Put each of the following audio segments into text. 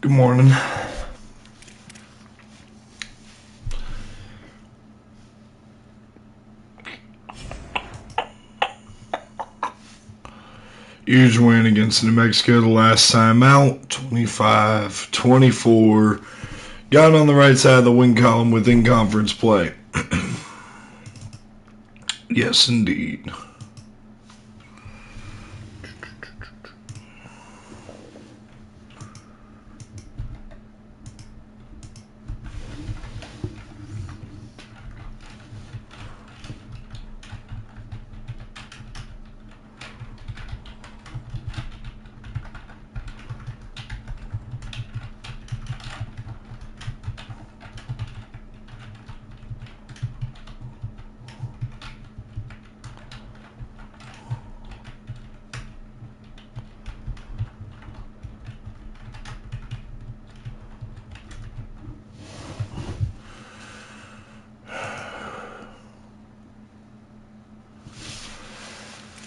Good morning. Huge win against New Mexico the last time out, 25-24. Got on the right side of the win column within conference play. Yes, indeed.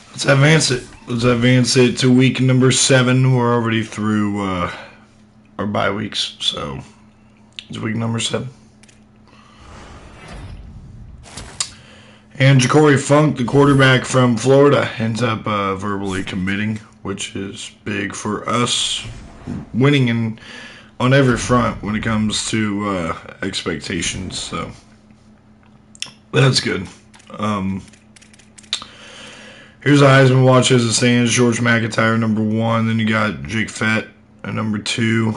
Let's advance it. Let's advance it to week number 7. We're already through our bye weeks, so it's week number 7. And Ja'Cory Funk, the quarterback from Florida, ends up verbally committing, which is big for us, winning on every front when it comes to expectations. So that's good. Here's a Heisman watch as it stands. George McIntyre, number 1. Then you got Jake Fett at number 2.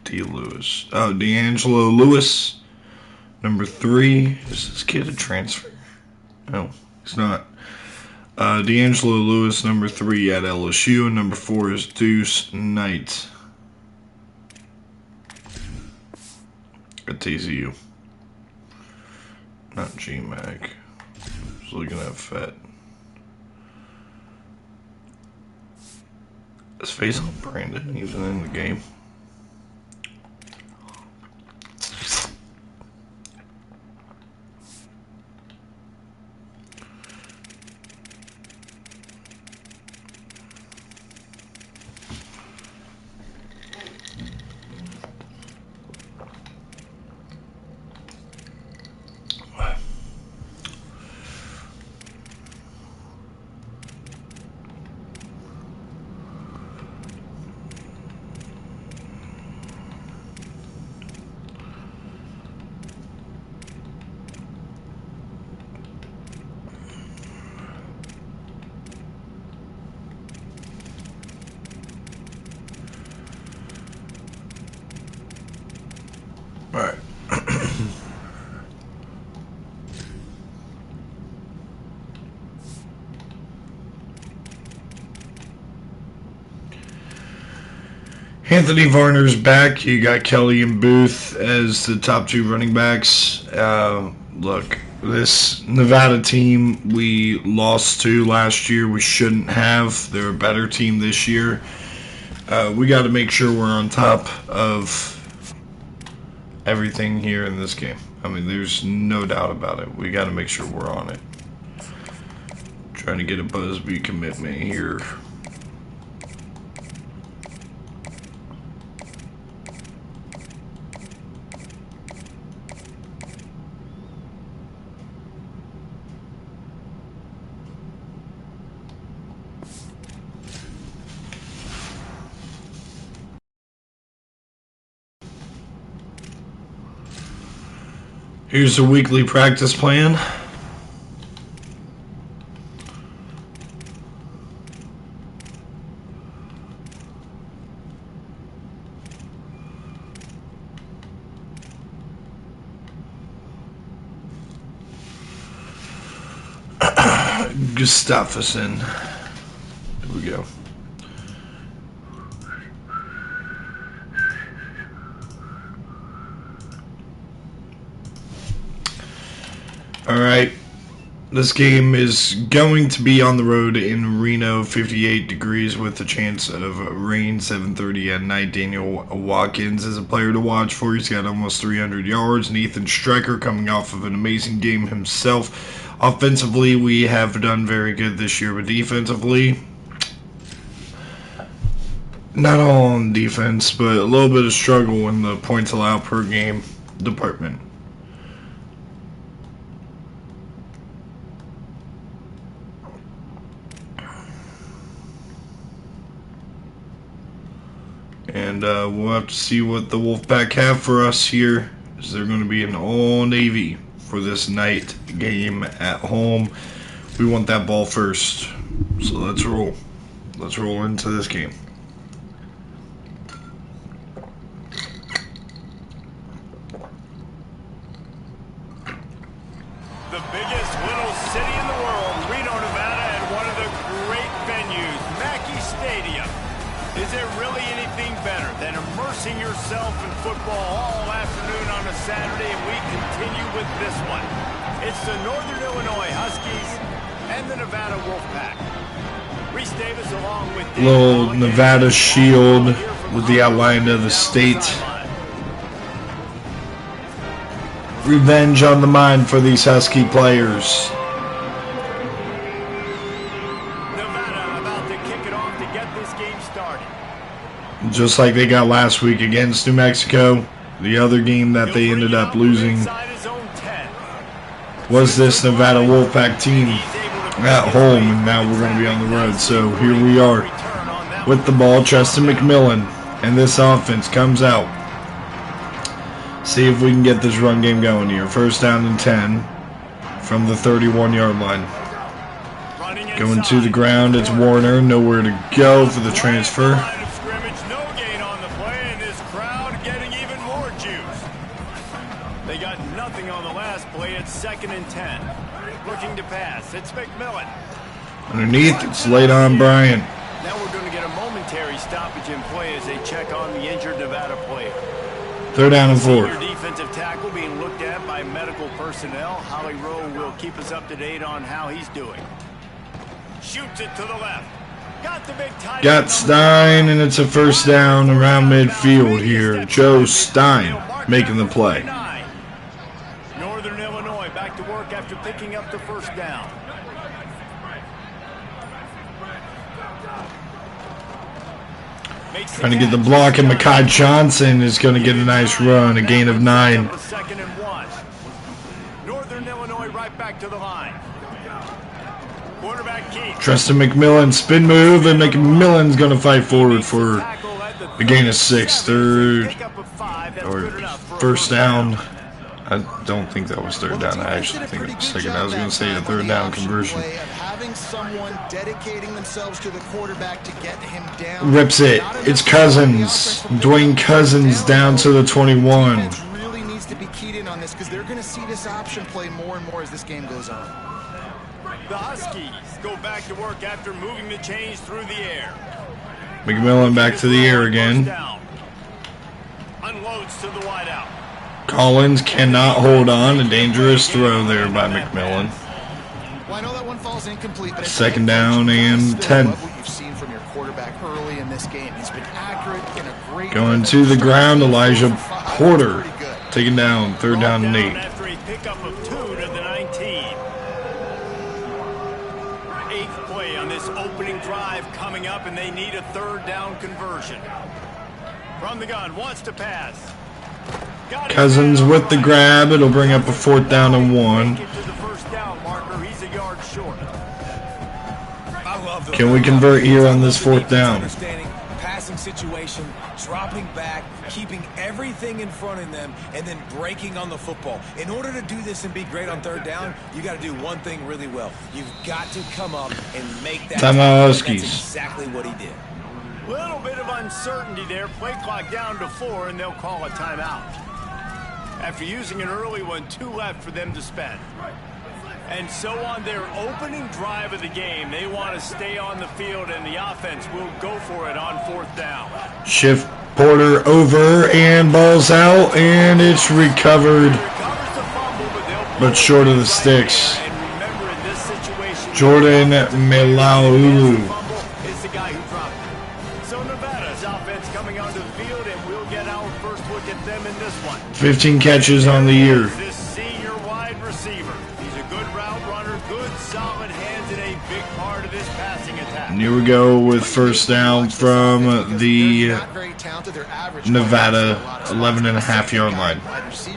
D'Angelo Lewis, number 3. Is this kid a transfer? No, he's not. D'Angelo Lewis, number 3 at LSU. And number 4 is Deuce Knight at TCU. Not GMAC. Just looking at Fett. His face on Brandon. He was in the game. Alright. Anthony Varner's back. You got Kelly and Booth as the top 2 running backs. Look, this Nevada team we lost to last year, we shouldn't have. They're a better team this year. We got to make sure we're on top of everything here in this game. I mean, there's no doubt about it. We got to make sure we're on it. Trying to get a Busby commitment here. Here's the weekly practice plan. Gustafsson. There we go. All right. This game is going to be on the road in Reno, 58 degrees with a chance of rain, 7:30 at night. Daniel Watkins is a player to watch for. He's got almost 300 yards. And Ethan Strecker coming off of an amazing game himself. Offensively, we have done very good this year, but defensively, not all on defense, but a little bit of struggle in the points allowed per game department. And we'll have to see what the Wolfpack have for us here. Is they're going to be an all navy for this night game at home. We want that ball first. So let's roll. Let's roll into this game. The biggest little city in the world, Reno, Nevada, and one of the great venues, Mackey Stadium. Is there really anything better than immersing yourself in football all afternoon on a Saturday, and we continue with this one. It's the Northern Illinois Huskies and the Nevada Wolfpack. Reese Davis along with little Nevada shield with the outline of the state. Revenge on the mind for these Husky players. Nevada about to kick it off to get this game started. Just like they got last week against New Mexico, the other game that they ended up losing was this Nevada Wolfpack team at home, and now we're going to be on the road. So here we are with the ball. Tristan McMillan, and this offense comes out. See if we can get this run game going here. First down and 10 from the 31-yard line. Going to the ground, it's Warner. Nowhere to go for the transfer. They got nothing on the last play. It's 2nd and 10. Looking to pass. It's McMillan. Underneath, it's laid on Bryant. Now we're going to get a momentary stoppage in play as they check on the injured Nevada player. 3rd down and 4. Senior defensive tackle being looked at by medical personnel. Holly Rowe will keep us up to date on how he's doing. Shoots it to the left. Got the big tight. Got Stein, and it's a first down around midfield here. Joe Stein making the play. Northern Illinois back to work after picking up the first down. Trying to get the block, and Mekhi Johnson is going to get a nice run, a gain of 9. 2nd and 1. Northern Illinois right back to the line. Quarterback Keith. Tristan McMillan, spin move, and McMillan's going to fight forward for a gain of 6. First down. I don't think that was 3rd down. I actually think it was 2nd. I was going to say a 3rd down conversion. Rips it. It's Cousins. Dwayne Cousins down to the 21. Really needs to be keyed in on this because they're going to see this option play more and more as this game goes on. The Huskies go back to work after moving the chains through the air. McMillan back to the air again. Unloads to the wideout. Collins cannot hold on. A dangerous throw there by McMillan. Well, I know that one falls incomplete, but 2nd down and 10. What you've seen from your quarterback early in this game. He's been accurate in a great Going to the ground, Elijah Porter taken down. 3rd down and 8. After a pickup of 2 to the 19. 8th play on this opening drive coming up, and they need a 3rd down conversion. From the gun, wants to pass. Cousins with the grab. It'll bring up a 4th down and 1. Can we convert here on this 4th down? Passing situation, dropping back, keeping everything in front of them, and then breaking on the football. In order to do this and be great on 3rd down, you got to do one thing really well. You've got to come up and make that. Timeout Huskies. That's exactly what he did. Little bit of uncertainty there. Play clock down to 4, and they'll call a timeout. After using an early one, 2 left for them to spend. And so on their opening drive of the game, they want to stay on the field, and the offense will go for it on 4th down. Shift Porter over, and ball's out, and it's recovered, but short of the sticks. Jordan Melaulu. Is the guy who dropped it. So Nevada's offense coming onto the field, and we'll get our first look at them in this one. 15 catches on the year. This senior wide receiver. He's a good route runner, good solid hands and a big part of this passing attack. And here we go with first down from the Nevada 11.5-yard line.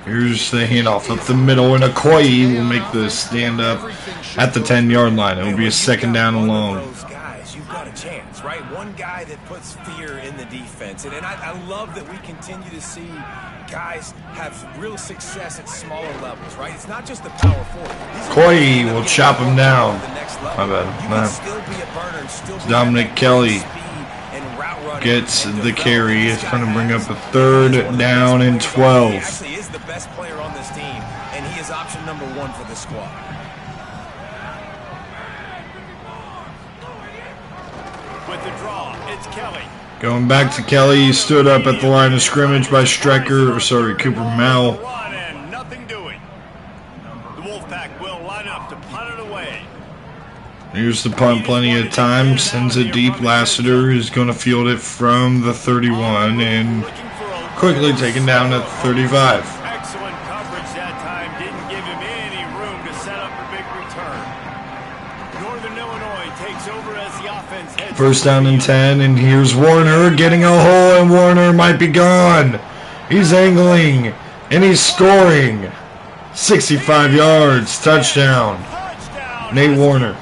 Here's the handoff up the middle, and Okoye will make the stand up at the 10-yard line. It will be a second down and long. You've got a chance, right? One guy that puts fear in the defense. And I love that we continue to see guys have real success at smaller levels, right? It's not just the power forward. Okoye will chop him down. My bad. Dominic Kelly gets the carry. It's going to bring up a third down and 12. He actually is the best player on this team, and he is option number 1 for the squad. With the draw, it's Kelly. Going back to Kelly, he stood up at the line of scrimmage by Cooper Mao. Nothing doing. The Wolfpack will line up to punt it away. Here's the punt plenty of time. Sends it deep. Lassiter is going to field it from the 31 and quickly taken down at the 35. Excellent coverage that time. Didn't give him any room to set up a big return. Northern Illinois takes over as the offense heads. First down and 10, and here's Warner getting a hole, and Warner might be gone. He's angling, and he's scoring. 65 yards, touchdown. Nate Warner.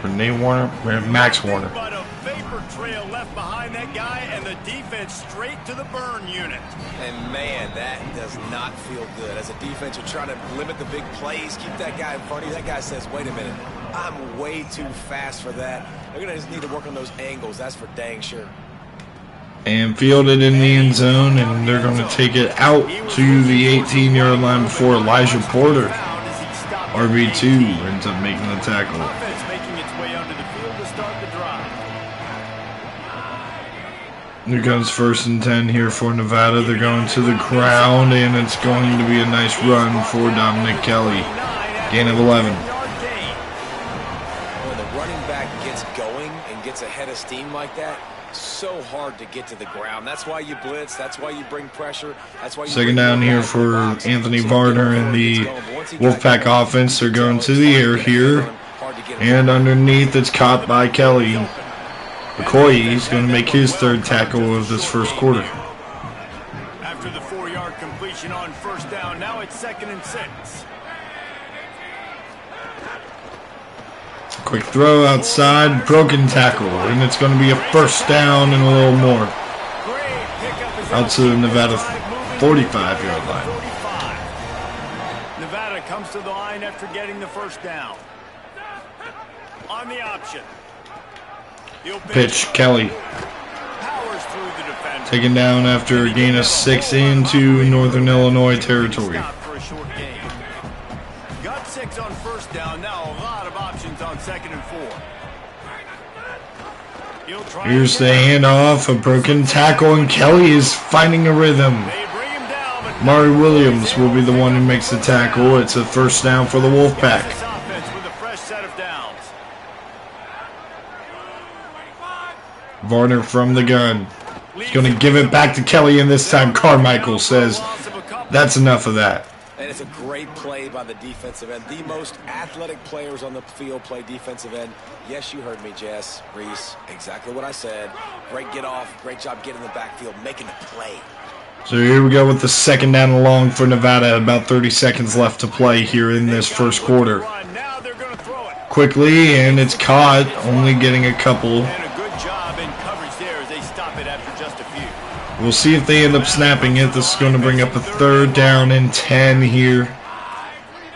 Or Nate Warner? Max Warner. But a vapor trail left behind that guy, and the defense straight to the burn unit. And man, that does not feel good. As a defense, you're trying to limit the big plays, keep that guy in front of you. That guy says, wait a minute, I'm way too fast for that. They're going to just need to work on those angles, that's for dang sure. And fielded in the end zone, and they're going to take it out to the 18-yard line before Elijah Porter, RB2, ends up making the tackle. Offense making its way onto the field to start the drive. Here comes first and 10 here for Nevada. They're going to the ground, and it's going to be a nice run for Dominic Kelly. Gain of 11. When the running back gets going and gets ahead of steam like that, so hard to get to the ground. That's why you blitz. That's why you bring pressure. That's why you second down here for Anthony Varner and the Wolfpack offense. They're going to the air here, and underneath it's caught by Kelly. Okoye is going to make his third tackle of this first quarter. After the 4-yard completion on first down, now it's 2nd and 6. Quick throw outside, broken tackle, and it's going to be a first down and a little more. Out to the Nevada 45-yard line. Nevada comes to the line after getting the first down. On the option. Pitch, Kelly. Powers through the defender. Taken down after a gain of 6 into Northern Illinois territory. For a short gain. Got 6 on first down, now a lot of options on 2nd and 4. Here's the handoff, a broken tackle, and Kelly is finding a rhythm. Mari Williams will be the one who makes the tackle. It's a first down for the Wolfpack. Varner from the gun. He's going to give it back to Kelly, and this time Carmichael says, that's enough of that. And it's a great play by the defensive end. The most athletic players on the field play defensive end. Yes, you heard me, Jess, Reese. Exactly what I said. Great get off. Great job getting in the backfield, making the play. So here we go with the second down and long for Nevada. About 30 seconds left to play here in this first quarter. Quickly, and it's caught, only getting a couple. We'll see if they end up snapping it. This is going to bring up a third down and 10 here.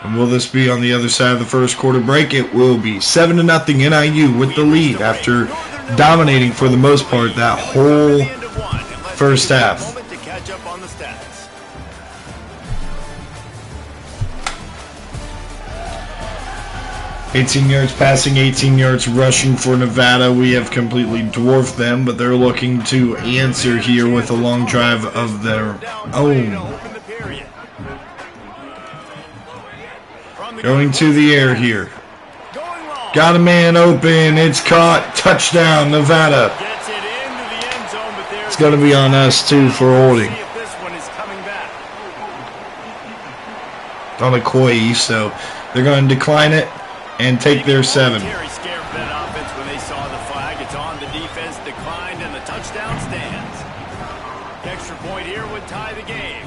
And will this be on the other side of the first quarter break? It will be. 7-0 NIU with the lead after dominating for the most part that whole first half. 18 yards passing, 18 yards rushing for Nevada. We have completely dwarfed them, but they're looking to answer here with a long drive of their own. Going to the air here. Got a man open. It's caught. Touchdown, Nevada. It's going to be on us, too, for holding. On Okoye, so they're going to decline it. and take their 7. Terry scared that offense when they saw the flag. It's on. The defense declined, and the touchdown stands. Extra point here would tie the game.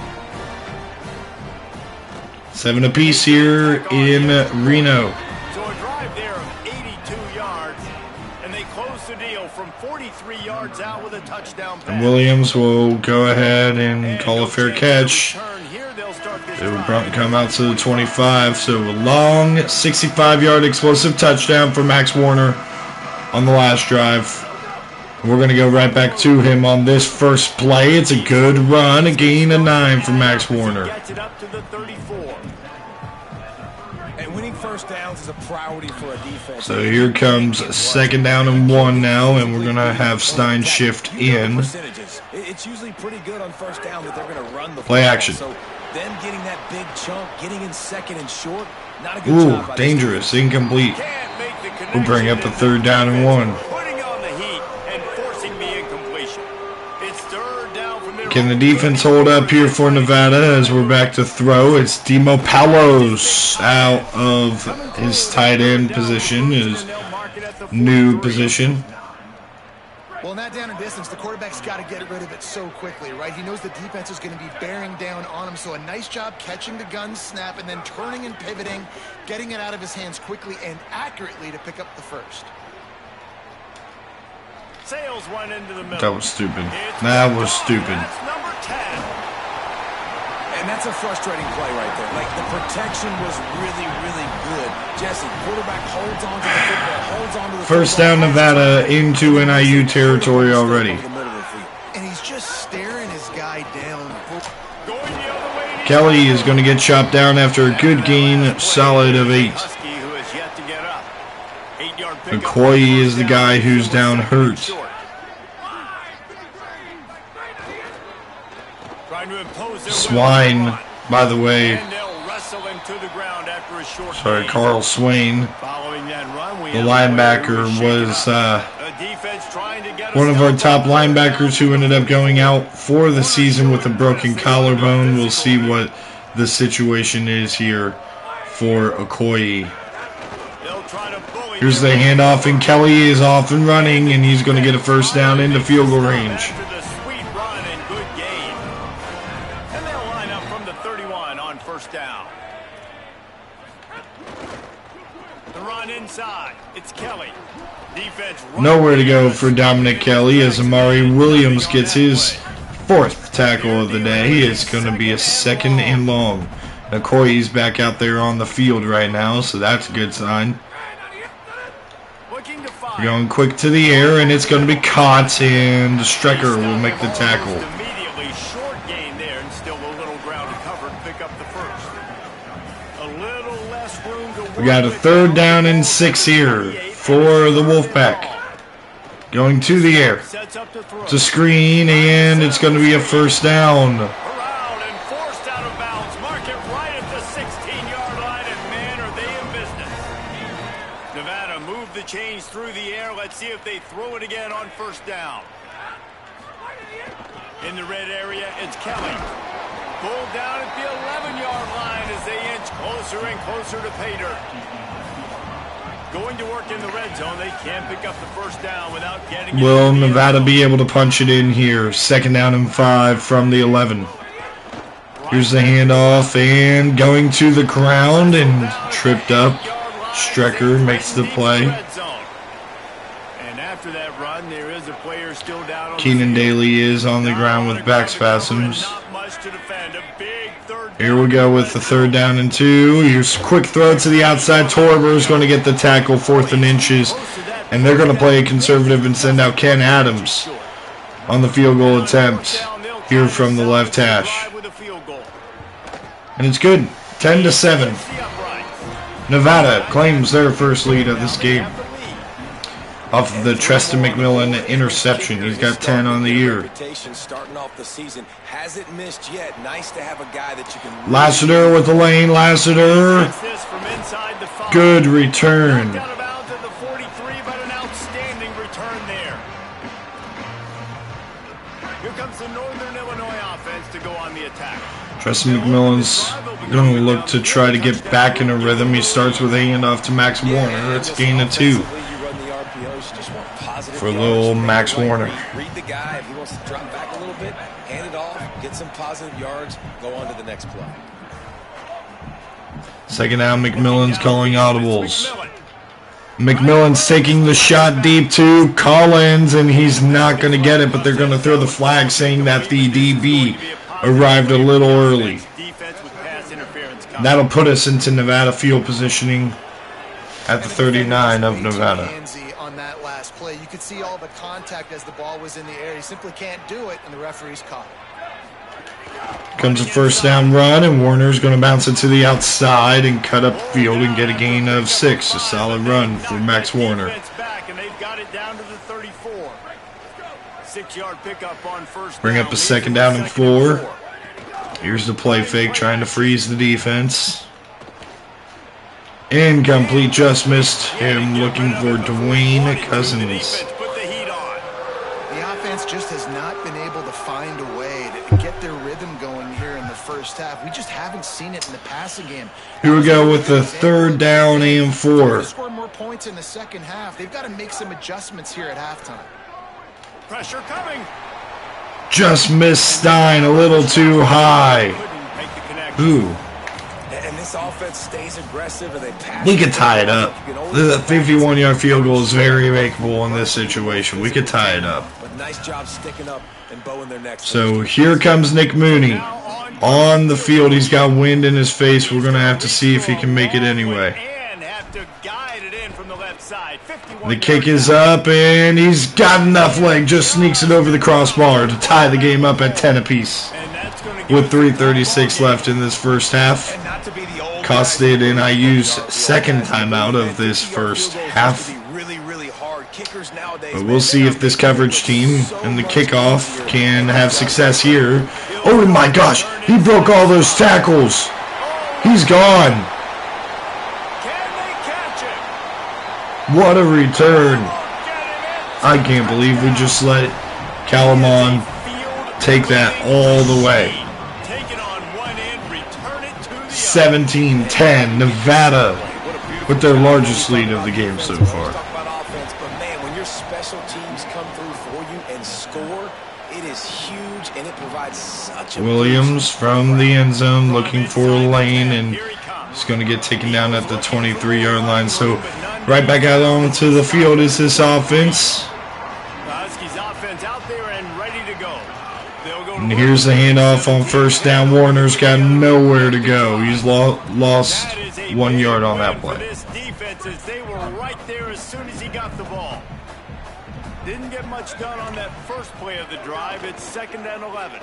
7 apiece here in Reno. So a drive there of 82 yards, and they close the deal from 43 yards out with a touchdown pass. And Williams will go ahead and call a fair catch. It will come out to the 25. So a long 65-yard explosive touchdown for Max Warner on the last drive. We're going to go right back to him on this first play. It's a good run, a gain of 9 for Max Warner. Gets it up to the 34. And winning first downs is a priority for a defense. So here comes 2nd down and 1 now, and we're going to have Stein shift in. It's usually pretty good on first down that they're going to run the Play action. So them getting that big chunk, getting in 2nd and short, not a good job. Ooh, dangerous, incomplete. We'll bring up a 3rd down and 1. Putting on the heat and forcing the incompletion. It's 3rd down from their Can the defense hold up here for Nevada as we're back to throw? It's Demo Palos out of his tight end position, his new position. Well, in that down and distance, the quarterback's got to get rid of it so quickly, right? He knows the defense is going to be bearing down on him, so a nice job catching the gun snap and then turning and pivoting, getting it out of his hands quickly and accurately to pick up the first. Sales went into the middle. That was stupid. That was stupid. That's number 10. And that's a frustrating play right there. Like, the protection was really, really good. Jesse, quarterback holds on to the football, holds on to the First down, Nevada into NIU territory already. And he's just staring his guy down. Going the other way. Kelly is going to get chopped down after a good gain, solid of 8. Husky, who has yet to get up. 8-yard pickup. McCoy is the guy who's down hurt. Trying to impose their Swine, by the way. And they'll wrestle him to the ground after a short Sorry, gain. Carl Swain, Following that run, we the have linebacker, a player who was shaken up. A defense trying to get one us of our down. top linebackers who ended up going out for the season with a broken collarbone. We'll see what the situation is here for Okoye. They'll try to bully Here's the him. handoff, and Kelly is off and running, and he's going to get a first down into field goal range. After the sweet run and good gain. And they'll line up from the 31 on first down. The run inside. It's Kelly. Defense Nowhere to go for Dominic Kelly as Amari Williams gets his 4th tackle of the day. It's going to be a 2nd and long. Okoye's back out there on the field right now, so that's a good sign. looking to fire. Going quick to the air, and it's going to be caught, and Strecker will make the tackle. Immediately short gain there, and still a little ground to cover and pick up the first. A little less room to work We got a with. 3rd down and 6 here for the Wolfpack. Going to the air. Sets up to throw. It's a screen, and it's going to be a first down. Around and forced out of bounds. Mark it right at the 16-yard line, and man, are they in business. Nevada moved the chains through the air. Let's see if they throw it again on first down. In the red area, it's Kelly. Pulled down at the 11-yard line as they inch closer and closer to pay dirt. Going to work in the red zone. They can't pick up the first down without getting it. Will Nevada be able to punch it in here? 2nd down and 5 from the 11. Here's the handoff, and going to the ground and tripped up. Strecker makes the play. And after that run, there is a player still down on Keenan the field. Daly is on the ground with back spasms. Not much to defend. A big third Here we go with the 3rd down and 2. Here's a quick throw to the outside. Torber's going to get the tackle, 4th and inches. And they're going to play it conservative and send out Ken Adams on the field goal attempt here from the left hash. And it's good. 10-7. Nevada claims their first lead of this game off of the Treston McMillan interception. He's got 10 on the year. Starting off the season, hasn't missed yet. Nice to have a guy that you can. Lassiter with the lane. Lassiter. Good return. Out of bounds at the 43, but an outstanding return there. Here comes the Northern Illinois offense to go on the attack. Treston McMillan's going to look to try to get back in a rhythm. He starts with a handoff to Max Warner. It's a gain of 2 for little Max Warner. Read the guy. If he wants to drop back a little bit, hand it off, get some positive yards, go on to the next play. Second down, McMillan's calling audibles. McMillan's taking the shot deep to Collins, and he's not going to get it, but they're going to throw the flag saying that the DB arrived a little early. That'll put us into Nevada field positioning at the 39 of Nevada. On that last play, you could see all the contact as the ball was in the air. He simply can't do it, and the referee's caught it. Comes a first down run, and Warner's going to bounce it to the outside and cut up field and get a gain of 6. A solid run for Max Warner. Bring up a second down and 4. Here's the play fake, trying to freeze the defense. Incomplete, just missed him, looking for Dwayne Cousins. The offense just has not been able to find a way to get their rhythm going here in the first half. We just haven't seen it in the passing game. Here we go with the third down and 4. To score more points in the second half, they've got to make some adjustments here at halftime. Pressure coming. Just missed Stein a little too high. Ooh. And this offense stays aggressive, and they pass. We could tie it up. The 51-yard field goal is very makeable in this situation. We could tie it up. But nice job sticking up and bowing their necks. So here comes Nick Mooney on the field. He's got wind in his face. We're going to have to see if he can make it anyway. The kick is up, and he's got enough leg. Just sneaks it over the crossbar to tie the game up at 10 apiece. With 3:36 left in this first half. Costed NIU's second timeout of this first half. But we'll see if this coverage team and the kickoff can have success here. Oh my gosh, he broke all those tackles. He's gone. What a return. I can't believe we just let Calamon take that all the way. 17-10, Nevada with their largest lead of the game so far. When your special teams come through for you and score, it is huge, and it provides such a Williams from the end zone looking for a lane, and he's going to get taken down at the 23-yard line. So right back out onto the field is this offense. And here's the handoff on first down. Warner's got nowhere to go. He's lost 1 yard on that play. They were right there as soon as he got the ball. Didn't get much done on that first play of the drive. It's 2nd and 11.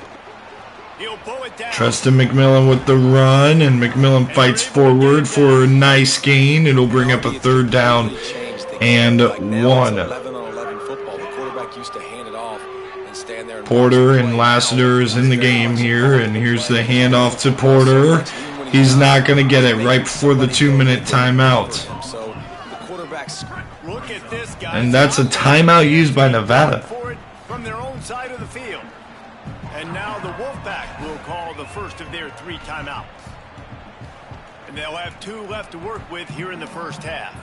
He'll pull it down. Treston McMillan with the run, and McMillan fights forward for a nice gain. It'll bring up a 3rd down and 1. Porter and Lassiter is in the game here, and here's the handoff to Porter. He's not going to get it right before the 2-minute timeout. And that's a timeout used by Nevada. From their own side of the field. And now the Wolfpack will call the first of their 3 timeouts. And they'll have 2 left to work with here in the first half.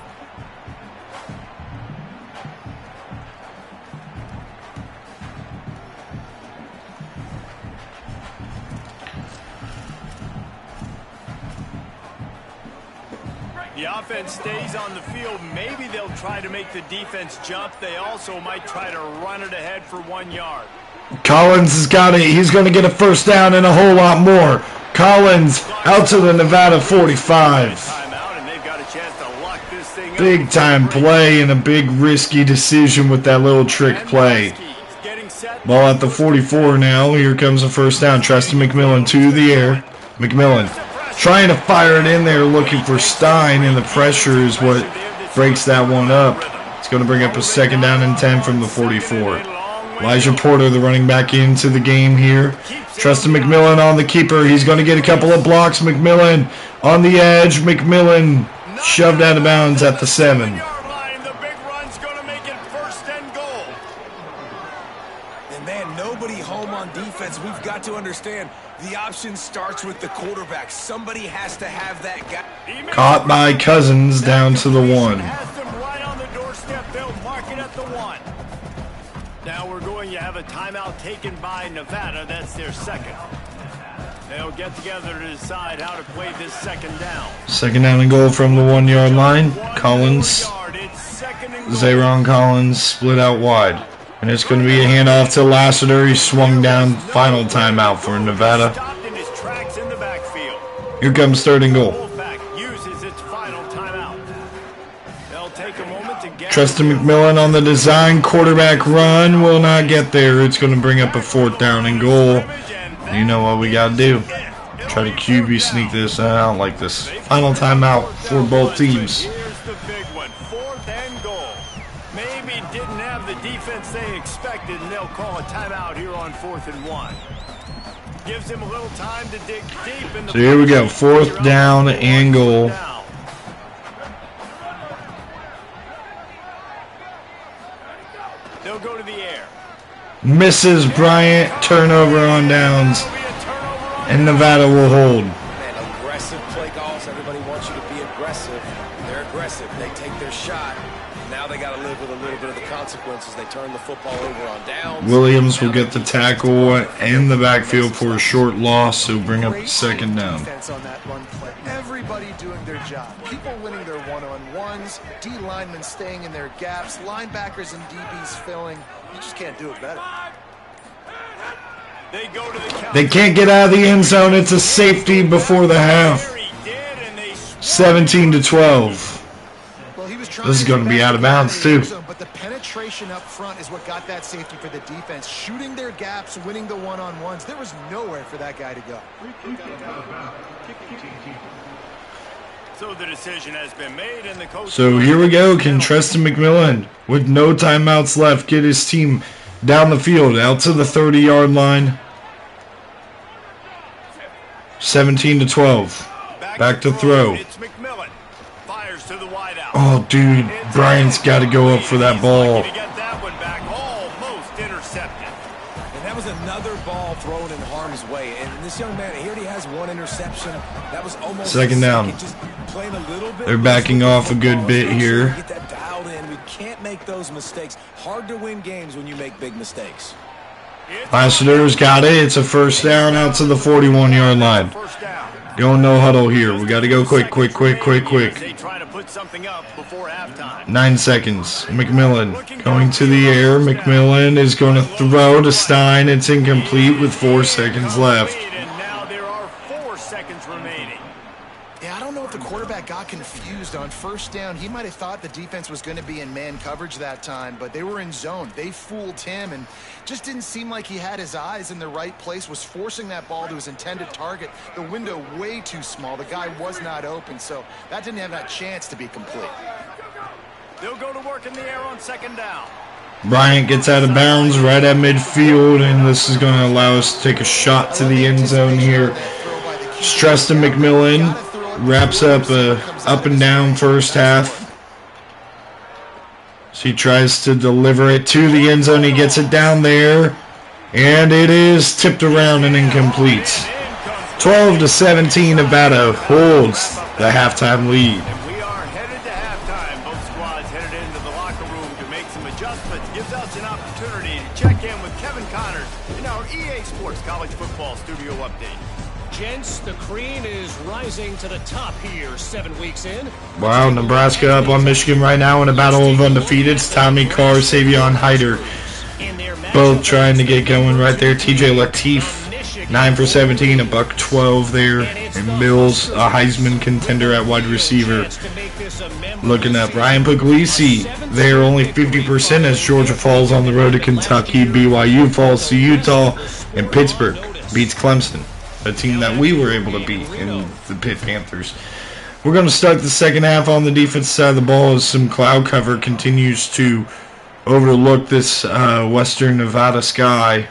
The offense stays on the field. Maybe they'll try to make the defense jump. They also might try to run it ahead for 1 yard. Collins has got it. He's going to get a first down and a whole lot more. Collins out to the Nevada 45. Big time play and a big risky decision with that little trick play. Ball at the 44 now. Here comes a first down. Treston McMillan to the air. McMillan trying to fire it in there, looking for Stein, and the pressure is what breaks that one up. It's going to bring up a 2nd down and 10 from the 44. Elijah Porter, the running back, into the game here. Treston McMillan on the keeper. He's going to get a couple of blocks. McMillan on the edge. McMillan shoved out of bounds at the 7. defense, we've got to understand the option starts with the quarterback. Somebody has to have that guy. Caught by Cousins down to the 1. Has them right on the doorstep. They'll mark it at the 1. Now we're going to have a timeout taken by Nevada. That's their second. They'll get together to decide how to play this second down. Second down and goal from the 1-yard line. Collins, Zaron Collins split out wide. And it's going to be a handoff to Lassiter. He swung down. Final timeout for Nevada. Here comes third and goal. Tristan McMillan on the design. Quarterback run will not get there. It's going to bring up a 4th down and goal. You know what we got to do. Try to QB sneak this. I don't like this. Final timeout for both teams. Here's the big one. 4th and goal. Maybe didn't have the defense they expected, and they'll call a timeout here on 4th and 1. Gives him a little time to dig deep in the. So here we go. 4th down and goal. They'll go to the air. Misses Bryant. Turnover on downs. And Nevada will hold. Man, aggressive play calls. Everybody wants you to be aggressive. They're aggressive. They take their shot. Now they got to live with a little bit of the consequences. They turn the football over on downs. Williams will get the tackle and the backfield for a short loss, so bring up second down. On that run play. Everybody doing their job. People winning their one-on-ones, D linemen staying in their gaps, linebackers and DBs filling. You just can't do it better. They can't get out of the end zone. It's a safety before the half. 17-12. This is going to be out of bounds too. But the penetration up front is what got that safety for the defense. Shooting their gaps, winning the one-on-ones. There was nowhere for that guy to go. So the decision has been made, and the coach. So here we go. Can Tristan McMillan, with no timeouts left, get his team down the field, out to the 30-yard line? 17-12. Back to throw. It's McMillan. Fires to the wideout. Oh, dude, Bryant's got to go up for that ball. To get that one back, almost intercepted. And that was another ball thrown in harm's way. And this young man, he already has one interception. That was almost second down. Just playing a little bit. They're backing off a good bit here. Get that dialed in. We can't make those mistakes. Hard to win games when you make big mistakes. Lassiter's got it. It's a first down out to the 41-yard line. Going no huddle here. We got to go quick. 9 seconds. McMillan going to the air. McMillan is going to throw to Stein. It's incomplete with 4 seconds left. And now there are 4 seconds remaining. Yeah, I don't know if the quarterback got confused on first down. He might have thought the defense was going to be in man coverage that time, but they were in zone. They fooled him and just didn't seem like he had his eyes in the right place, was forcing that ball to his intended target. The window way too small. The guy was not open, so that didn't have that chance to be complete. They'll go to work in the air on second down. Bryant gets out of bounds right at midfield, and this is going to allow us to take a shot to the end zone here. Tristan McMillan wraps up a up and down first half. So he tries to deliver it to the end zone. He gets it down there, and it is tipped around and incomplete. 12-17, Nevada holds the halftime lead. We are headed to halftime. Both squads headed into the locker room to make some adjustments. Gives us an opportunity to check in with Kevin Connors in our EA Sports College Football Studio Update. Gents, the cream is rising to the top here 7 weeks in. Wow, Nebraska up on Michigan right now in a battle of undefeateds. Tommy Carr, Savion Hyder, both trying to get going right there. TJ Lateef, 9 for 17, a $112 there. And Mills, a Heisman contender at wide receiver. Looking up, Ryan Puglisi, they're only 50% as Georgia falls on the road to Kentucky. BYU falls to Utah, and Pittsburgh beats Clemson, a team that we were able to beat in the Pitt Panthers. We're going to start the second half on the defense side of the ball as some cloud cover continues to overlook this western Nevada sky.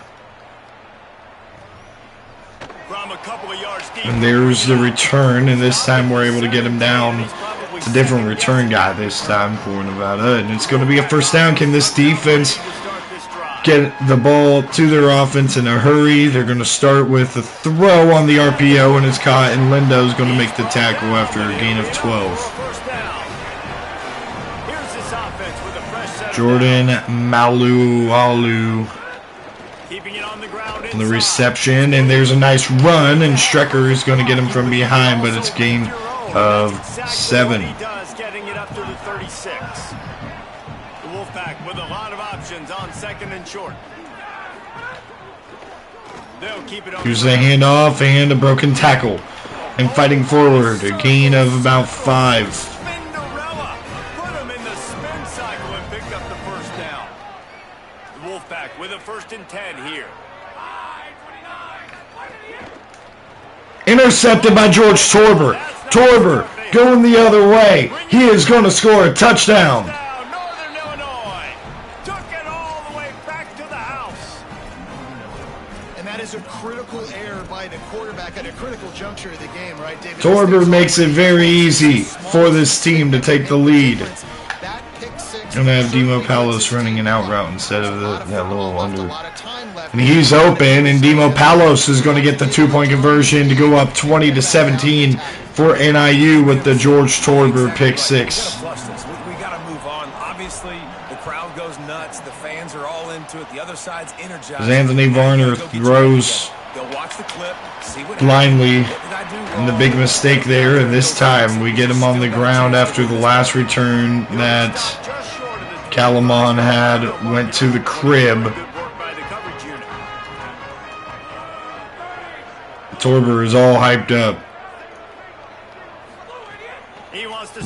And there's the return, and this time we're able to get him down. It's a different return guy this time for Nevada, and it's going to be a first down. Can this defense get the ball to their offense in a hurry. They're going to start with a throw on the RPO, and it's caught, and Lindo's going to make the tackle after a gain of 12. Jordan Malualu on the reception, and there's a nice run, and Strecker is going to get him from behind, but it's gain of 7. Getting it up to the 36. The Wolfpack with a lot of options on 2nd and short. They'll keep it on. Here's the handoff and a broken tackle, and fighting forward, a gain of about 5. Put him in the spin cycle and picked up the first down. The Wolfpack with a 1st and 10 here. Intercepted by George Torber. Torber going the other way. He is going to score a touchdown. Northern Illinois took it all the way back to the house. And that is a critical error by the quarterback at a critical juncture of the game, right, David? Torber makes it very easy for this team to take the lead. Going to have Demo Palos running an out route instead of that little under. And he's open, and Demo Palos is going to get the 2-point conversion to go up 20-17 for NIU with the George Torber pick 6. We got to move on. Obviously, the crowd goes nuts. The fans are all into it. The other side's energized. As Anthony Varner throws blindly, and the big mistake there, and this time we get him on the ground after the last return that Calamon had went to the crib. Torber is all hyped up.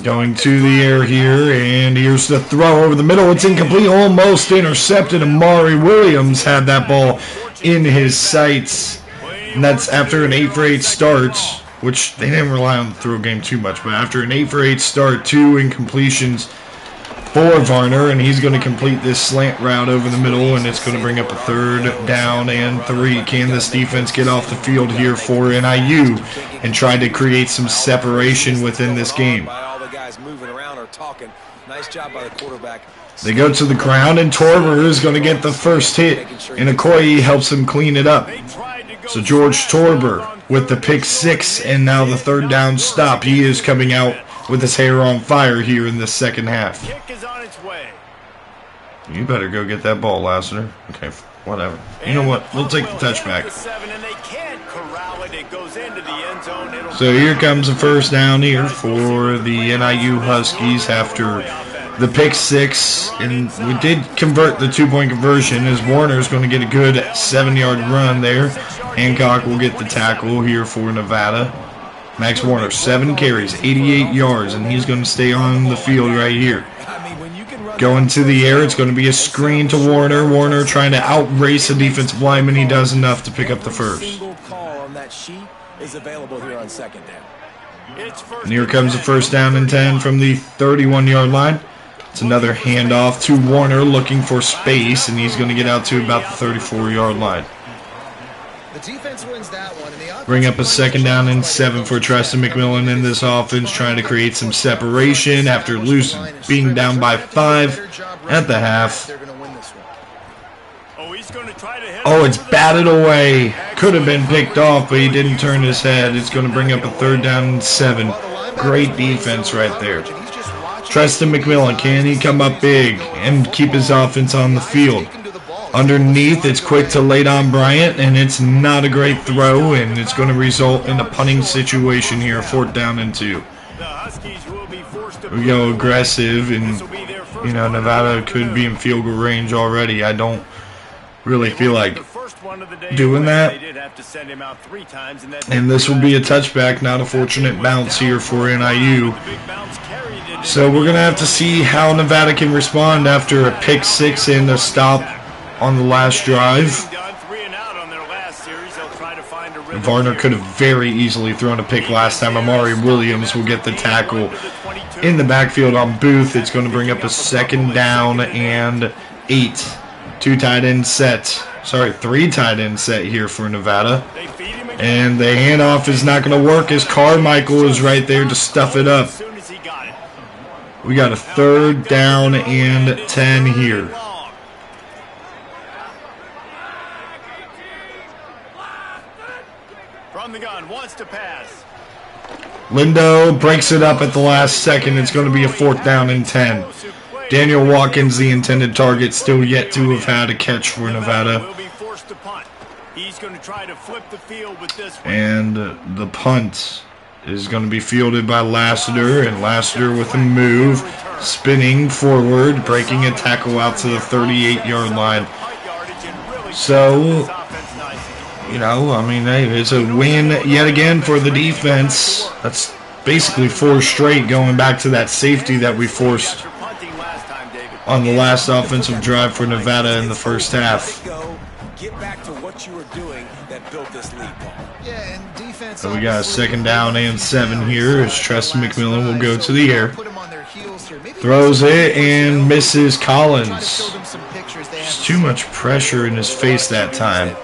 Going to the air here, and here's the throw over the middle. It's incomplete, almost intercepted. Amari Williams had that ball in his sights. And that's after an 8-for-8 start, which they didn't rely on the throw game too much, but after an 8-for-8 start, 2 incompletions for Varner, and he's going to complete this slant route over the middle, and it's going to bring up a 3rd down and 3. Can this defense get off the field here for NIU and try to create some separation within this game? They go to the ground, and Torber is going to get the first hit, and Okoye helps him clean it up. So George Torber with the pick 6, and now the 3rd down stop. He is coming out with his hair on fire here in the second half. You better go get that ball, Lassiter. Okay, whatever. You know what? We'll take the touchback. So here comes a 1st down here for the NIU Huskies after the pick 6. And we did convert the 2-point conversion as Warner's going to get a good 7-yard run there. Hancock will get the tackle here for Nevada. Max Warner, 7 carries, 88 yards, and he's going to stay on the field right here. Going to the air, it's going to be a screen to Warner. Warner trying to outrace a defensive lineman. He does enough to pick up the first. And here comes the 1st down and 10 from the 31-yard line. It's another handoff to Warner looking for space, and he's going to get out to about the 34-yard line. Bring up a 2nd down and 7 for Tristan McMillan in this offense, trying to create some separation after being down by 5 at the half. Oh, it's batted away. Could have been picked off, but he didn't turn his head. It's going to bring up a 3rd down and 7. Great defense right there. Tristan McMillan, can he come up big and keep his offense on the field? Underneath, it's quick to Laydon Bryant, and it's not a great throw, and it's going to result in a punting situation here, 4th down and 2. We go aggressive, and, you know, Nevada could be in field goal range already. I don't really feel like doing that. And this will be a touchback, not a fortunate bounce here for NIU. So we're going to have to see how Nevada can respond after a pick 6 and a stop on the last drive. Varner could have very easily thrown a pick last time. Amari Williams will get the tackle in the backfield on Booth. It's going to bring up a 2nd down and 8. 3 tight end set here for Nevada. And the handoff is not going to work as Carmichael is right there to stuff it up. We got a 3rd down and 10 here. from the gun, wants to pass. Lindo breaks it up at the last second. It's going to be a 4th down and 10. Daniel Watkins, the intended target, still yet to have had a catch for Nevada. Will be forced to punt. He's going to try to flip the field with this one. And the punt is going to be fielded by Lassiter, and Lassiter with a move, spinning forward, breaking a tackle out to the 38-yard line. So, you know, I mean, hey, it's a win yet again for the defense. That's basically 4 straight, going back to that safety that we forced on the last offensive drive for Nevada in the first half. Get back to what you were doing that built this lead, Paul. Yeah, and defense. So we got a 2nd down and 7 here as Treston McMillan will go to the air. Throws it and misses Collins. There's too much pressure in his face that time.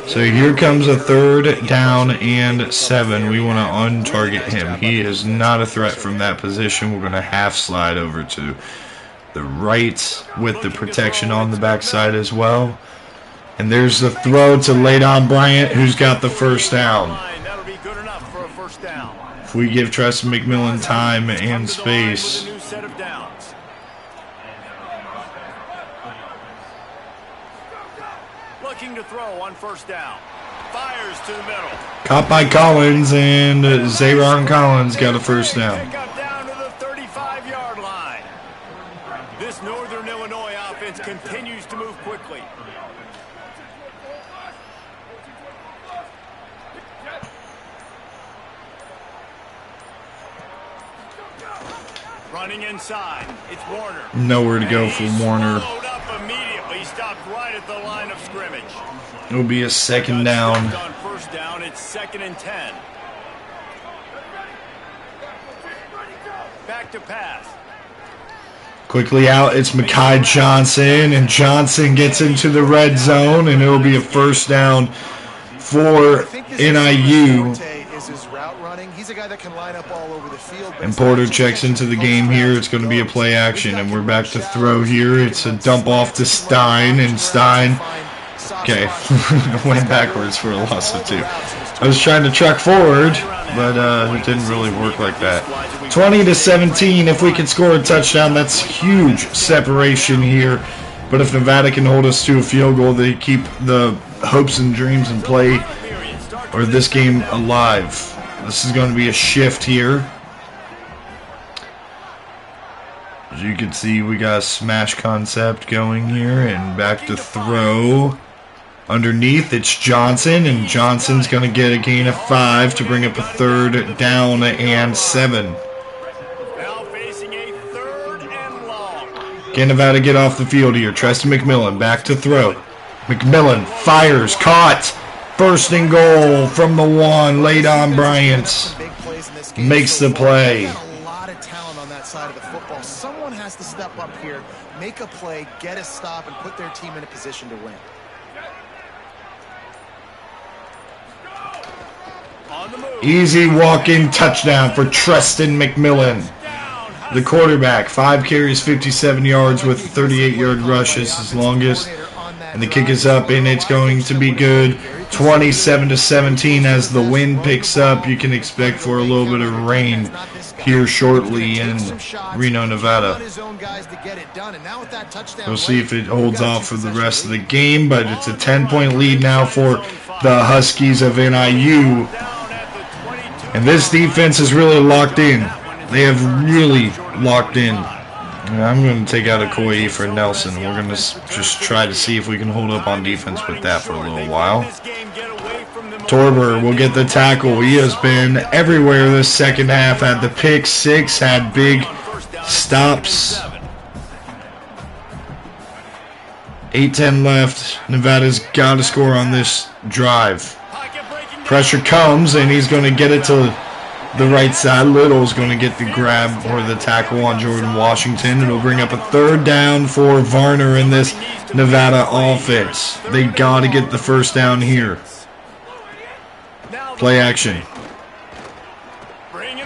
So here comes a 3rd down and 7. We want to untarget him. He is not a threat from that position. We're going to half slide over to the right with the protection on the backside as well. And there's the throw to Laydon Bryant, who's got the 1st down. That'll be good enough for a 1st down. If we give Treston McMillan time and space. Looking to throw on 1st down. Fires to the middle. Caught by Collins, and Zayron Collins got a 1st down. Pick up down to the 35-yard line. This Northern Illinois offense continues to move quickly. Running inside, it's Warner. Nowhere to go for Warner. Followed up immediately, stopped right at the line of scrimmage. It will be a 2nd down. On 1st down, it's 2nd and 10. Back to pass. Quickly out, it's Mekhi Johnson, and Johnson gets into the red zone, and it will be a 1st down for NIU. He's a guy that can line up all over the field. And Porter checks into the game here. It's going to be a play action, and we're back to throw here. It's a dump off to Stein, and Stein, okay, went backwards for a loss of 2. I was trying to truck forward, but it didn't really work like that. 20-17, if we can score a touchdown, that's huge separation here. But if Nevada can hold us to a field goal, they keep the hopes and dreams in play, or this game alive. This is going to be a shift here. As you can see, we got a smash concept going here, and back to throw. Underneath, it's Johnson, and Johnson's going to get a gain of 5 to bring up a 3rd down and 7. Now facing a 3rd and long. Can Nevada get off the field here? Treston McMillan back to throw. McMillan fires, caught. 1st and goal from the 1. Laydon Bryant makes the play. A lot of talent on that side of the football. Someone has to step up here, make a play, get a stop, and put their team in a position to win. Easy walk-in touchdown for Treston McMillan. The quarterback, 5 carries, 57 yards with a 38-yard rush is his longest. And the kick is up, and it's going to be good. 27-17 as the wind picks up. You can expect for a little bit of rain here shortly in Reno, Nevada. We'll see if it holds off for the rest of the game, but it's a 10-point lead now for the Huskies of NIU. And this defense is really locked in. They have really locked in. I'm going to take out a Okoye for Nelson. We're going to just try to see if we can hold up on defense with that for a little while. Torber will get the tackle. He has been everywhere this second half. Had the pick 6, had big stops. 8:10 left. Nevada's got to score on this drive. Pressure comes, and he's going to get it to the right side. Little's going to get the grab or the tackle on Jordan Washington. It'll bring up a 3rd down for Varner in this Nevada offense. They got to get the 1st down here. Play action.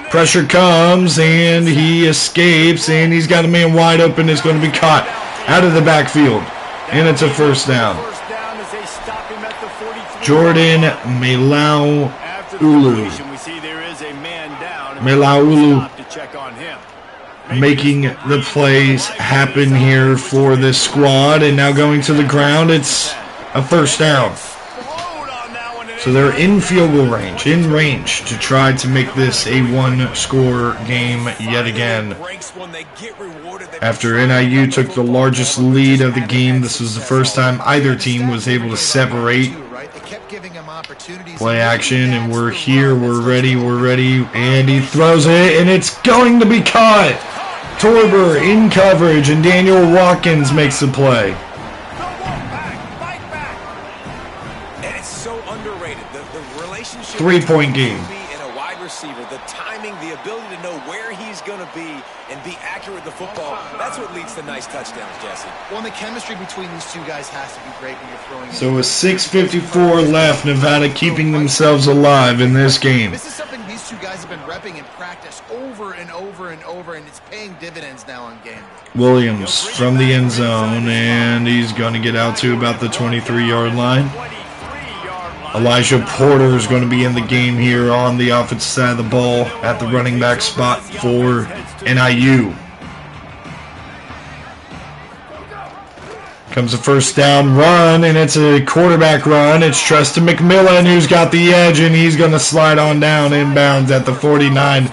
Pressure comes, and he escapes, and he's got a man wide open. It's going to be caught out of the backfield, and it's a 1st down. Jordan Malau situation, we see there is a man down. Melaulu Stop to check on him. making the plays happen here for this squad, and now going to the ground. It's a first down. So they're in field goal range, in range, to try to make this a one-score game yet again. After NIU took the largest lead of the game, this was the first time either team was able to separate. Play action, and we're here, we're ready, and he throws it, and it's going to be caught. Torber in coverage, and Daniel Watkins makes the play. And it's so underrated. The relationship 3-point game. and a wide receiver, the timing, the ability to know where he's going to be and be accurate with the football. That's what leads to nice touchdowns, Jesse. Well, and the chemistry between these two guys has to be great when you're throwing. So with 6:54 left, Nevada keeping themselves alive in this game. This is something these two guys have been repping in practice over and over and over, and it's paying dividends now on game day. Williams from the end zone, and he's going to get out to about the 23-yard line. Elijah Porter is going to be in the game here on the offensive side of the ball at the running back spot for NIU. Comes a first down run, and it's a quarterback run. It's Treston McMillan who's got the edge, and he's going to slide on down inbounds at the 49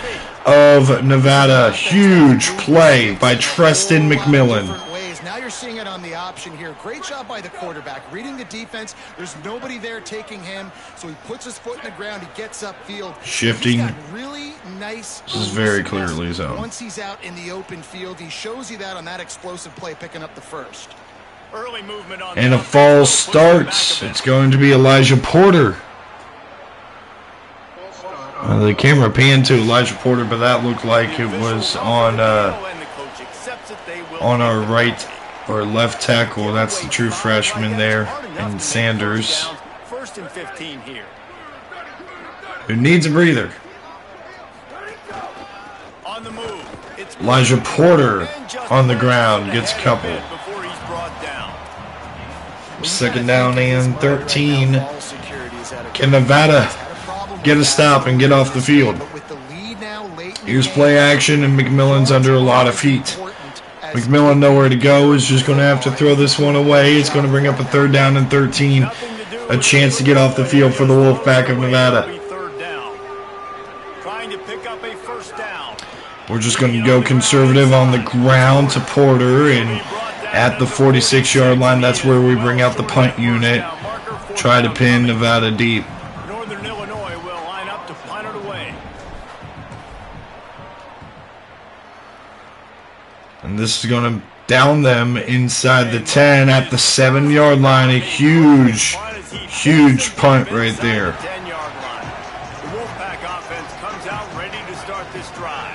of Nevada. Huge play by Treston McMillan. Now you're seeing it on the option here. Great job by the quarterback. Reading the defense. There's nobody there taking him, so he puts his foot in the ground. He gets upfield. Shifting. He's got really nice. This is very clearly zone. Once he's out in the open field, he shows you that on that explosive play, picking up the first. Early movement on And a false start. It's going to be Elijah Porter. The camera panned to Elijah Porter, but that looked like it was on our right or left tackle. That's the true freshman there, and Sanders, First and 15 here. who needs a breather. On the move. It's Elijah Porter on the ground gets a couple. before he's brought down. Second down and 13. Can Nevada get a stop and get off the field? Here's play action, and McMillan's under a lot of heat. McMillan nowhere to go, is just going to have to throw this one away. It's going to bring up a third down and 13. A chance to get off the field for the Wolfpack of Nevada. Trying to pick up a first down. We're just going to go conservative on the ground to Porter, and at the 46-yard line, that's where we bring out the punt unit. Try to pin Nevada deep. Northern Illinois will line up to punt it away. And this is going to down them inside the 10 at the 7-yard line. A huge punt right there. 10-yard line. The Wolfpack offense comes out ready to start this drive.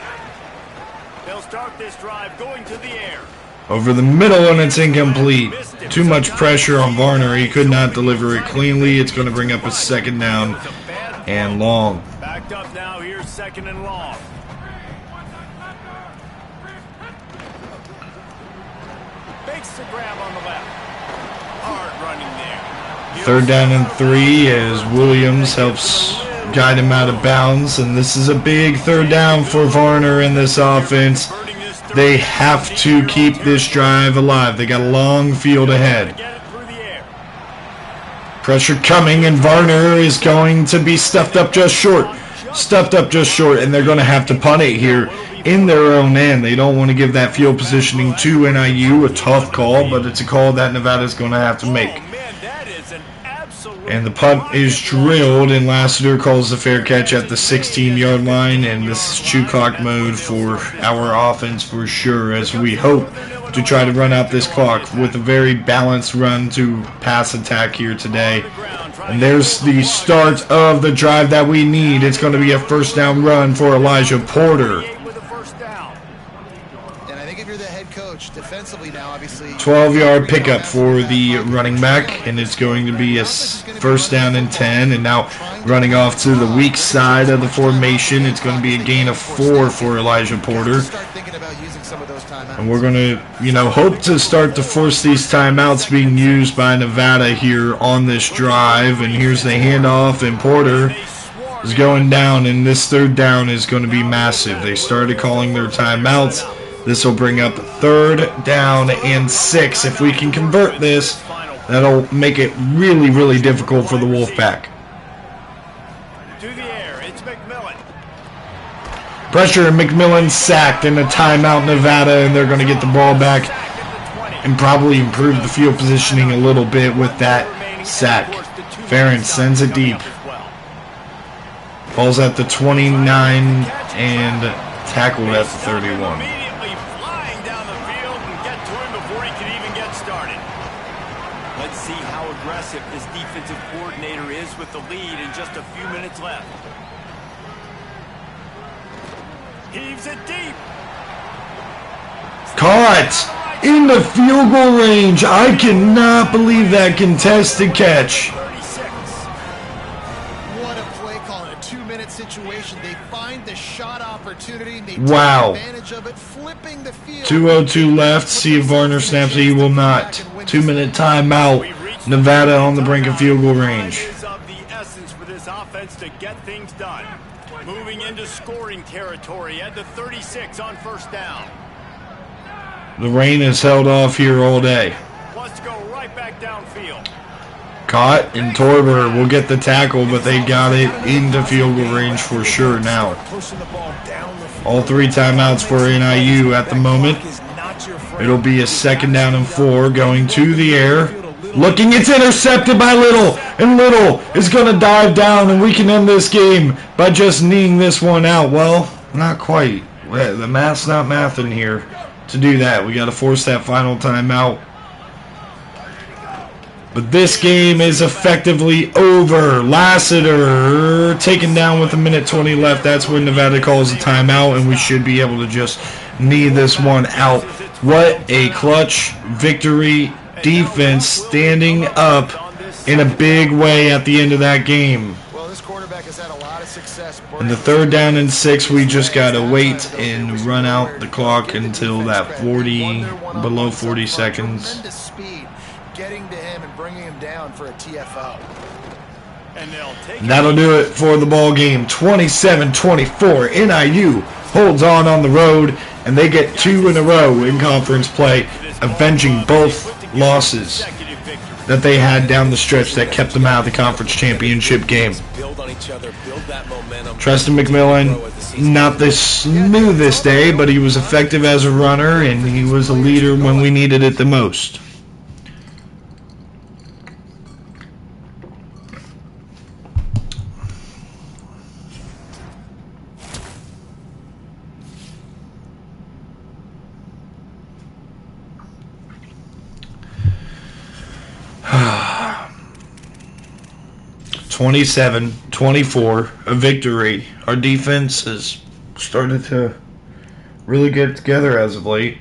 They'll start this drive going to the air. Over the middle, and it's incomplete. Too much pressure on Varner. He could not deliver it cleanly. It's going to bring up a second down and long. Backed up now. Here's second and long. Fakes the grab on the left. Hard running there. Third down and 3 as Williams helps guide him out of bounds. And this is a big third down for Varner in this offense. They have to keep this drive alive. They got a long field ahead. Pressure coming, and Varner is going to be stuffed up just short. And they're going to have to punt it here in their own end. They don't want to give that field positioning to NIU. A tough call, but it's a call that Nevada's going to have to make. And the punt is drilled, and Lassiter calls the fair catch at the 16-yard line, and this is chew clock mode for our offense for sure, as we hope to try to run out this clock with a very balanced run to pass attack here today. And there's the start of the drive that we need. It's going to be a first down run for Elijah Porter. Defensively now, obviously. 12-yard pickup for the running back, and it's going to be a first down and 10. And now running off to the weak side of the formation, it's going to be a gain of 4 for Elijah Porter. And we're going to, hope to start to force these timeouts being used by Nevada here on this drive. And here's the handoff, and Porter is going down, and this third down is going to be massive. They started calling their timeouts. This will bring up 3rd down and 6. If we can convert this, that'll make it really, really difficult for the Wolfpack. To the air, it's McMillan. Pressure, and McMillan sacked in a timeout, Nevada, and they're going to get the ball back and probably improve the field positioning a little bit with that sack. Ferentz sends it deep. Ball's at the 29 and tackled at the 31. Immediately flying down the field and get to him before he can even get started. Let's see how aggressive this defensive coordinator is with the lead in just a few minutes left. Heaves it deep. Caught in the field goal range. I cannot believe that contested catch. 36. What a play call in a 2-minute situation. They find the shot opportunity. They Wow. take advantage of it, flipping the field. 2:02 left. See if Varner snaps it. He will not. 2-minute timeout. Nevada on the brink of field goal range. Is of the essence for this offense to get things done. Moving into scoring territory at the 36 on 1st down. The rain is held off here all day. Wants to go right back downfield. Caught, and Torber will get the tackle, but they got it into field goal range for sure now. All 3 timeouts for NIU at the moment. It'll be a 2nd down and 4 going to the air. Looking, it's intercepted by Little, and Little is going to dive down, and we can end this game by just kneeing this one out. Well, not quite. The math's not mathing here to do that. We got to force that final timeout. But this game is effectively over. Lassiter taken down with 1:20 left. That's when Nevada calls a timeout, and we should be able to just knee this one out. What a clutch victory. Defense standing up in a big way at the end of that game. Well, this quarterback has had a lot of success. In the 3rd down and 6, we just got to wait and run out the clock until that 40, below 40 seconds. Tremendous speed getting to him and bringing him down for a TFO. And they'll take That'll do it for the ball game. 27-24. NIU holds on the road, and they get 2 in a row in conference play, avenging both losses that they had down the stretch that kept them out of the conference championship game. Treston McMillan, not the smoothest day, but he was effective as a runner, and he was a leader when we needed it the most. Ah. 27-24, a victory. Our defense has started to really get together as of late.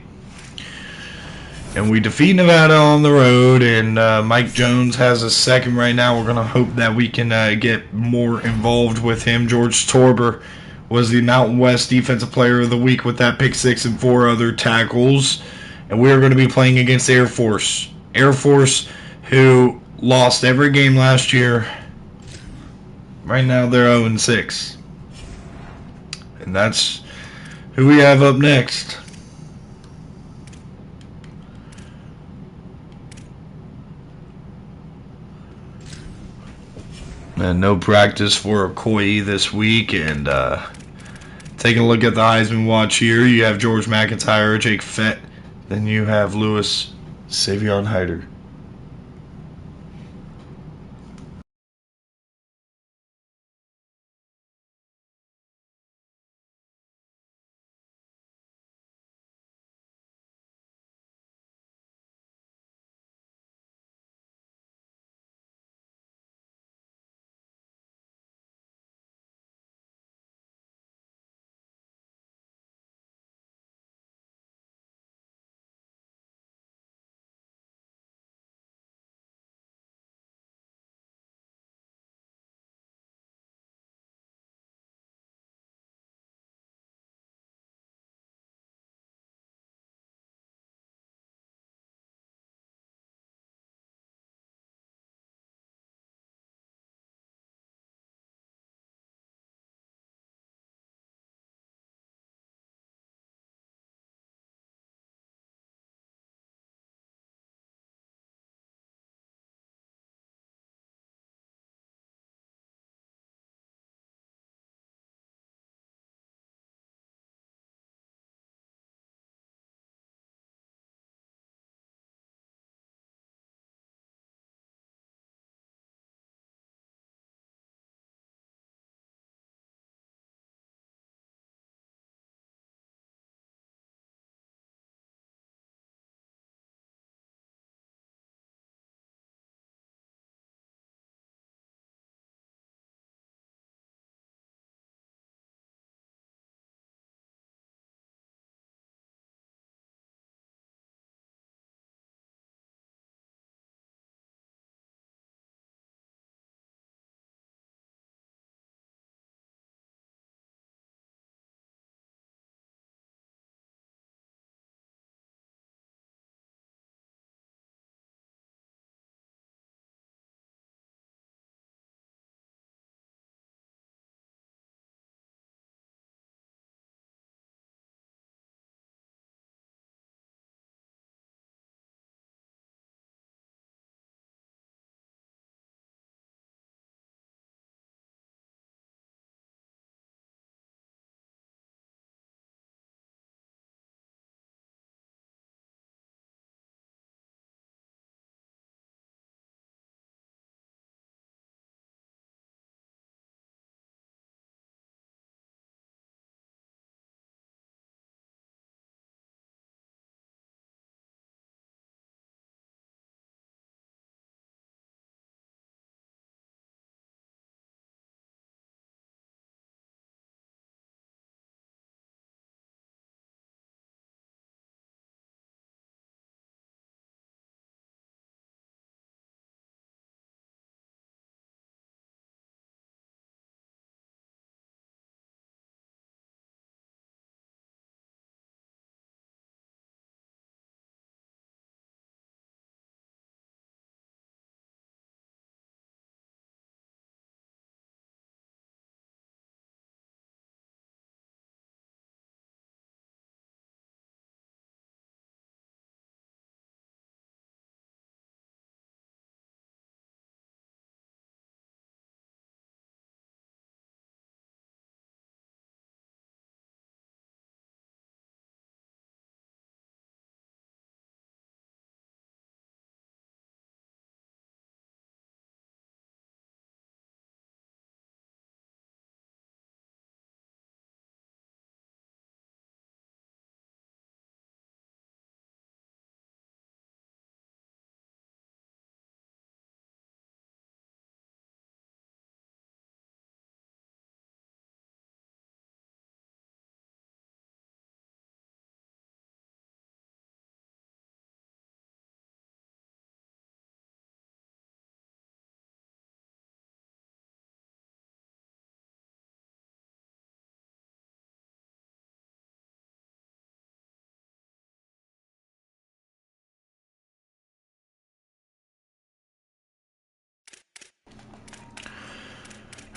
And we defeat Nevada on the road, and Mike Jones has a second right now. We're going to hope that we can get more involved with him. George Torber was the Mountain West Defensive Player of the Week with that pick 6 and 4 other tackles. And we are going to be playing against Air Force. Air Force, who lost every game last year. Right now they're 0-6. And that's who we have up next. And no practice for Okoye this week. And taking a look at the Heisman watch here, you have George McIntyre, Jake Fett, then you have Lewis Savion Hyder.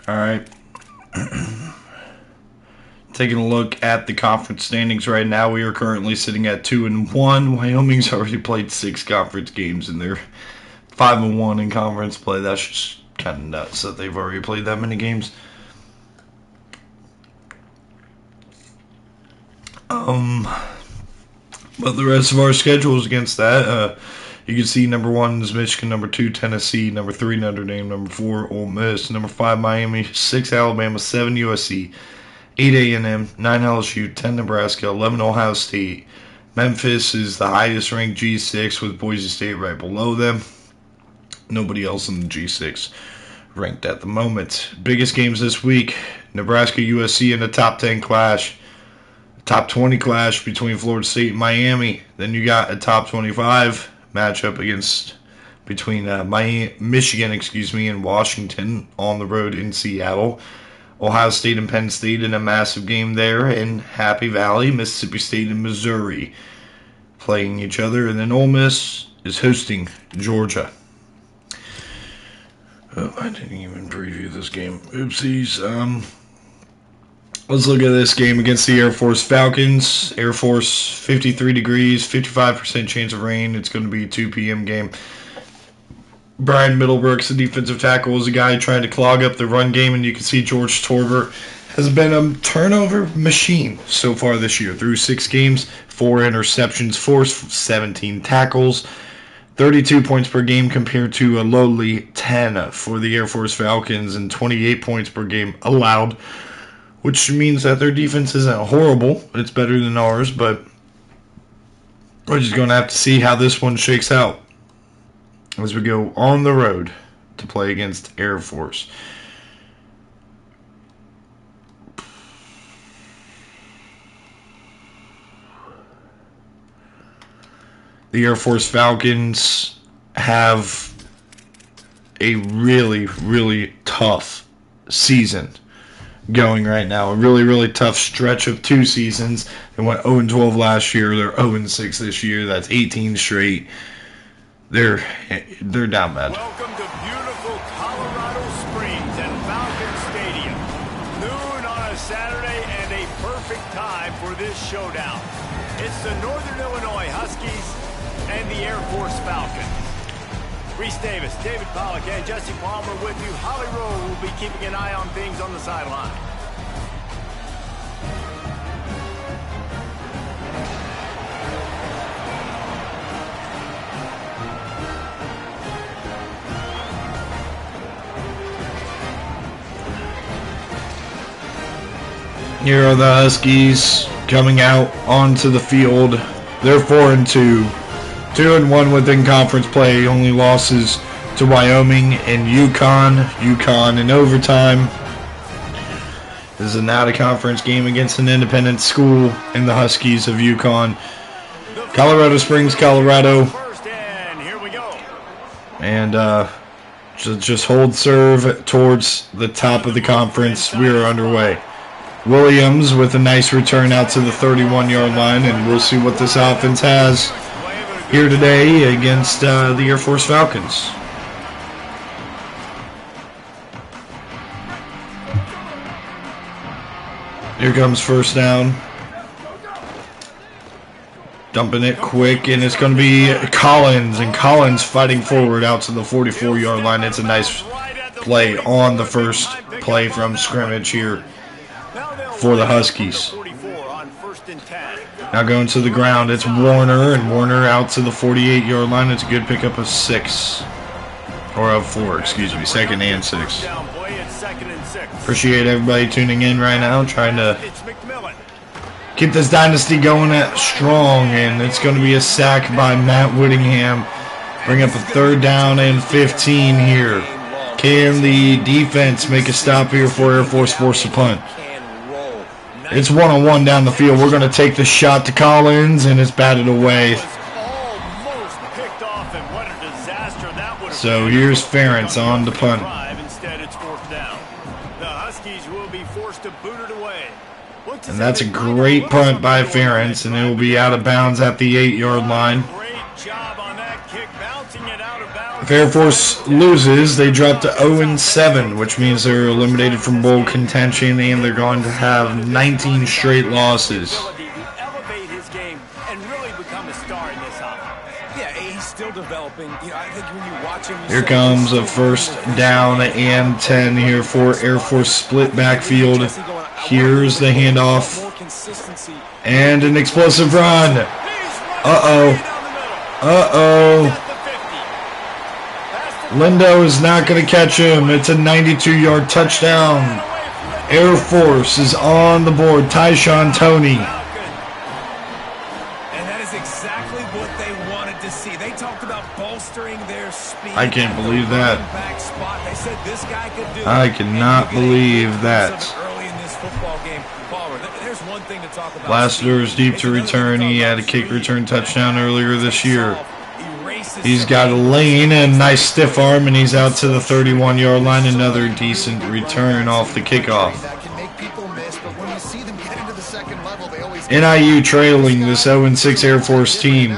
All right. Taking a look at the conference standings right now, we are currently sitting at 2-1. Wyoming's already played 6 conference games, and they're 5-1 in conference play. That's just kind of nuts that they've already played that many games. But the rest of our schedule is against that. You can see number 1 is Michigan, number 2 Tennessee, number 3 Notre Dame, number 4 Ole Miss, number 5 Miami, 6 Alabama, 7 USC, 8 A&M, 9 LSU, 10 Nebraska, 11 Ohio State. Memphis is the highest ranked G6 with Boise State right below them. Nobody else in the G6 ranked at the moment. Biggest games this week, Nebraska, USC in the top 10 clash. Top 20 clash between Florida State and Miami. Then you got a top 25 matchup between Michigan, and Washington on the road in Seattle. Ohio State and Penn State in a massive game there in Happy Valley. Mississippi State and Missouri playing each other. And then Ole Miss is hosting Georgia. Oh, I didn't even preview this game. Oopsies. Let's look at this game against the Air Force Falcons. Air Force, 53 degrees, 55% chance of rain. It's going to be a 2 p.m. game. Brian Middlebrooks, the defensive tackle, is a guy trying to clog up the run game, and you can see George Torber has been a turnover machine so far this year. Through 6 games, 4 interceptions, forced 17 tackles, 32 points per game compared to a lowly 10 for the Air Force Falcons, and 28 points per game allowed, which means that their defense isn't horrible. It's better than ours, but we're just going to have to see how this one shakes out as we go on the road to play against Air Force. The Air Force Falcons have a really, really tough season going right now. A really, really tough stretch of 2 seasons. They went 0-12 last year. They're 0-6 this year. That's 18 straight. They're down bad. Welcome to beautiful Colorado Springs and Falcon Stadium. Noon on a Saturday and a perfect time for this showdown. It's the Northern Illinois Huskies and the Air Force Falcons. Reese Davis, David Pollack, and Jesse Palmer with you. Holly Rowe will be keeping an eye on things on the sideline. Here are the Huskies coming out onto the field. They're 4-2. 2-1 within conference play. Only losses to Wyoming and UConn. UConn in overtime. This is an out-of-conference game against an independent school in the Huskies of UConn. Colorado Springs, Colorado. And just hold serve towards the top of the conference. We are underway. Williams with a nice return out to the 31-yard line, and we'll see what this offense has here today against the Air Force Falcons. Here comes first down. Dumping it quick, and it's going to be Collins, and Collins fighting forward out to the 44-yard line. It's a nice play on the first play from scrimmage here for the Huskies. Now going to the ground, it's Warner, and Warner out to the 48-yard line. It's a good pickup of 6. Or of 4, excuse me. 2nd and 6. Appreciate everybody tuning in right now, trying to keep this dynasty going at strong, and it's going to be a sack by Matt Whittingham. Bring up a 3rd down and 15 here. Can the defense make a stop here for Air Force force a punt? It's 1-on-1 down the field. We're going to take the shot to Collins, and it's batted away. So here's Ferentz on the punt. And that's a great punt by Ferentz, and it will be out of bounds at the 8-yard line. kick, bouncing it out of bounds. If Air Force loses, they drop to 0-7, which means they're eliminated from bowl contention, and they're going to have 19 straight losses. Elevate his game and really become a star in this offense. Yeah, he's still developing. You know, I think when you watch him, Here comes a first down and 10 here for Air Force split backfield. Here's the handoff and an explosive run. Uh-oh. Uh-oh. Lindo is not going to catch him. It's a 92-yard touchdown. Air Force is on the board. Tyshawn Toney. And that is exactly what they wanted to see. They talked about bolstering their speed. I can't believe that. Back spot. They said this guy could do it. I cannot believe that. Early in this football game. There's one thing to talk about. Lassiter is deep to return. He had a kick return touchdown earlier this year. He's got a lane and a nice stiff arm, and he's out to the 31-yard line. Another decent return off the kickoff. NIU trailing this 0-6 Air Force team.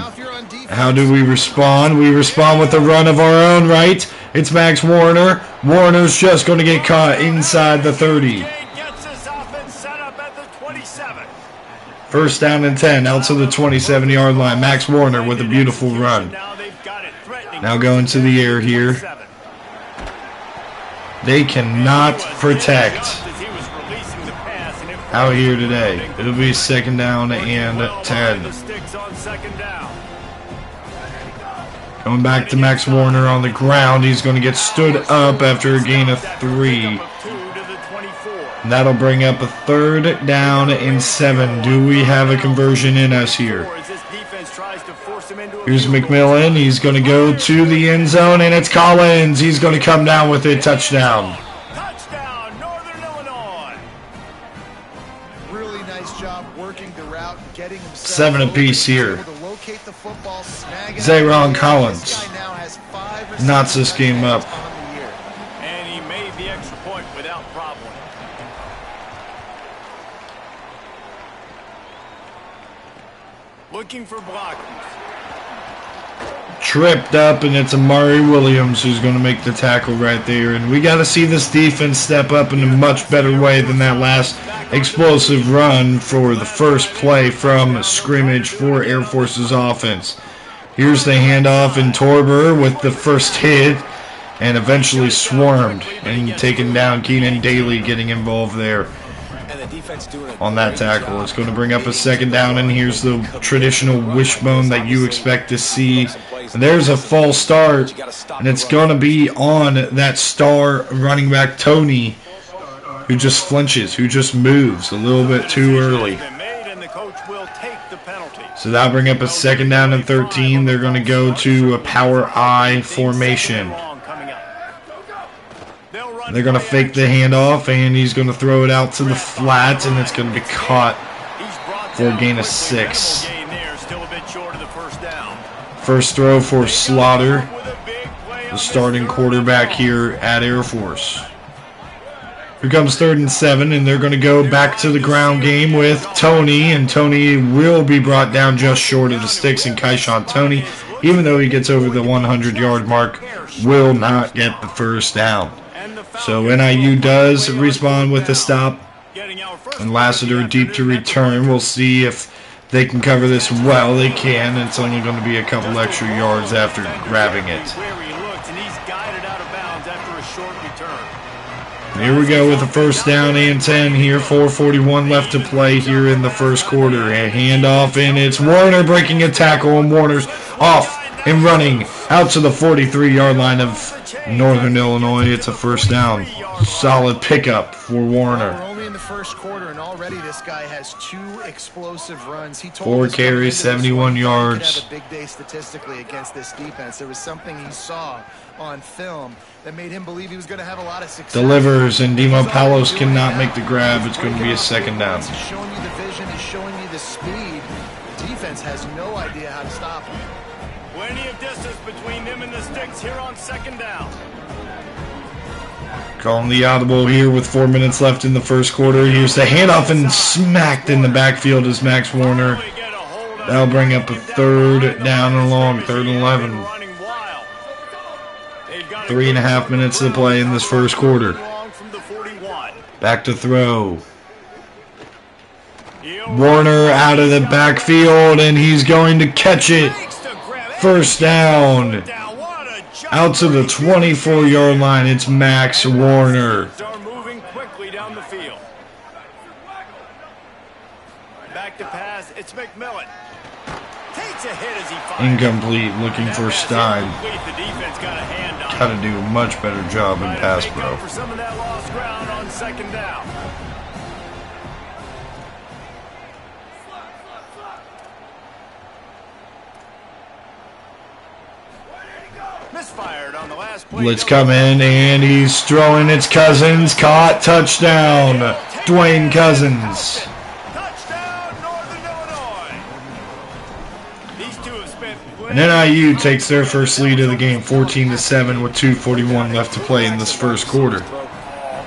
How do we respond? We respond with a run of our own, right? It's Max Warner. Warner's just going to get caught inside the 30. First down and 10, out to the 27-yard line. Max Warner with a beautiful run. Now going to the air here. They cannot protect out here today. It'll be second down and 10. Going back to Max Warner on the ground. He's going to get stood up after a gain of 3. And that'll bring up a third down and 7. Do we have a conversion in us here? Here's McMillan. He's going to go to the end zone, and it's Collins. He's going to come down with a touchdown. Touchdown, Northern Illinois. Really nice job working the route, getting himself 7 apiece here. locate the football, snag it. Zayron Collins This guy now has 5 knots this game up. on the year. And he made the extra point without problem. Looking for blockers. Tripped up, and it's Amari Williams who's going to make the tackle right there. And we got to see this defense step up in a much better way than that last explosive run for the first play from scrimmage for Air Force's offense. Here's the handoff, and Torber with the first hit, and eventually swarmed and taken down. Keenan Daly getting involved there on that tackle. It's going to bring up a second down, and here's the traditional wishbone that you expect to see. And there's a false start, and it's going to be on that star running back Toney, who just flinches, who just moves a little bit too early. So that'll bring up a second down and 13. They're going to go to a power I formation. They're going to fake the handoff, and he's going to throw it out to the flat, and it's going to be caught for a gain of 6. First throw for Slaughter, the starting quarterback here at Air Force. Here comes 3rd and 7, and they're going to go back to the ground game with Toney, and Toney will be brought down just short of the sticks, and Tyshawn Toney, even though he gets over the 100-yard mark, will not get the first down. So NIU does respond with a stop, and Lassiter deep to return. We'll see if they can cover this well. They can. It's only going to be a couple extra yards after grabbing it. And here we go with a first down and 10 here. 4:41 left to play here in the first quarter. A handoff, and it's Warner breaking a tackle, and Warner's off and running out to the 43-yard line of Northern Illinois. It's a first down. Solid pickup for Warner. We're only in the first quarter, and already this guy has 2 explosive runs. He told 4 us carries, 71 yards. He could have a big day statistically against this defense. There was something he saw on film that made him believe he was going to have a lot of success. Delivers, and Demo Palos cannot make the grab. It's going to be a second down. He's showing you the vision. He's showing you the speed. The defense has no idea how to stop him. Plenty of distance between them and the sticks here on second down. Calling the audible here with 4 minutes left in the first quarter. Here's the handoff, and smacked in the backfield is Max Warner. That'll bring up a third down and long, 3rd and 11. 3.5 minutes to play in this first quarter. Back to throw. Warner out of the backfield, and he's going to catch it. First down. Out to the 24-yard line. It's Max Warner. Moving quickly down the field. Back to pass. It's McMillan. Takes a hit as he fires. Incomplete. Looking for Stein. Got to do a much better job in pass pro. For some of that lost ground on second down. Misfired on the last play. Blitz coming, and he's throwing. It's Cousins. Caught. Touchdown. Dwayne Cousins. Touchdown, Northern Illinois. These two have spent. And NIU takes their first lead of the game, 14-7, with 2:41 left to play in this first quarter. All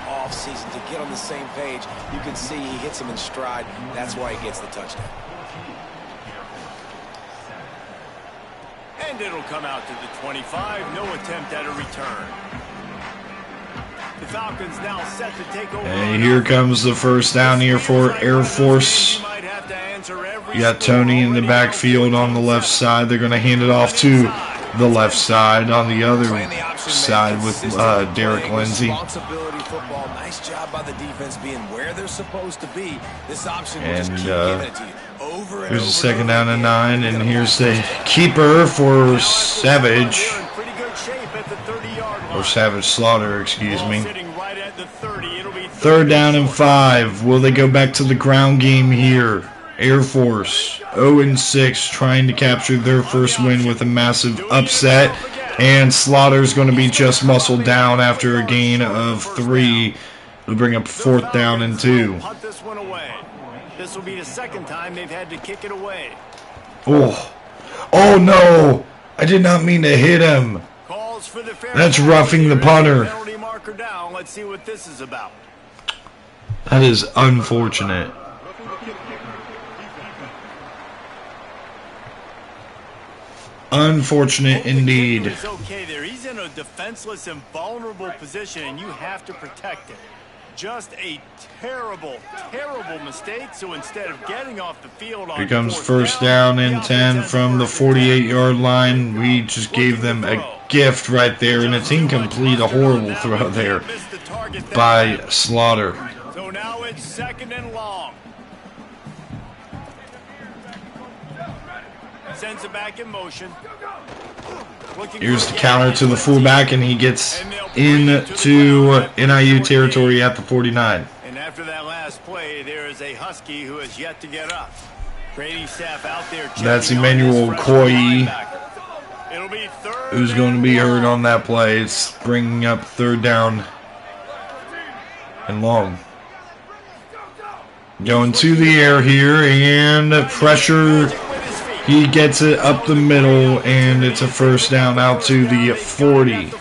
off season to get on the same page. You can see he hits him in stride. That's why he gets the touchdown. And it'll come out to the 25. No attempt at a return. The Falcons now set to take over. And here comes the first down here for Air Force. You got Tony in the backfield on the left side. They're going to hand it off to the left side. On the other side with Derek Lindsey. Nice job by the defense being where they're supposed to be. This option will just And keep giving it to you. Over and here's a over second and down over and again. 9. And here's the keeper for Savage. Or Savage Slaughter, excuse me. Third down and 5. Will they go back to the ground game here? Air Force 0-6, trying to capture their first win with a massive upset. And Slaughter's going to be just muscled down after a gain of 3. We'll bring up 4th down and 2. This will be the second time they've had to kick it away. Oh no! I did not mean to hit him. That's roughing the punter. Let's see what this is about. That is unfortunate. Unfortunate indeed. It's okay there. He's in a defenseless and vulnerable position, and you have to protect him. Just a terrible, terrible mistake. So instead of getting off the field on Here comes first down and 10 from the 48-yard line. We just gave them a gift right there, and it's incomplete. A horrible throw there by Slaughter. So now it's second and long. Sends it back in motion. Here's the counter to the fullback, and he gets into NIU territory at the 49. And after that last play, there is a Husky who has yet to get up. Training staff out there. That's Emmanuel Coy, who's going to be hurt on that play. It's bringing up third down and long. Going to the air here, and pressure. He gets it up the middle, and it's a first down out to the 40. And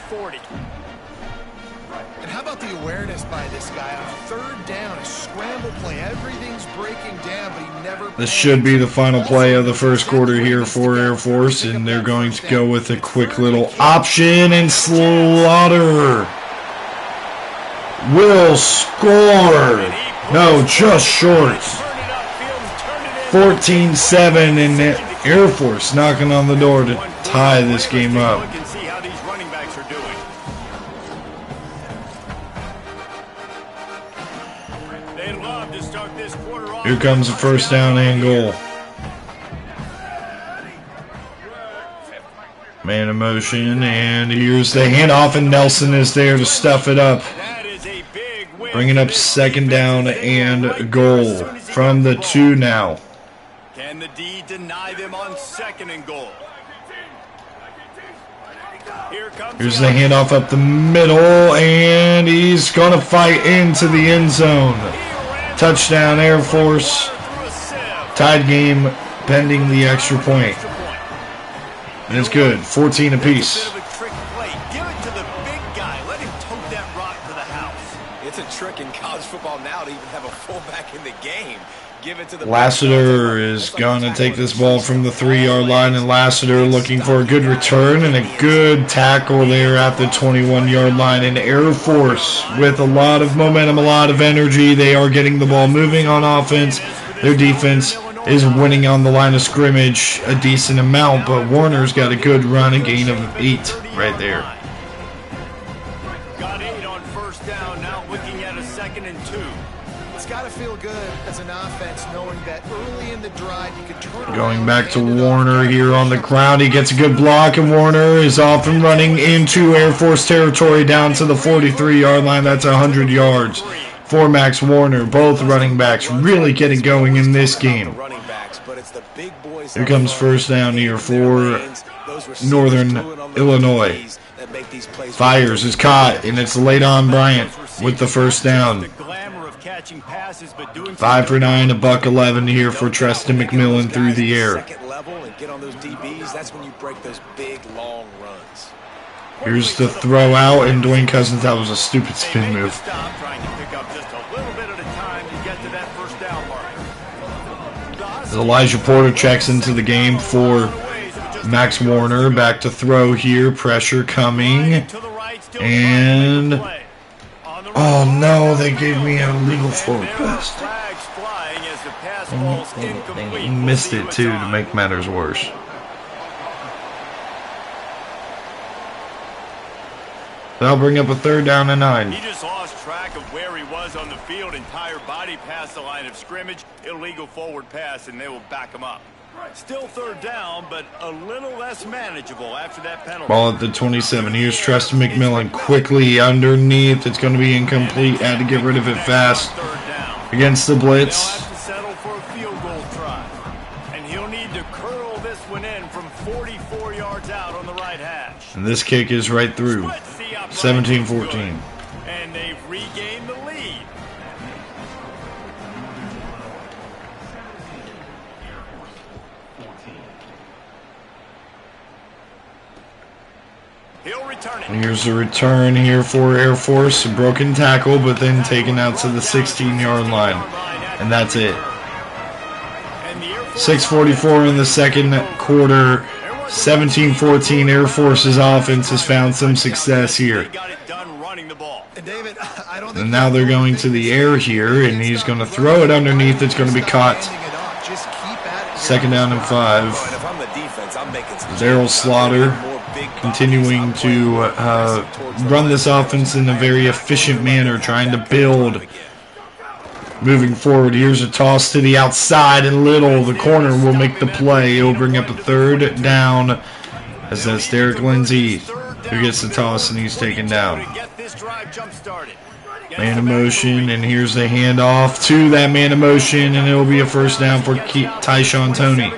how about the awareness by this guy on third down? A scramble play. Everything's breaking down, but he never... This should be the final play of the first quarter here for Air Force, and they're going to go with a quick little option, and Slaughter will score. No, just short. 14-7, and Air Force knocking on the door to tie this game up. Here comes the first down and goal. Man in motion, and here's the handoff, and Nelson is there to stuff it up. Bringing up second down and goal from the 2 now. Can the D deny them on second and goal? Here's the handoff up the middle, and he's going to fight into the end zone. Touchdown, Air Force. Tied game pending the extra point. And it's good, 14 apiece. It's a trick in college football now to even have a fullback in the game. Lassiter is going to take this ball from the 3-yard line, and Lassiter looking for a good return and a good tackle there at the 21-yard line. And Air Force with a lot of momentum, a lot of energy. They are getting the ball moving on offense. Their defense is winning on the line of scrimmage a decent amount, but Warner's got a good run, a gain of 8 right there. Got 8 on first down, now looking at a 2nd and 2. It's got to feel good as an offense knowing that early in the drive you can turn Going back to Warner here on the ground. He gets a good block, and Warner is off and running into Air Force territory down to the 43-yard line. That's 100 yards for Max Warner. Both running backs really getting going in this game. Here comes first down here for Northern Illinois. Fires is caught, and it's late on Bryant with the first down. 5 for 9, $111 here for Treston McMillan through the air. Here's the throw out, and Dwayne Cousins, that was a stupid spin move. As Elijah Porter checks into the game for Max Warner. Back to throw here, pressure coming, and oh no, they gave me a legal forward pass. He missed it too to make matters worse. That'll bring up a 3rd down and 9. He just lost track of where he was on the field. Entire body past the line of scrimmage. Illegal forward pass, and they will back him up. Still 3rd down, but a little less manageable after that penalty. Ball at the 27. Here's Treston McMillan quickly underneath. It's going to be incomplete. Had to get rid of it fast against the blitz. They'll have to settle for a field goal try. And he'll need to curl this one in from 44 yards out on the right hash. And this kick is right through. 17-14. And they've regained the lead. He'll return it. Here's a return here for Air Force. A broken tackle, but then taken out to the 16-yard line. And that's it. 6:44 in the second quarter. 17-14. Air Force's offense has found some success here. And now they're going to the air here, and he's going to throw it underneath. It's going to be caught. 2nd down and 5. Daryl Slaughter continuing to run this offense in a very efficient manner, trying to build. Moving forward, here's a toss to the outside, and Little, the corner, will make the play. It'll bring up a 3rd down, as that's Derek Lindsey who gets the toss, and he's taken down. Man in motion, and here's the handoff to that man in motion, and it'll be a 1st down for Tyshawn Toney.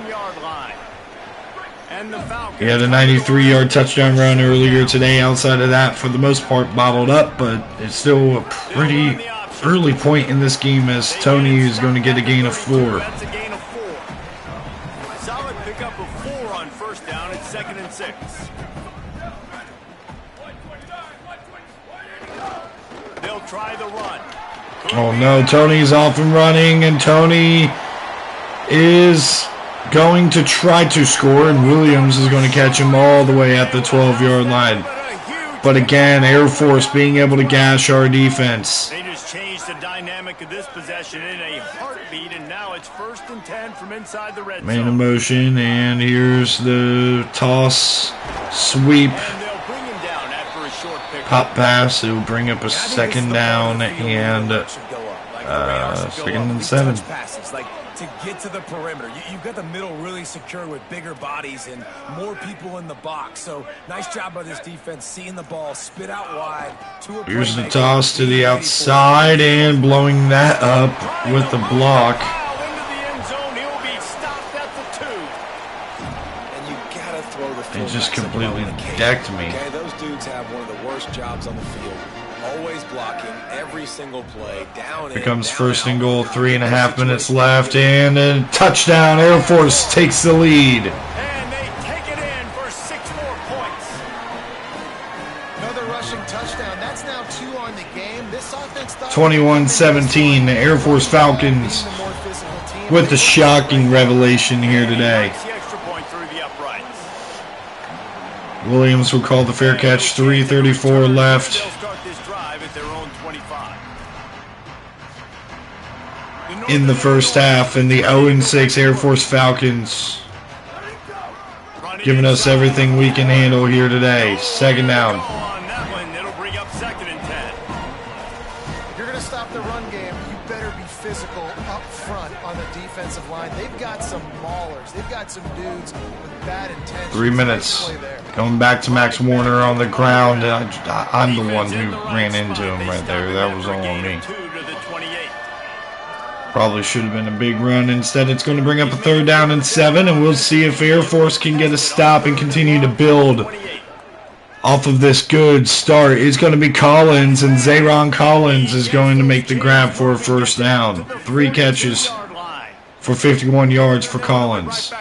He had a 93-yard touchdown run earlier today. Outside of that, for the most part, bottled up, but it's still a pretty early point in this game as Toney is going to get a gain of 4. That's a gain of 4. Solid pickup of 4 on 1st down. It's 2nd and 6. They'll try the run. Oh no, Toney's off and running, and Toney is going to try to score, and Williams is going to catch him all the way at the 12-yard line. But again, Air Force being able to gash our defense. They just changed the dynamic of this possession in a heartbeat, and now it's 1st and 10 from inside the red zone. Man in motion, and here's the toss, sweep, And they'll bring him down after a short pick. pop pass. It will bring up a 2nd down and 2nd and 7. Like to get to the perimeter, you've got the middle really secure with bigger bodies and more people in the box. So nice job by this defense, seeing the ball spit out wide. Here's the toss to the outside and blowing that up with the block. Into the end zone, he'll be stopped at the 2. And you gotta throw the He just fullbacks the ball completely in a cage. decked me. Okay, those dudes have one of the worst jobs on the field. Always blocking every single play. Down Here comes 1st and goal, 3.5 minutes left, and a touchdown. Air Force takes the lead. And they take it in for 6 more points. Another rushing touchdown. That's now 2 on the game. This offense 21-17, the Air Force Falcons with the shocking revelation here today. Williams will call the fair catch, 3:34 left in the first half, and the 0-6 Air Force Falcons giving us everything we can handle here today. Second down. If you're going to stop the run game, you better be physical up front on the defensive line. They've got some maulers. They've got some dudes with bad intentions. 3 minutes. Going back to Max Warner on the ground. I'm the one who ran into him right there. That was all on me. Probably should have been a big run. Instead, it's going to bring up a 3rd down and 7, and we'll see if Air Force can get a stop and continue to build off of this good start. It's going to be Collins, and Zayron Collins is going to make the grab for a 1st down. 3 catches for 51 yards for Collins.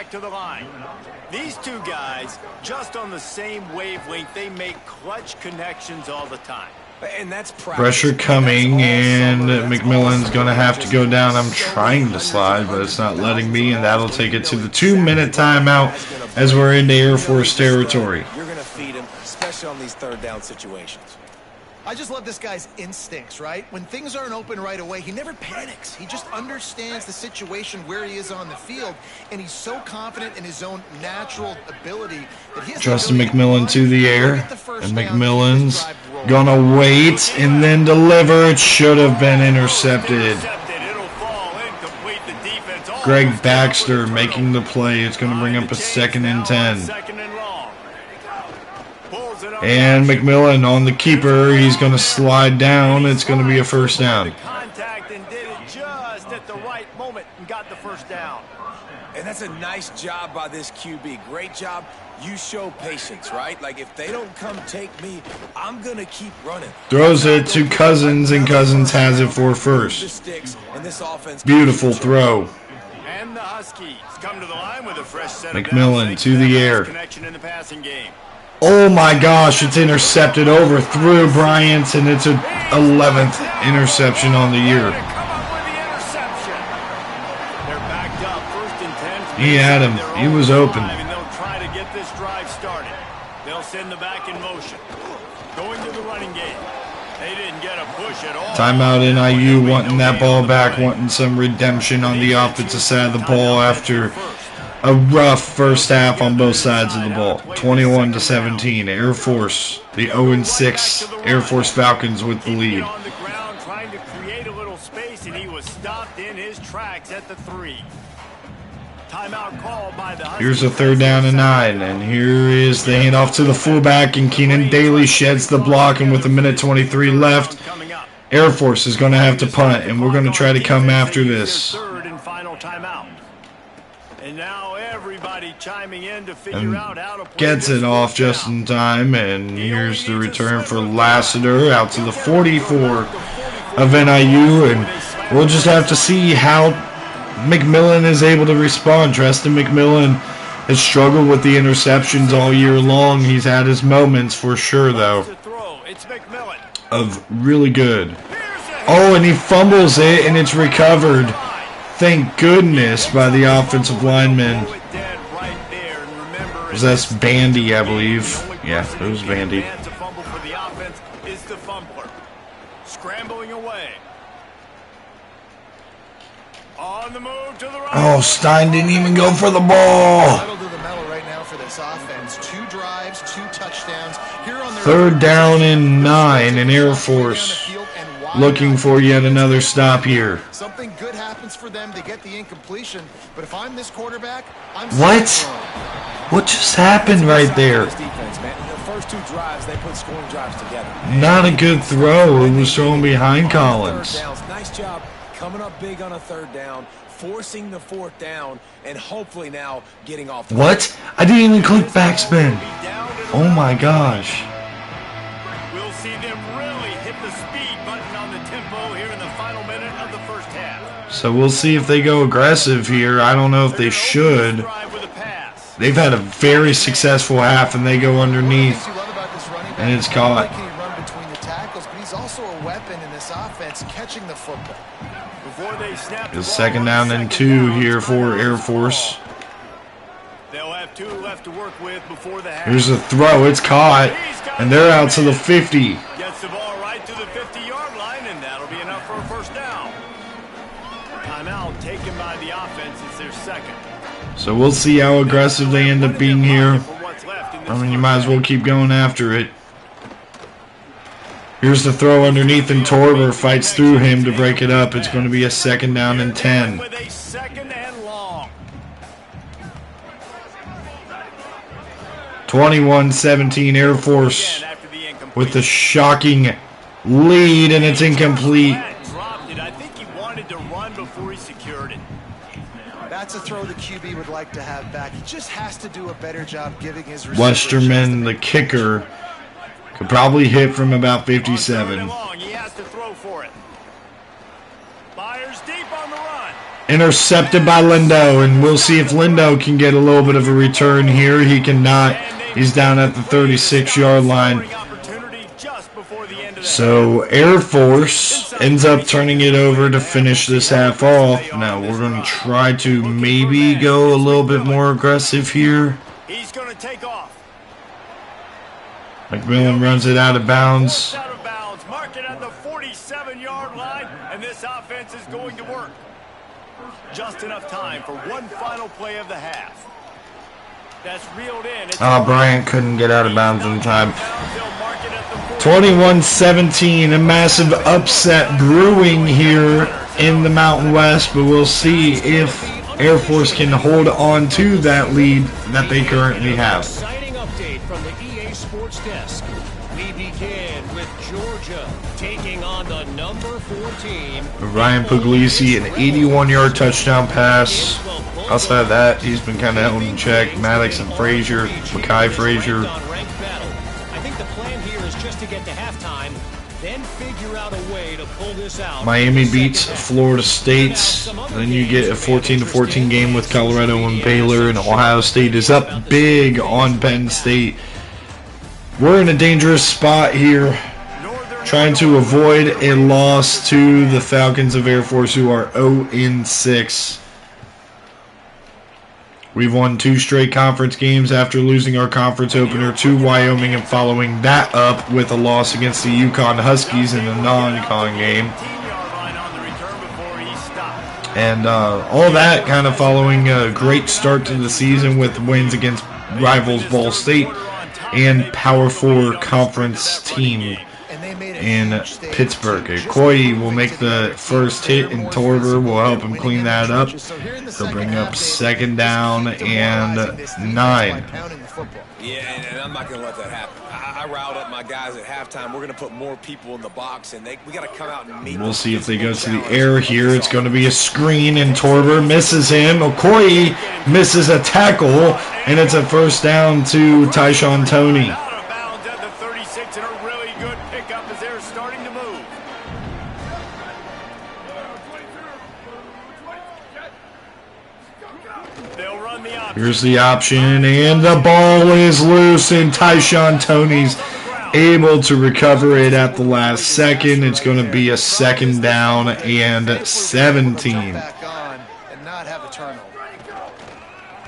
These two guys, just on the same wavelength, they make clutch connections all the time. And that's pressure coming, and McMillan's going to have to go down. I'm trying to slide, but it's not letting me, and that'll take it to the 2-minute timeout as we're into Air Force territory. You're going to feed him, especially on these 3rd down situations. I just love this guy's instincts, right? When things aren't open right away, he never panics. He just understands the situation where he is on the field, and he's so confident in his own natural ability that he has Justin McMillan to the air, and McMillan's gonna wait and then deliver. It should have been intercepted. Greg Baxter making the play. It's going to bring up a 2nd and 10. And McMillan on the keeper. He's going to slide down. It's going to be a 1st down. Contact and did it just at the right moment and got the 1st down. And that's a nice job by this QB. Great job. You show patience, right? Like, if they don't come take me, I'm going to keep running. Throws it to Cousins, and Cousins has it for 1st. Beautiful throw. And the Huskies come to the line with a fresh set of McMillan to the air. Connection in the passing game. Oh my gosh, it's intercepted overthrew Bryant, and it's a 11th interception on the year. He had him. He was open. They'll try to get this drive started. They'll send the back in motion. Going to the running game. They didn't get a push at all. Timeout NIU wanting that ball back, wanting some redemption on the offensive side of the ball after a rough first half on both sides of the ball. 21-17. Air Force, the 0-6 Air Force Falcons with the lead. On the ground trying to create a little space, and he was stopped in his tracks at the 3. Timeout call by the Huskies. Here's a 3rd down and 9, and here is the handoff to the fullback, and Keenan Daly sheds the block, and with 1:23 left, Air Force is going to have to punt, and we're going to try to come after this. Third and final timeout. And now everybody chiming in to figure out how to play. Gets it off just in time, and here's the return for Lassiter out to the 44 of NIU, and we'll just have to see how McMillan is able to respond. Treston McMillan has struggled with the interceptions all year long. He's had his moments for sure, though, of really good. Oh, and he fumbles it, and it's recovered. Thank goodness by the offensive lineman. That's Bandy, I believe. Yeah, it was Bandy. Scrambling away. On the move to the right. Oh, Stein didn't even go for the ball. Pedal to the metal right now for this offense. 2 drives, 2 touchdowns. Here on their 3rd down and 9 in Air Force. Looking for yet another stop here. Something good happens for them to get the incompletion, but if I'm this quarterback, I'm What? What just happened right there? First 2 drives, they put scoring drives together. Not a good throw. It was thrown behind Collins. Nice job coming up big on a 3rd down, forcing the 4th down, and hopefully now getting off. What? I didn't even click backspin. Oh my gosh. We'll see them really hit the speed button on the tempo here in the final minute of the first half. So we'll see if they go aggressive here. I don't know if they should. They've had a very successful half, and they go underneath And it's Not only caught. can he run between the tackles, but he's also a weapon in this offense, catching the football. Before they snap the It's ball second on down and 2 here for Air Force. They'll have 2 left to work with before the half. Here's a throw. It's caught. And they're out to the 50. Gets the ball right to the 50-yard line, and that'll be enough for a first down. Timeout taken by the offense. It's their second. So we'll see how aggressive they end up being here. I mean, you might as well keep going after it. Here's the throw underneath, and Torber fights through him to break it up. It's going to be a second down and 10. With a second and long. 21-17 Air Force with the shocking lead, and it's incomplete. Dropped it. I think he wanted to run before he secured it. That's a throw the QB would like to have back. He just has to do a better job giving his receivers Westerman, the kicker, could probably hit from about 57. He has to throw for it. Myers deep on the run. Intercepted by Lindo, and we'll see if Lindo can get a little bit of a return here. He cannot. He's down at the 36-yard line. So Air Force ends up turning it over to finish this half off. Now we're going to try to maybe go a little bit more aggressive here. He's going to take off. McMillan runs it out of bounds. Out of bounds. Mark it at the 47-yard line, and this offense is going to work. Just enough time for one final play of the half. That's reeled in. Bryant couldn't get out of bounds in time. 21-17, a massive upset brewing here in the Mountain West, but we'll see if Air Force can hold on to that lead that they currently have. Exciting update from the EA Sports Desk. We begin with Georgia taking on the number 14. Ryan Puglisi, an 81-yard touchdown pass. Outside of that, he's been kind of held in check. Maddox and Frazier, Mackay Frazier. I think the plan here is just to get to halftime, then figure out a way to pull this out. Miami beats Florida State. Then you get a 14-14 game with Colorado and Baylor, and Ohio State is up big on Penn State. We're in a dangerous spot here, trying to avoid a loss to the Falcons of Air Force, who are 0-6. We've won 2 straight conference games after losing our conference opener to Wyoming and following that up with a loss against the Yukon Huskies in the non-con game. And all that kind of following a great start to the season with wins against rivals Ball State and Power 4 conference team in Pittsburgh. Okoye will make the first hit, and Torber will help him clean that up. They'll bring up second down and 9. Yeah, and I'm not going to let that happen. I riled up my guys at halftime. We're going to put more people in the box, and we got to come out and meet. We'll see if they go to the air here. It's going to be a screen, and Torber misses him. Okoye misses a tackle, and it's a first down to Tyshawn Toney. Here's the option, and the ball is loose, and Tyshawn Toney's able to recover it at the last second. It's going to be a second down and 17.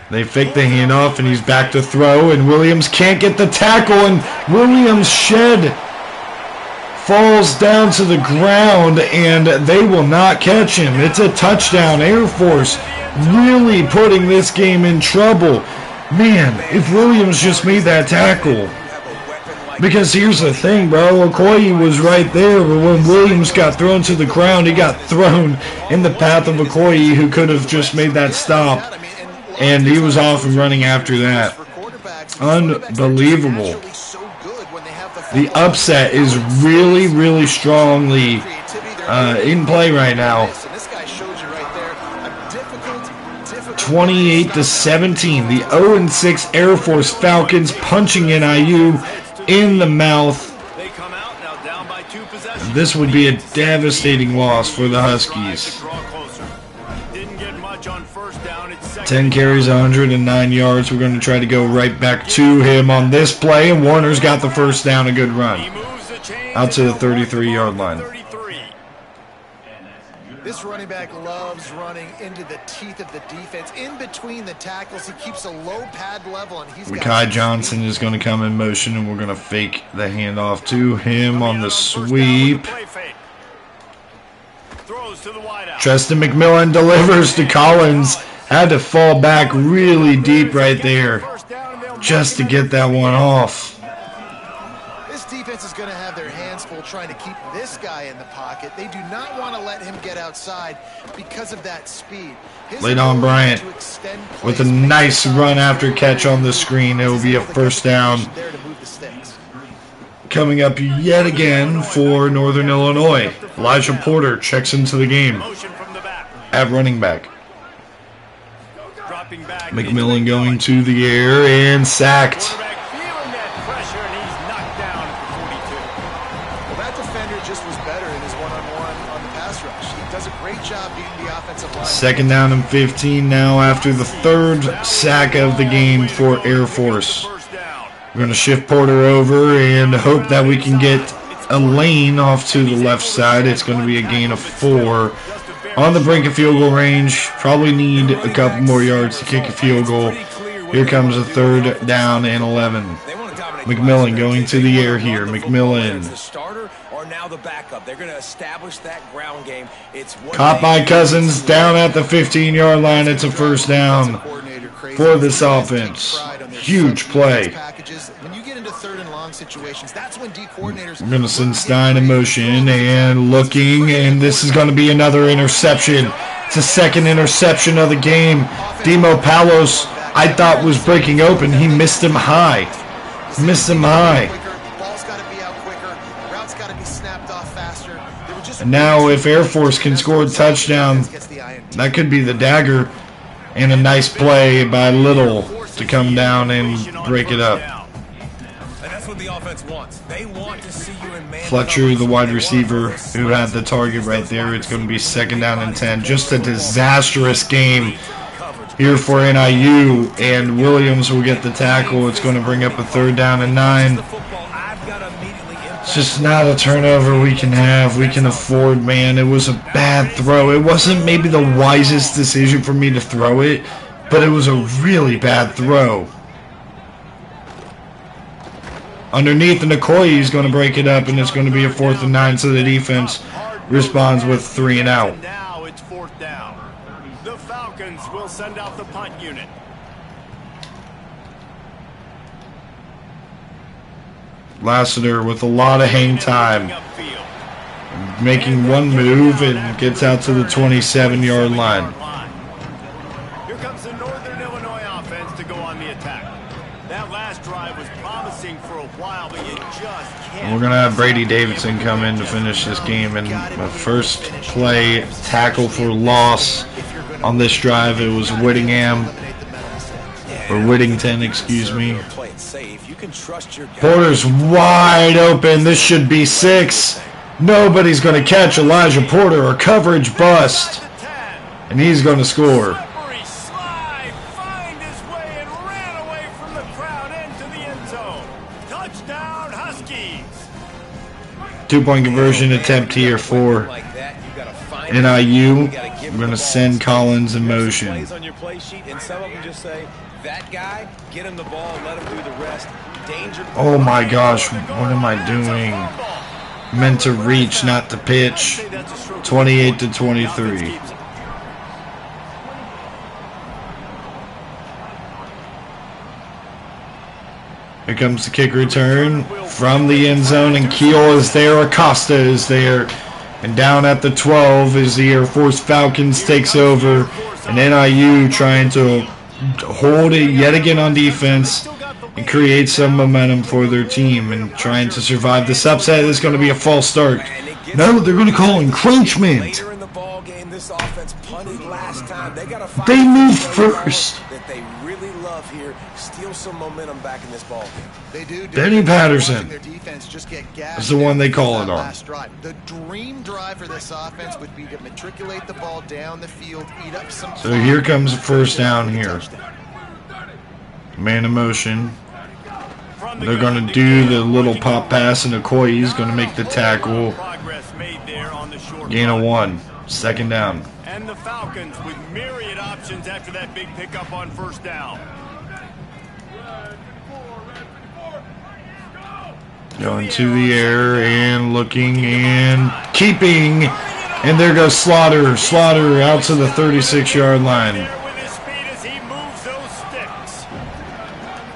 They fake the handoff, and he's back to throw, and Williams can't get the tackle, and Williams falls down to the ground, and they will not catch him. It's a touchdown. Air Force really putting this game in trouble. Man, if Williams just made that tackle. Because here's the thing, bro. Okoye was right there, but when Williams got thrown to the ground, he got thrown in the path of Okoye, who could have just made that stop. And he was off and running after that. Unbelievable. The upset is really, really strongly in play right now. 28-17. The 0-6 Air Force Falcons punching NIU in the mouth. This would be a devastating loss for the Huskies. 10 carries, 109 yards. We're going to try to go right back to him on this play, and Warner's got the first down, a good run. Out to the 33-yard line. This running back loves running into the teeth of the defense. In between the tackles, he keeps a low pad level, and he's got Mekhi Johnson is going to come in motion, and we're going to fake the handoff to him on the sweep. Treston McMillan delivers to Collins. Had to fall back really deep right there just to get that one off. This defense is going to have their hands full trying to keep this guy in the pocket. They do not want to let him get outside because of that speed. Ladon Bryant with a nice run after catch on the screen. It will be a first down. Coming up yet again for Northern Illinois. Elijah Porter checks into the game at running back. McMillan going to the air and sacked. Second down and 15 now after the third sack of the game for Air Force. We're going to shift Porter over and hope that we can get a lane off to the left side. It's going to be a gain of 4. On the brink of field goal range. Probably need a couple more yards to kick a field goal. Here comes a third down and 11. McMillan going to the air here. McMillan. Now the backup. They're going to establish that ground game. It's caught by Cousins down at the 15-yard line. It's a first down for this offense. Huge play. When you get into third and long situations, that's when D coordinators. We're going to send Stein in motion and looking, and this is going to be another interception. It's the second interception of the game. Demo Palos, I thought, was breaking open. He missed him high. Missed him high. And now if Air Force can score a touchdown, that could be the dagger. And a nice play by Little to come down and break it up. Fletcher, the wide receiver, who had the target right there. It's going to be second down and 10. Just a disastrous game here for NIU. And Williams will get the tackle. It's going to bring up a third down and 9. It's just not a turnover we can have. We can afford, man. It was a bad throw. It wasn't maybe the wisest decision for me to throw it, but it was a really bad throw. Underneath, and Okoye is going to break it up, and it's going to be a 4th and 9, so the defense responds with 3 and out. Now it's 4th down. The Falcons will send out the punt unit. Lassiter with a lot of hang time, making one move and gets out to the 27-yard line. Here comes the Northern Illinois offense to go on the attack. That last drive was promising for a while, but you just can't. We're going to have Brady Davidson come in to finish this game, and the first play tackle for loss on this drive, it was Whittingham, or Whittington, excuse me. Porter's wide open. This should be 6. Nobody's going to catch Elijah Porter. A coverage bust. And he's going to score. 2-point conversion attempt here for NIU. We're going to send Collins in motion. Oh my gosh, what am I doing? Meant to reach, not to pitch. 28-23. Here comes the kick return from the end zone, and Keel is there, Acosta is there. And down at the 12 is the Air Force Falcons takes over, and NIU trying to hold it yet again on defense and create some momentum for their team and trying to survive this upset. Is going to be a false start. No, they're going to call encroachment. They moved first. Steal some momentum back in this ball game. They do. Benny Patterson. Their defense just get gassed. That's the one they call it on. Last drive. The dream drive for this offense would be to matriculate the ball down the field, eat up some. So here comes the first down here. Man in motion. They're going to do the little pop pass, and Okoye's going to make the tackle. Gain of 1. Second down. And the Falcons with myriad options after that big pickup on first down. Going to the air and looking and keeping. And there goes Slaughter. Slaughter out to the 36-yard line. With his speed as he moves those sticks.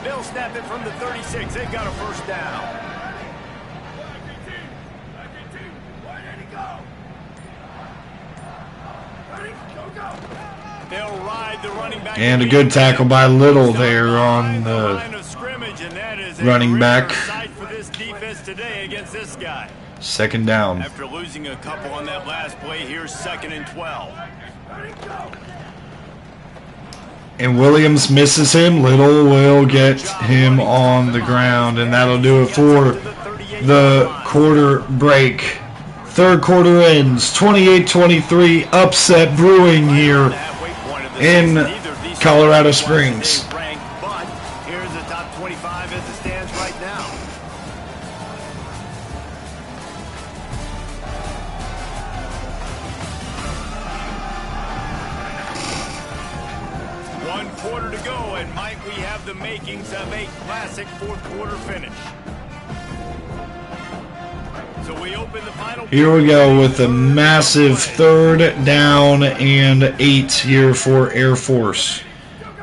They'll snap it from the 36. They've got a first down. They'll ride the running back. And a good tackle by Little there on the running back. For this defense today against this guy. Second down. After losing a couple on that last play, here's 2nd and 12. And Williams misses him. Little will get him on the ground, and that'll do it for the quarter break. Third quarter ends 28-23. Upset brewing here in Colorado Springs. But here's the top 25 as it stands right now. One quarter to go, and might we have the makings of a classic fourth quarter finish. So we open the final. Here we go with a massive 3rd down and 8 here for Air Force.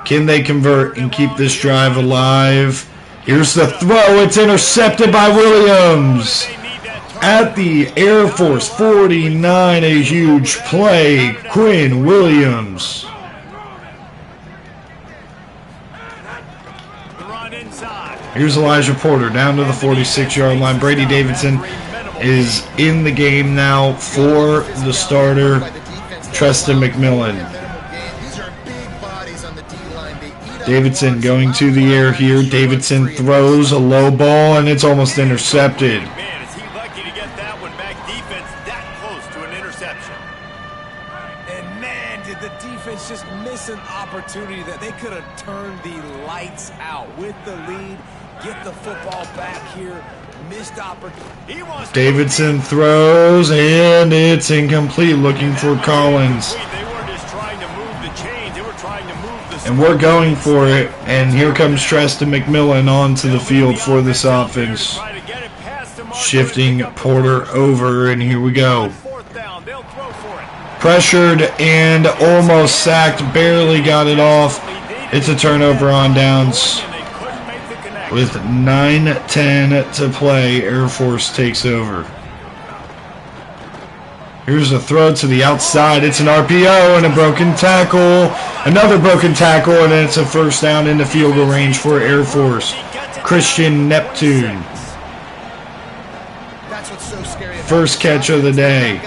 Can they convert and keep this drive alive? Here's the throw. It's intercepted by Williams at the Air Force 49. A huge play. Quinn Williams. Here's Elijah Porter down to the 46-yard line. Brady Davidson is in the game now for the starter, Treston McMillan. Davidson going to the air here. Davidson throws a low ball, and it's almost intercepted. Man, is he lucky to get that one back. Defense that close to an interception. And man, did the defense just miss an opportunity that they could have turned the lights out with the lead. Get the football back here. Missed opportunity. Davidson throws, and it's incomplete. Looking for Collins. They were just trying to move the chains. They were trying to move the. And we're going for it. And here comes Treston McMillan onto the field for this offense. Shifting Porter over, and here we go. Pressured and almost sacked. Barely got it off. It's a turnover on downs. With 9:10 to play, Air Force takes over. Here's a throw to the outside. It's an RPO and a broken tackle. Another broken tackle, and it's a first down into field goal range for Air Force. Christian Neptune. First catch of the day.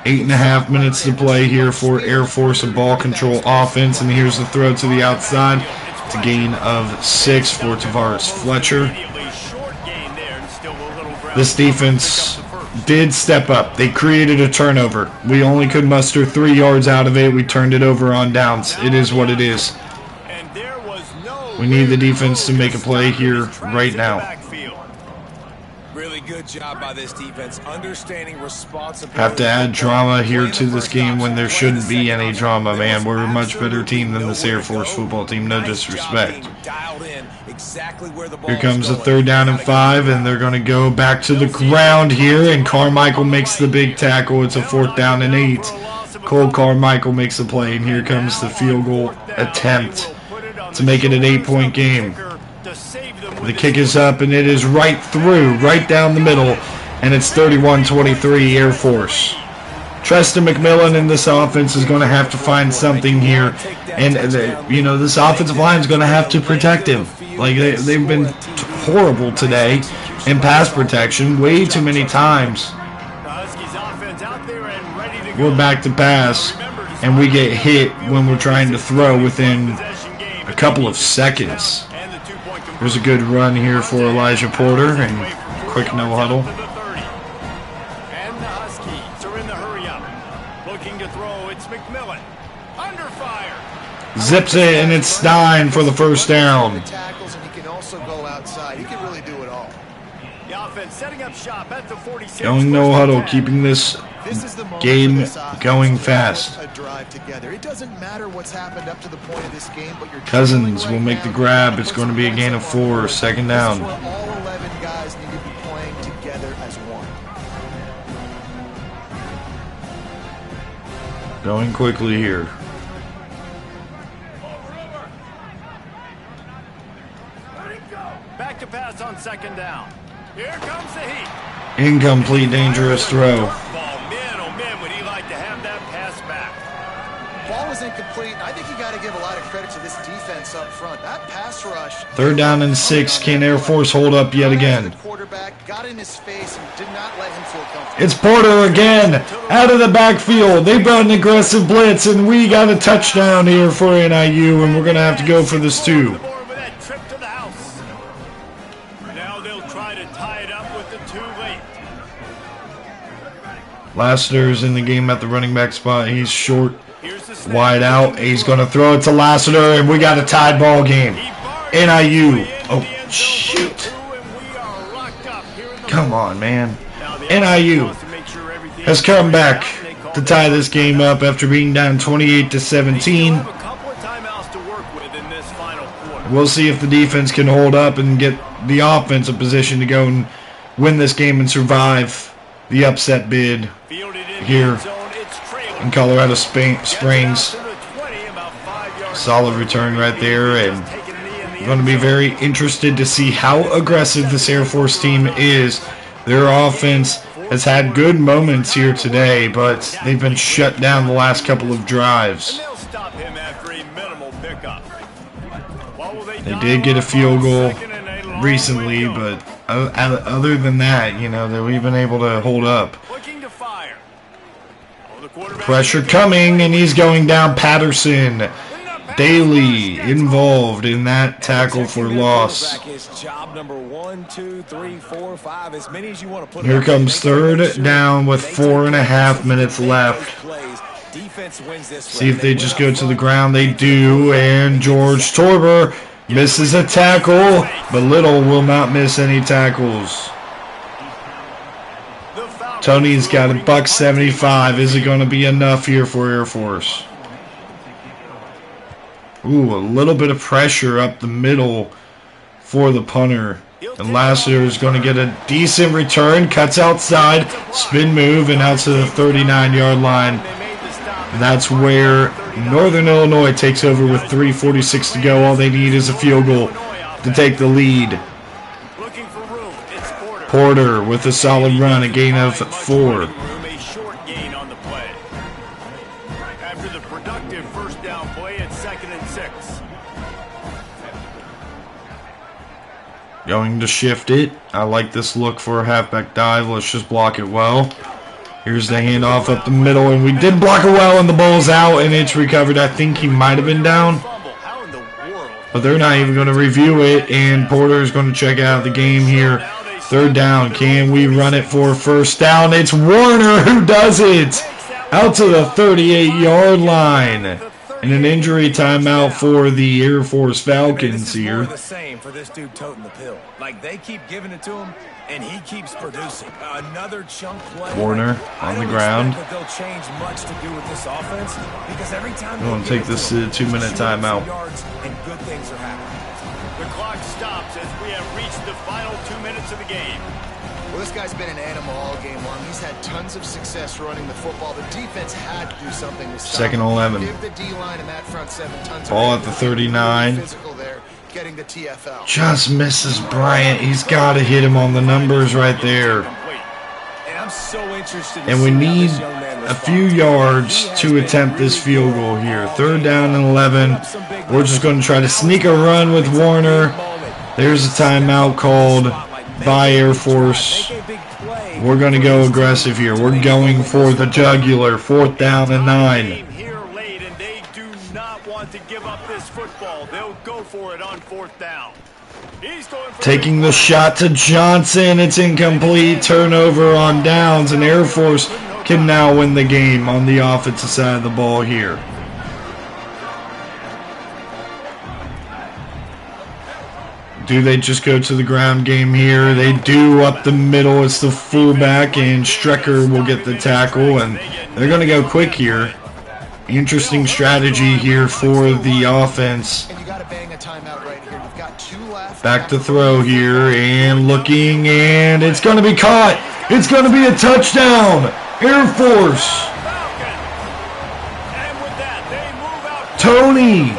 8.5 minutes to play here for Air Force, a ball control offense, and here's the throw to the outside. It's a gain of 6 for Tavares Fletcher. This defense did step up. They created a turnover. We only could muster 3 yards out of it. We turned it over on downs. It is what it is. We need the defense to make a play here right now. Really good job by this defense, understanding responsibility. Have to add drama here to this game when there shouldn't be any drama, man. We're a much better team than this Air Force football team, no disrespect. Here comes a 3rd down and 5, and they're going to go back to the ground here, and Carmichael makes the big tackle. It's a 4th down and 8. Cole Carmichael makes the play, and here comes the field goal attempt to make it an 8-point game. The kick is up, and it is right through, right down the middle, and it's 31-23 Air Force. Treston McMillan in this offense is going to have to find something here, and this offensive line is going to have to protect him. Like they've been horrible today in pass protection, way too many times. We're back to pass, and we get hit when we're trying to throw within a couple of seconds. There's a good run here for Elijah Porter and quick no huddle. And the Huskies are in the hurry up. Looking to throw, it's McMillan. Under fire. Zips it, and it's Stein for the first down. Tackles, and he can also go outside. He can really do it all. The offense setting up shop at the 46. Going no huddle, keeping this game going fast. A drive together. It doesn't matter what's happened up to the point of this game, but you're Cousins will make the grab. It's going to be a gain of 4, second down. All 11 guys need to be playing together as one. Going quickly here. Back to pass on second down. Here comes the heat. Incomplete, dangerous throw. Oh man, would he like to have that pass back? Ball was incomplete. I think you got to give a lot of credit to this defense up front. That pass rush. 3rd down and 6. Can Air Force hold up yet again? The quarterback got in his face and did not let him feel comfortable. It's Porter again, out of the backfield. They brought an aggressive blitz, and we got a touchdown here for NIU, and we're going to have to go for this too. Now they'll try to tie it up with the 2 late. Lassiter's in the game at the running back spot. He's short, wide out. He's going to throw it to Lassiter, and we got a tied ball game. NIU. Oh, shoot. Come on, man. NIU has come back to tie this game up after being down 28-17. We'll see if the defense can hold up and get the offensive position to go and win this game and survive the upset bid here in Colorado Springs. Solid return right there, and I'm going to be very interested to see how aggressive this Air Force team is. Their offense has had good moments here today, but they've been shut down the last couple of drives. They did get a field goal recently, but other than that, you know, we've been able to hold up. Pressure coming, and he's going down. Patterson. Daly involved in that tackle for loss. Here comes 3rd down with 4.5 minutes left. See if they just go to the ground. They do, and George Torber misses a tackle, but Little will not miss any tackles. Tony's got $175. Is it going to be enough here for Air Force? Ooh, a little bit of pressure up the middle for the punter. And Lassiter is going to get a decent return. Cuts outside, spin move, and out to the 39-yard line. And that's where Northern Illinois takes over with 3:46 to go. All they need is a field goal to take the lead. Porter with a solid run, a gain of 4. Going to shift it. I like this look for a halfback dive. Let's just block it well. Here's the handoff up the middle, and we did block it well, and the ball's out, and it's recovered. I think he might have been down, but they're not even going to review it, and Porter is going to check out the game here. 3rd down. Can we run it for 1st down? It's Warner who does it. Out to the 38-yard line. And an injury timeout for the Air Force Falcons here. The same for this dude toting the pill. Like, they keep giving it to him, and he keeps producing. Another chunk play. Warner on the ground. They'll change much to do with this offense, because every time I'm going to take this 2-minute timeout. And good things are happening. The clock stops as we have reached the final 2 minutes of the game. Well, this guy's been an animal all game long. He's had tons of success running the football. The defense had to do something to stop him. 2nd and 11. Give the D-line and that front 7 tons of ball at the 39. Physical there, getting the TFL. Just misses Bryant. He's got to hit him on the numbers right there. And we need a few yards to attempt this field goal here. 3rd down and 11. We're just going to try to sneak a run with Warner. There's a timeout called by Air Force. We're going to go aggressive here. We're going for the jugular. 4th down and 9. Here late, and they do not want to give up this football. They'll go for it on 4th down. He's going for Taking the shot to Johnson. It's incomplete. Turnover on downs. And Air Force can now win the game on the offensive side of the ball here. Do they just go to the ground game here? They do up the middle. It's the fullback, and Strecker will get the tackle, and they're going to go quick here. Interesting strategy here for the offense. And you got to bang a timeout right here. You've got 2 left. Back to throw here, and looking, and it's going to be caught. It's going to be a touchdown. Air Force. And with that, they move out. Tony.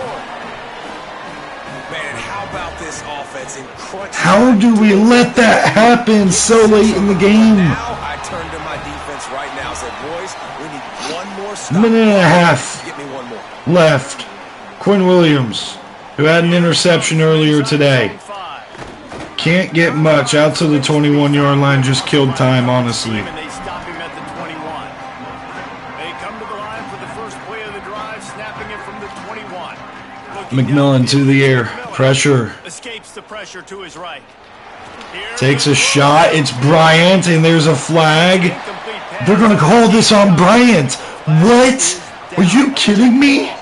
Man, how about this offense in crunch? How do we let that happen so late in the game? Now I turn to my defense right now and say, boys, we need one more stop. Minute and a half Get me one more. left. Quinn Williams, who had an interception earlier today. Can't get much out to the 21-yard line. Just killed time, honestly. And they stop him at the 21. They come to the line for the first play of the drive, snapping it from the 21. McMillan to the air. Pressure. Escapes the pressure to his right. Takes a shot. It's Bryant, and there's a flag. They're going to call this on Bryant. What? Are you kidding me?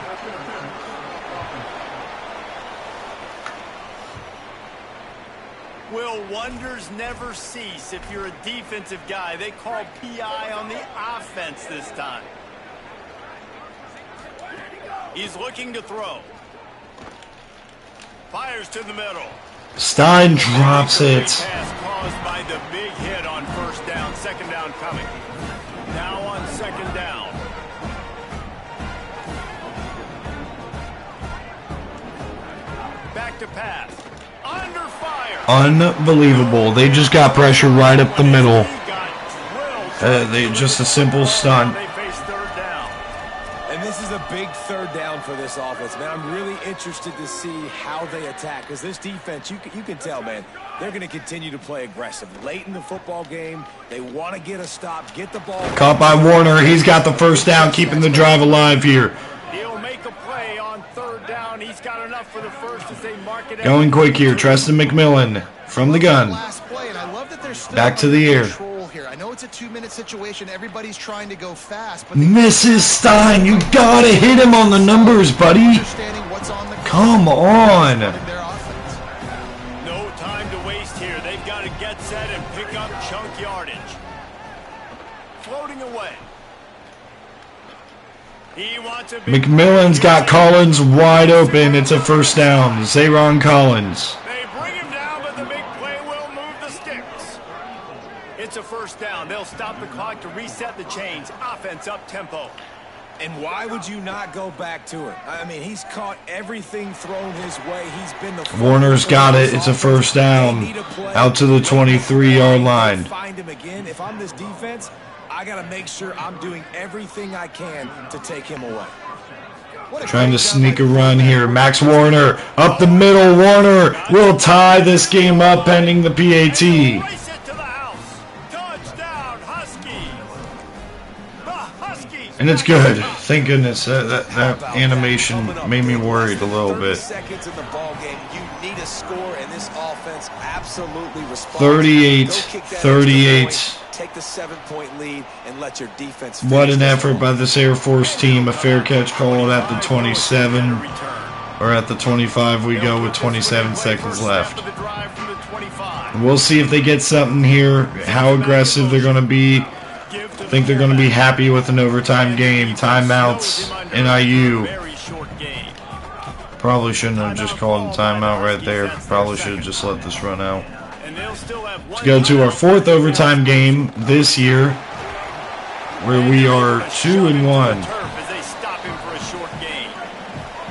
Will wonders never cease if you're a defensive guy? They call PI on the offense this time. He's looking to throw. Fires to the middle. Stein drops it. Pass caused by the big hit on first down. Second down coming. Now on second down. Back to pass. Under fire. Unbelievable. They just got pressure right up the middle. They just a simple stunt. They face third down. And this is a big third down for this offense, man. I'm really interested to see how they attack, because this defense, you can tell, man, they're going to continue to play aggressive. Late in the football game, they want to get a stop, get the ball. Caught by Warner. He's got the first down, keeping the drive alive here. He'll make a play on third down. He's got enough for the first as they mark it. Going quick here. Treston McMillan from the gun. Back to the air. I know it's a 2-minute situation. Everybody's trying to go fast, but Mrs. Stein, you gotta hit him on the numbers, buddy. Come on. No time to waste here. They've got to get set and pick up chunk yardage. Floating away. He wants a big McMillan's got Collins wide open. It's a first down. Zayron Collins. They bring him down, but the big play will move the sticks. It's a first down. They'll stop the clock to reset the chains. Offense up tempo. And why would you not go back to it? I mean, he's caught everything thrown his way. He's been the Warner's got it. It's a first down. Out to the 23-yard line. Find him again. If I'm this defense, I got to make sure I'm doing everything I can to take him away. Trying to sneak a run here. Max Warner up the middle. Warner will tie this game up pending the PAT. Race it to the house. Touchdown, Huskies. The Huskies. And it's good. Thank goodness. That animation made me worried a little 30 bit. seconds in the ball game. You need a score, and this offense absolutely responds. 38, Go kick that 38. extra point, take the 7-point lead and let your defense What finish an this effort one. by this Air Force team. A fair catch call at the 27. Or at the 25 we go with 27 seconds left. We'll see if they get something here. How aggressive they're going to be. I think they're going to be happy with an overtime game. Timeouts. NIU. Probably shouldn't have just called a timeout right there. Probably should have just let this run out. To go to our 4th overtime game this year, where we are 2-1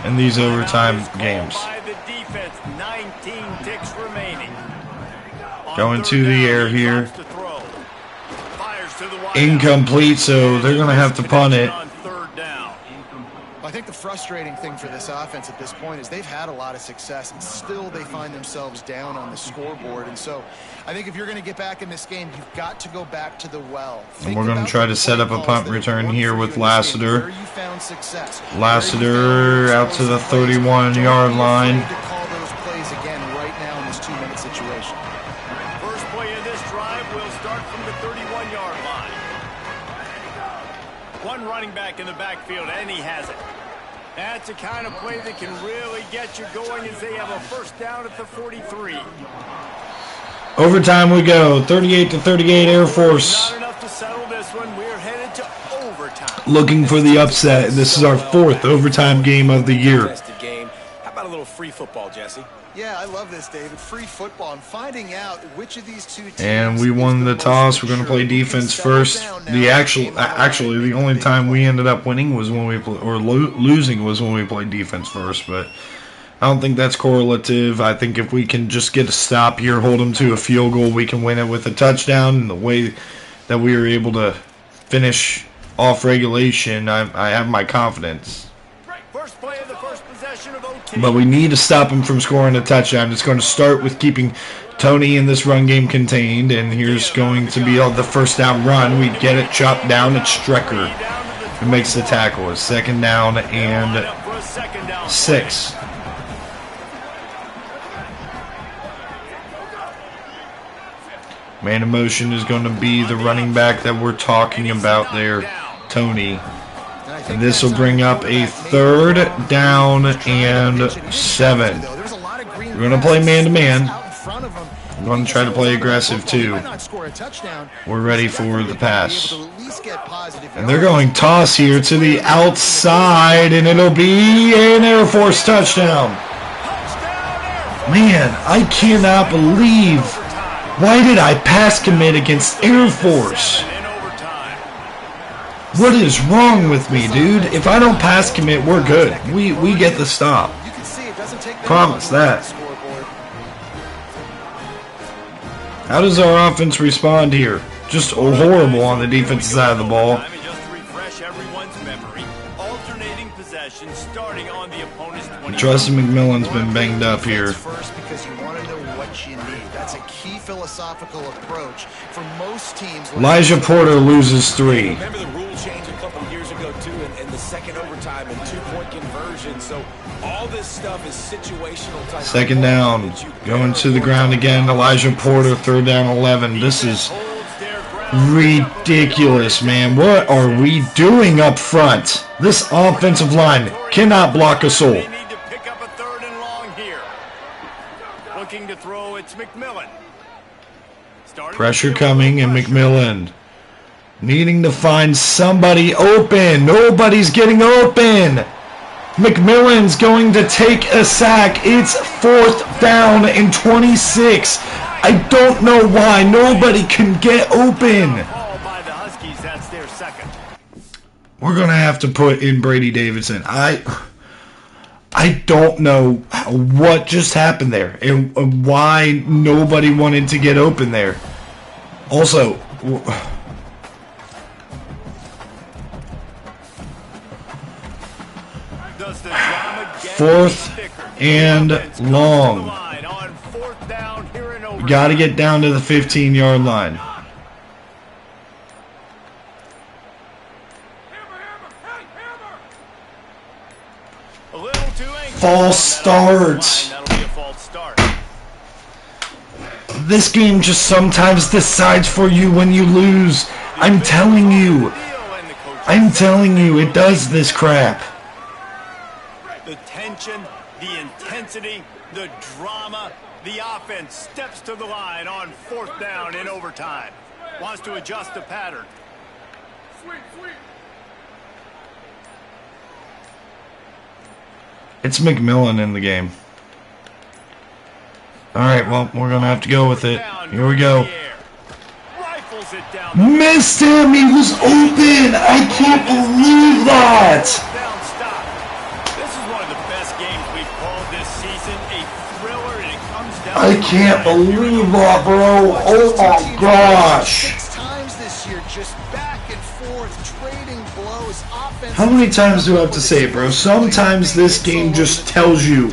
in these overtime games. Going to the air here. Incomplete, so they're going to have to punt it. I think the frustrating thing for this offense at this point is they've had a lot of success, and still they find themselves down on the scoreboard. And so I think if you're going to get back in this game, you've got to go back to the well. And we're going to try to set up a punt return here with Lassiter. Lassiter out to the 31-yard line. now in this 2-minute situation. First play of this drive will start from the 31-yard line. One running back in the backfield, and he has it. That's the kind of play that can really get you going as they have a first down at the 43. Overtime we go. 38-38 Air Force. Not enough to settle this one. We're headed to overtime. Looking for the upset. This is our 4th overtime game of the year. How about a little free football, Jesse? Yeah, I love this, David. Free football. I'm finding out which of these two teams. And we won the toss. We're going to play defense first. Actually, the only time we ended up winning was when we losing was when we played defense first. But I don't think that's correlative. I think if we can just get a stop here, hold them to a field goal, we can win it with a touchdown. And the way that we were able to finish off regulation, I have my confidence. First play of the first possession of OT. But we need to stop him from scoring a touchdown. It's going to start with keeping Tony in this run game contained. And here's going to be the first down run. We get it chopped down. It's Strecker who makes the tackle. It's 2nd down and 6. Man in motion is going to be the running back that we're talking about there, Tony. And this will bring up a 3rd down and 7. We're going to play man-to-man. I'm going to try to play aggressive too. We're ready for the pass. And they're going toss here to the outside, and it'll be an Air Force touchdown. Man, I cannot believe. Why did I pass commit against Air Force? What is wrong with me, dude? If I don't pass commit, we're good. We get the stop. Promise that. How does our offense respond here? Just horrible on the defensive side of the ball. Justin McMillan's been banged up here. Philosophical approach for most teams. Elijah Porter loses 3. Remember the rule change a couple years ago too, in the second overtime and 2-point conversion. So all this stuff is situational type. 2nd down, going to the ground again. Elijah Porter, 3rd down 11. This is ridiculous, man. What are we doing up front? This offensive line cannot block a soul. They need to pick up a 3rd and long here. Looking to throw, it's McMillan. Pressure coming, and McMillan needing to find somebody open. Nobody's getting open. McMillan's going to take a sack. It's 4th down and 26. I don't know why nobody can get open. We're going to have to put in Brady Davidson. I don't know what just happened there and why nobody wanted to get open there. Also, 4th and long. We got to get down to the 15-yard line. False start. This game just sometimes decides for you when you lose. I'm telling you. It does this crap. The tension, the intensity, the drama, the offense steps to the line on 4th down in overtime. Wants to adjust the pattern. It's McMillan in the game. Alright, well, we're going to have to go with it. Here we go. Missed him! He was open! I can't believe that! This is one of the best games we've called this season. A thriller, and it comes down. I can't believe that, bro! Oh my gosh! 6 times this year, just back and forth, trading blows. How many times do I have to say it, bro? Sometimes this game just tells you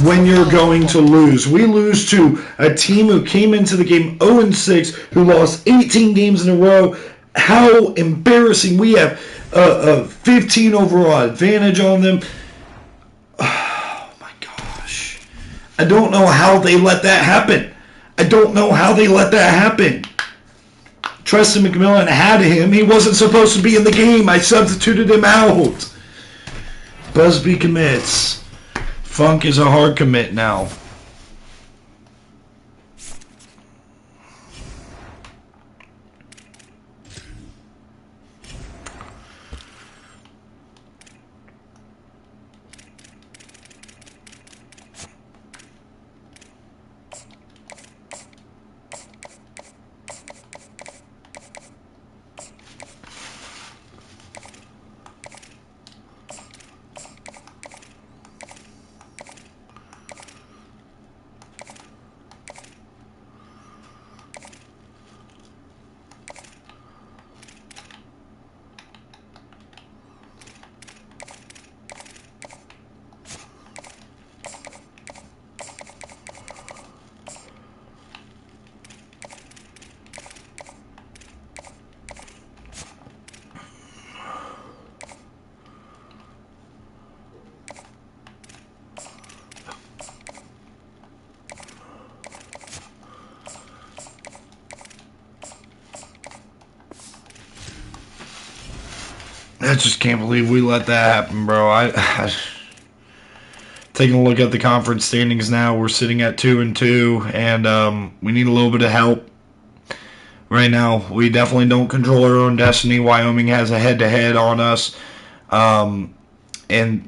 when you're going to lose. We lose to a team who came into the game 0-6, who lost 18 games in a row. How embarrassing. We have a 15 overall advantage on them. Oh my gosh. I don't know how they let that happen. I don't know how they let that happen. Treston McMillan had him. He wasn't supposed to be in the game. I substituted him out. Busby commits. Funk is a hard commit now. I just can't believe we let that happen, bro. Taking a look at the conference standings now, we're sitting at 2-2, and we need a little bit of help right now. We definitely don't control our own destiny. Wyoming has a head-to-head on us, and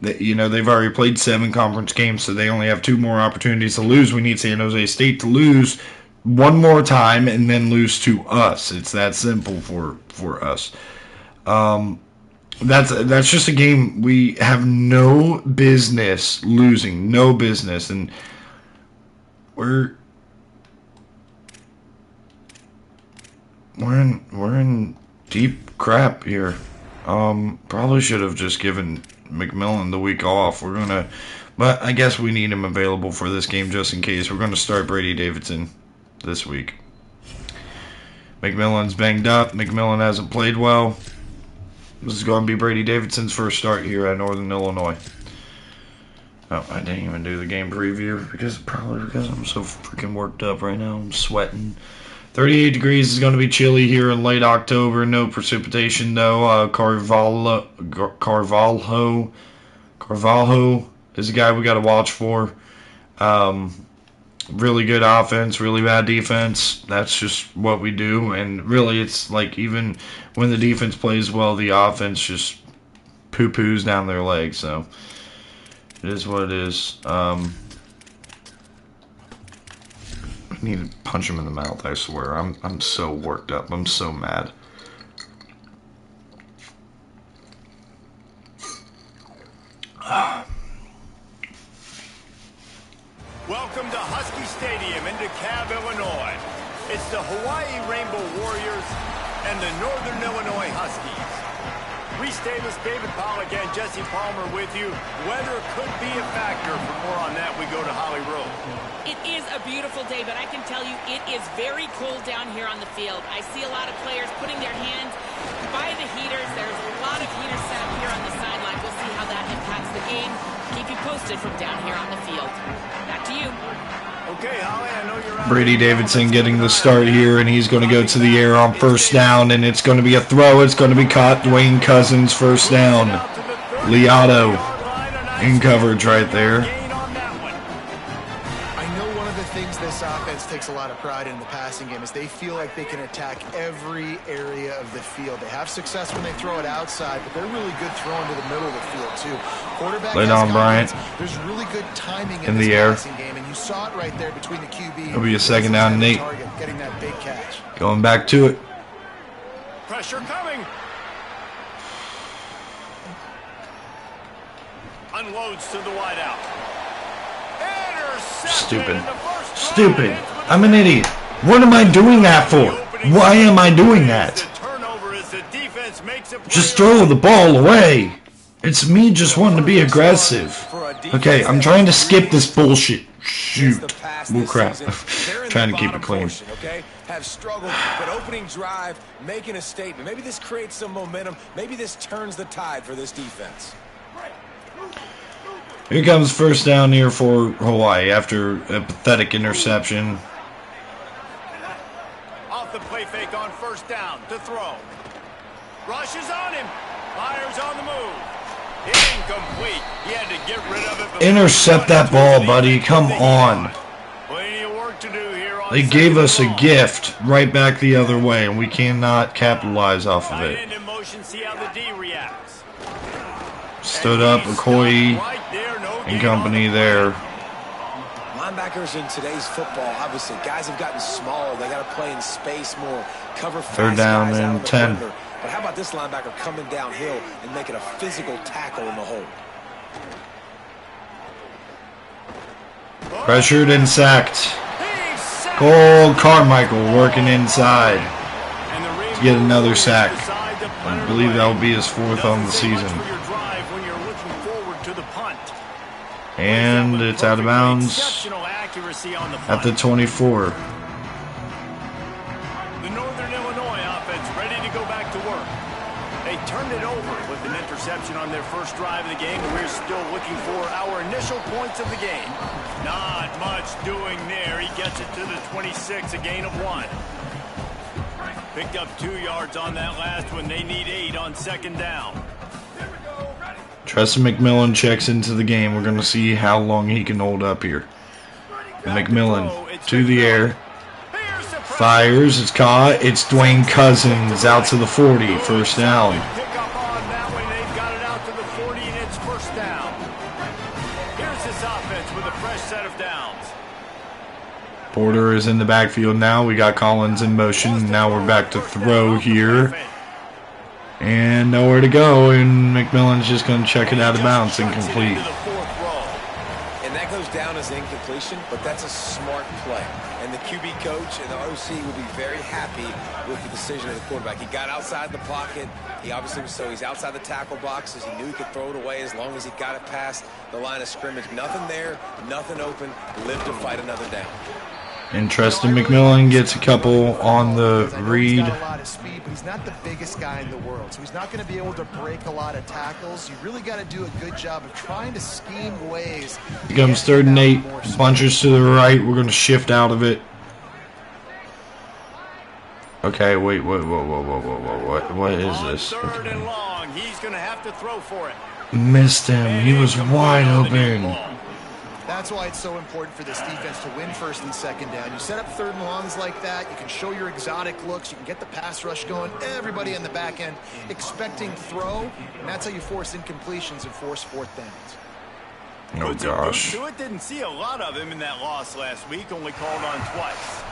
they've already played 7 conference games, so they only have 2 more opportunities to lose. We need San Jose State to lose one more time and then lose to us. It's that simple for us. That's just a game we have no business losing, no business, and we're in deep crap here. Probably should have just given McMillan the week off. But I guess we need him available for this game just in case. We're gonna start Brady Davidson this week. McMillan's banged up. McMillan hasn't played well. This is going to be Brady Davidson's first start here at Northern Illinois. Oh, I didn't even do the game preview probably because I'm so freaking worked up right now. I'm sweating. 38 degrees is going to be chilly here in late October. No precipitation though. Carvalho is the guy we got to watch for. Really good offense, really bad defense. That's just what we do. And really, it's like even when the defense plays well, the offense just poo-poos down their legs. So it is what it is. I need to punch him in the mouth, I swear. I'm so worked up. I'm so mad. Welcome to Husky Stadium in DeKalb, Illinois. It's the Hawaii Rainbow Warriors and the Northern Illinois Huskies. Reese Davis, David Pollack, and Jesse Palmer with you. Weather could be a factor. For more on that, we go to Holly Rowe. It is a beautiful day, but I can tell you it is very cold down here on the field. I see a lot of players putting their hands by the heaters. There's a lot of heaters set up here on the sideline. We'll see how that impacts the game. Keep you posted from down here on the field. Back to you. Okay, Holly, I know you're out. Brady Davidson getting the start here, and he's going to go to the air on first down, and it's going to be a throw. It's going to be caught. Dwayne Cousins, first down. Liotto in coverage right there. This offense takes a lot of pride in the passing game is they feel like they can attack every area of the field. They have success when they throw it outside, but they're really good throwing to the middle of the field too. Quarterback Lay down, Bryant. There's really good timing in the air. Passing game, and you saw it right there between the QB. It'll be a second down and 8. Getting that big catch. Going back to it. Pressure coming. Unloads to the wideout. Stupid. Stupid. I'm an idiot. What am I doing that for? Why am I doing that? Just throw the ball away. It's me just wanting to be aggressive. Okay, I'm trying to skip this bullshit. Shoot. Oh, crap. Trying to keep it clean. Have struggled, but opening drive, making a statement. Maybe this creates some momentum. Maybe this turns the tide for this defense. Here comes first down here for Hawaii after a pathetic interception. Off the play fake on first down to throw. Rushes on him. Fires on the move. Incomplete. He had to get rid of it. Intercept that ball, buddy. Come on. Plenty of work to do here on They gave us a second gift right back the other way, and we cannot capitalize off of ball. it. Tight end in motion, see how the D reacts. Stood up, McCoy Right there, no and gain company on the there. Linebackers in today's football, obviously, guys have gotten smaller. They got to play in space more, cover fast Third down guys out and of the 10. perimeter. But how about this linebacker coming downhill and making a physical tackle in the hole? Pressured and sacked. Cole Carmichael working inside to get another sack. I believe that will be his 4th on the season. And it's out of bounds at the 24. The Northern Illinois offense ready to go back to work. They turned it over with an interception on their first drive of the game, and we're still looking for our initial points of the game. Not much doing there. He gets it to the 26, a gain of 1. Picked up 2 yards on that last one. They need 8 on second down. Treston McMillan checks into the game. We're going to see how long he can hold up here. McMillan to the air. Fires. It's caught. It's Dwayne Cousins out to the 40. First down. Pick up on that one. They've got it out to the 40, and it's first down. Here's this offense with a fresh set of downs. Porter is in the backfield now. We got Collins in motion. Now we're back to throw here. And nowhere to go, and McMillan's just going to check it out of bounds, incomplete. And that goes down as an incompletion, but that's a smart play. And the QB coach and the OC will be very happy with the decision of the quarterback. He got outside the pocket. He obviously was he's outside the tackle boxes. He knew he could throw it away as long as he got it past the line of scrimmage. Nothing there, nothing open. Live to fight another down. And Treston McMillan gets a couple on the read. He's got a lot of speed, but he's not the biggest guy in the world, so he's not going to be able to break a lot of tackles. You really got to do a good job of trying to scheme ways. Here comes 3rd and 8. Bunches to the right. We're going to shift out of it. Okay, wait, what is this? Third and long. He's going to have to throw for it. Missed him. He was wide open. That's why it's so important for this defense to win first and second down. You set up 3rd and longs like that, you can show your exotic looks, you can get the pass rush going, everybody in the back end expecting throw, and that's how you force incompletions and force 4th downs. Oh, gosh. So it didn't see a lot of him in that loss last week, only called on twice.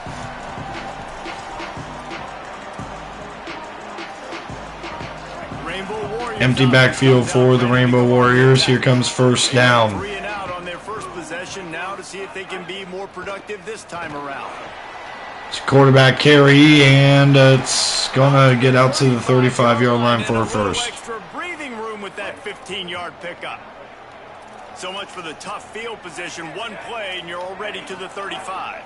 Rainbow Warriors Empty backfield for the Rainbow Warriors. Here comes first down. 3 and out on their first possession now to see if they can be more productive this time around. It's quarterback carry, and it's going to get out to the 35-yard line for a first. Extra breathing room with that 15-yard pickup. So much for the tough field position. One play, and you're already to the 35.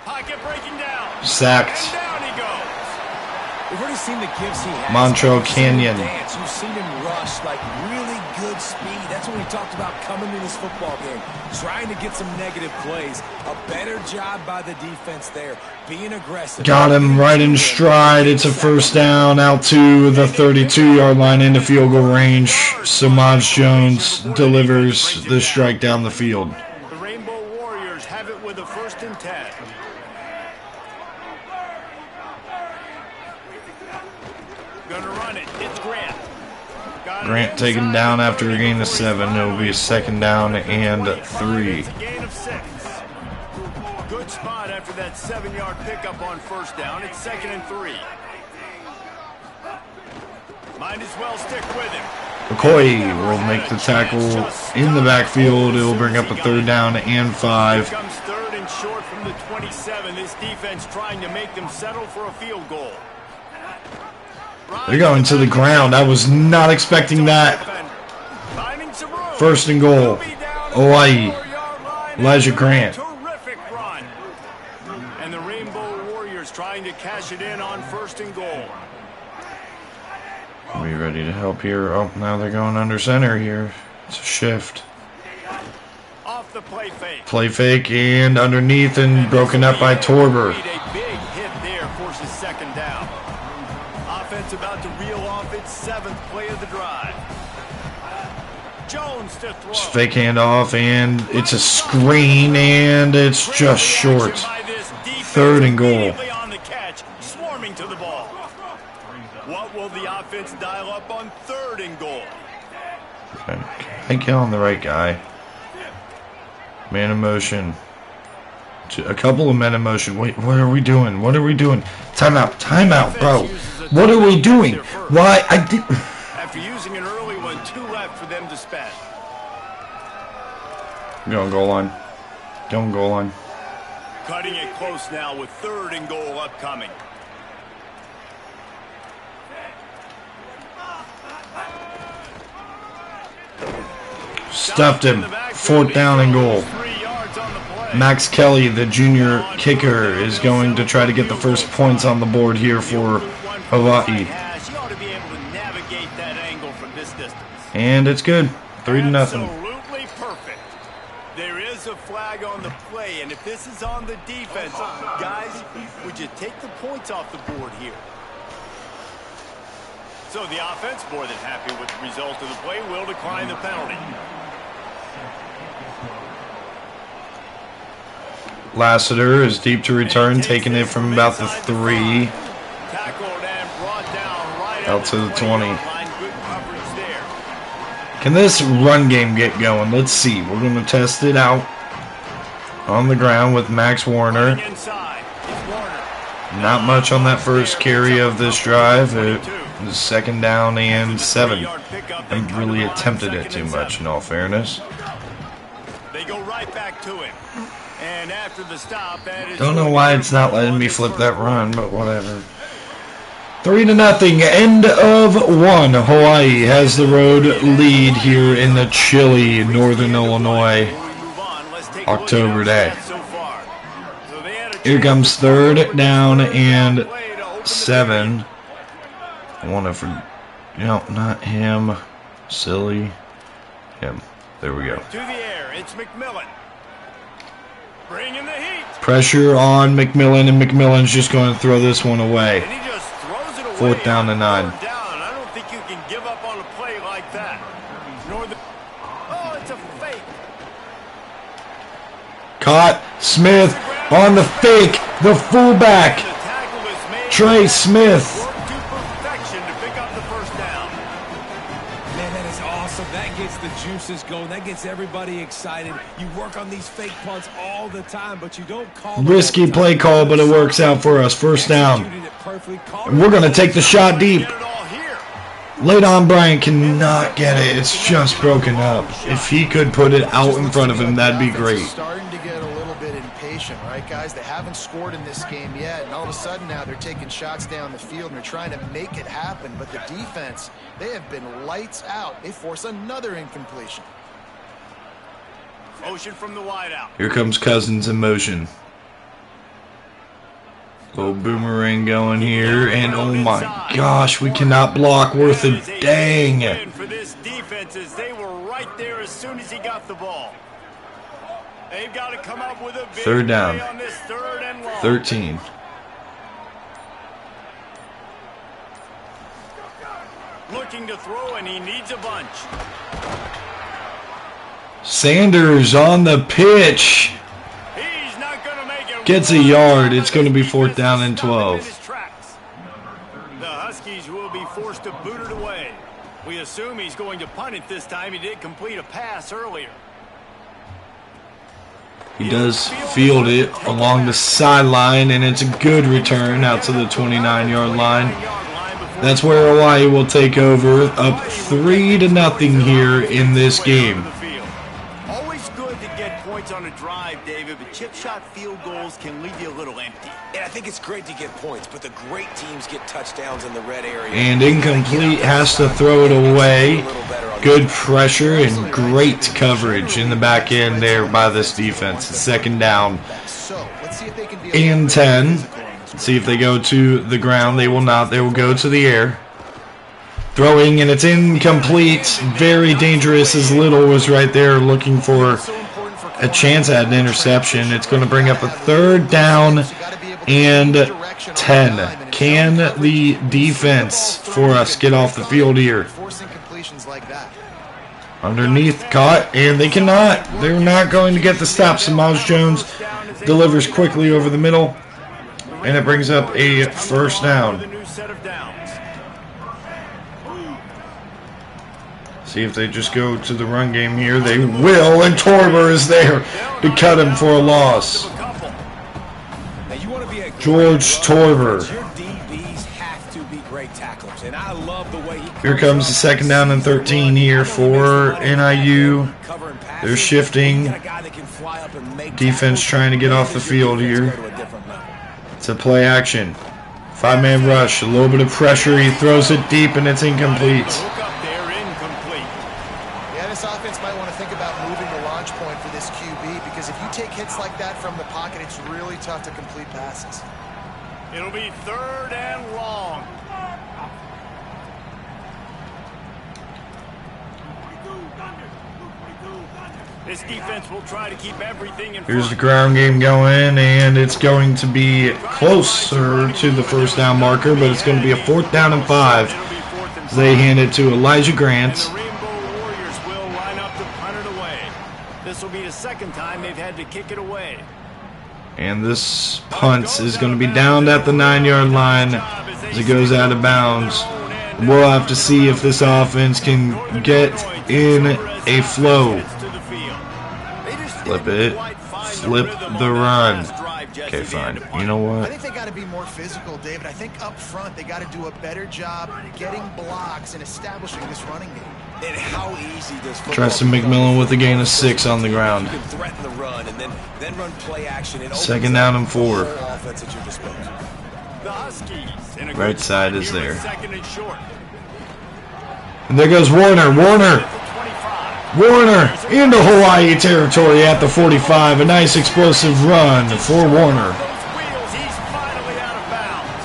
Pocket breaking down. Sacked. And down he goes. We've already seen the gifts he has. Montrell You've seen him Canyon. dance. You've seen him rush like really good speed. That's what we talked about coming to this football game. Trying to get some negative plays. A better job by the defense there. Being aggressive. Got him right in stride. It's a first down out to the 32-yard line into field goal range. Samaj Jones delivers the strike down the field. The Rainbow Warriors have it with a 1st and 10. Gonna run it. It's Grant. Grant taken down after a gain of 7. It will be a 2nd down and 3. It's a gain of 6. Good spot after that 7-yard pickup on first down. It's 2nd and 3. Might as well stick with him. McCoy will make the tackle in the backfield. It will bring up a 3rd down and 5. Here comes 3rd and short from the 27. This defense trying to make them settle for a field goal. They're going to the ground. I was not expecting that. 1st and goal. Hawaii. Elijah Grant. Terrific run. And the Rainbow Warriors trying to cash it in on 1st and goal. Are we ready to help here? Oh, now they're going under center here. It's a shift. Off the play fake. Play fake and underneath and broken up by Torber. A big hit there forces second down. Offense about to reel off its 7th play of the drive. Jones to throw. It's fake handoff and it's a screen and it's just short. 3rd and goal. On the catch, swarming to the ball. What will the offense dial up on 3rd and goal? Okay. I get on the right guy. Man in motion. A couple of men in motion. Wait, what are we doing? What are we doing? Timeout. Timeout, bro. What are we doing? Why? I did. After using an early one, 2 left for them to spend. Going goal line. Going goal line. Cutting it close now with 3rd and goal upcoming. Stuffed him. 4th down and goal. Max Kelly, the junior kicker, is going to try to get the first points on the board here for Hawaii. And it's good. 3-0. Absolutely perfect. There is a flag on the play, and if this is on the defense, guys, would you take the points off the board here? So the offense, more than happy with the result of the play, will decline the penalty. Lassiter is deep to return, taking it from about the 3 out to the 20. Can this run game get going? Let's see. We're going to test it out on the ground with Max Warner. Not much on that first carry of this drive. It was 2nd down and 7. I really attempted it too much, in all fairness. They go right back to him. And after the stop, that is. Don't know why it's not letting me flip that run, but whatever. 3-0. End of 1. Hawaii has the road lead here in the chilly northern Illinois October day. Here comes 3rd down and 7. No, not him. Silly. Him. There we go. To the air, it's McMillan. Bringing the heat. Pressure on McMillan, and McMillan's just going to throw this one away. And he just throws it away. 4th down and 9. I don't think you can give up on a play like that. Oh, it's a fake. Caught. Smith on the fake. The fullback. The tackle is made. Trey Smith. Work to perfection to pick up the first down. Man, that is awesome. That gets the juices going. That gets everybody excited. You work on these fake punts all the time, but you don't call Risky play call, but it works out for us. 1st down. And we're going to take the shot deep. Get it all here. Laidon Bryant cannot get it. It's just broken up. If he could put it out in front of him, that'd be great. Starting to get a little bit impatient, right, guys? They haven't scored in this game yet, and all of a sudden now they're taking shots down the field and they're trying to make it happen. But the defense, they have been lights out. They force another incompletion. Motion from the wideout. Here comes Cousins in motion. Little boomerang going here, and oh my gosh, we cannot block worth a dang. For this defense, as they were right there as soon as he got the ball. They've got to come up with a big 3rd down. play on this 3rd and long. 13. Looking to throw, and he needs a bunch. Sanders on the pitch. He's not going to make it. Gets a yard. It's going to be 4th down and 12. The Huskies will be forced to boot it away. We assume he's going to punt it this time. He did complete a pass earlier. He does field it along the sideline, and it's a good return out to the 29-yard line. That's where Hawaii will take over, up 3-0 here in this game. Always good to get points on a drive, David, but chip shot field goals can leave you a little empty. And I think it's great to get points, but the great teams get touchdowns in the red area. And incomplete, has to throw it away. Good pressure and great coverage in the back end there by this defense. 2nd down and 10. See if they go to the ground. They will not. They will go to the air. Throwing, and it's incomplete. Very dangerous as Little was right there looking for a chance at an interception. It's going to bring up a 3rd down and 10. Can the defense for us get off the field here? Underneath, caught, and they cannot. They're not going to get the stop. So Miles Jones delivers quickly over the middle, and it brings up a 1st down. See if they just go to the run game here. They will, and Torber is there to cut him for a loss. George Torber. Here comes the 2nd down and 13 here for NIU. They're shifting. Defense trying to get off the field here. It's a play action. 5-man rush. A little bit of pressure. He throws it deep, and it's incomplete. This offense might want to think about moving the launch point for this QB, because if you take hits like that from the pocket, it's really tough to complete passes. It'll be 3rd and long. This defense will try to keep everything in front. Here's the ground game going, and it's going to be closer to the 1st down marker, but it's going to be a 4th down and 5. They hand it to Elijah Grant. This will be the 2nd time they've had to kick it away. And this punt is going to be down at the 9-yard line as it goes out of bounds. We'll have to see if this offense can get in a flow. Flip it. Flip the run. Okay, fine. You know what? I think they got to be more physical, David. I think up front they got to do a better job getting blocks and establishing this running game. And how easy does Tristan McMillan with a gain of 6 on the ground. You can threaten the run and then run play action. 2nd down and 4. Right side is there. And there goes Warner. Warner into Hawaii territory at the 45. A nice explosive run for Warner. He's finally out of bounds.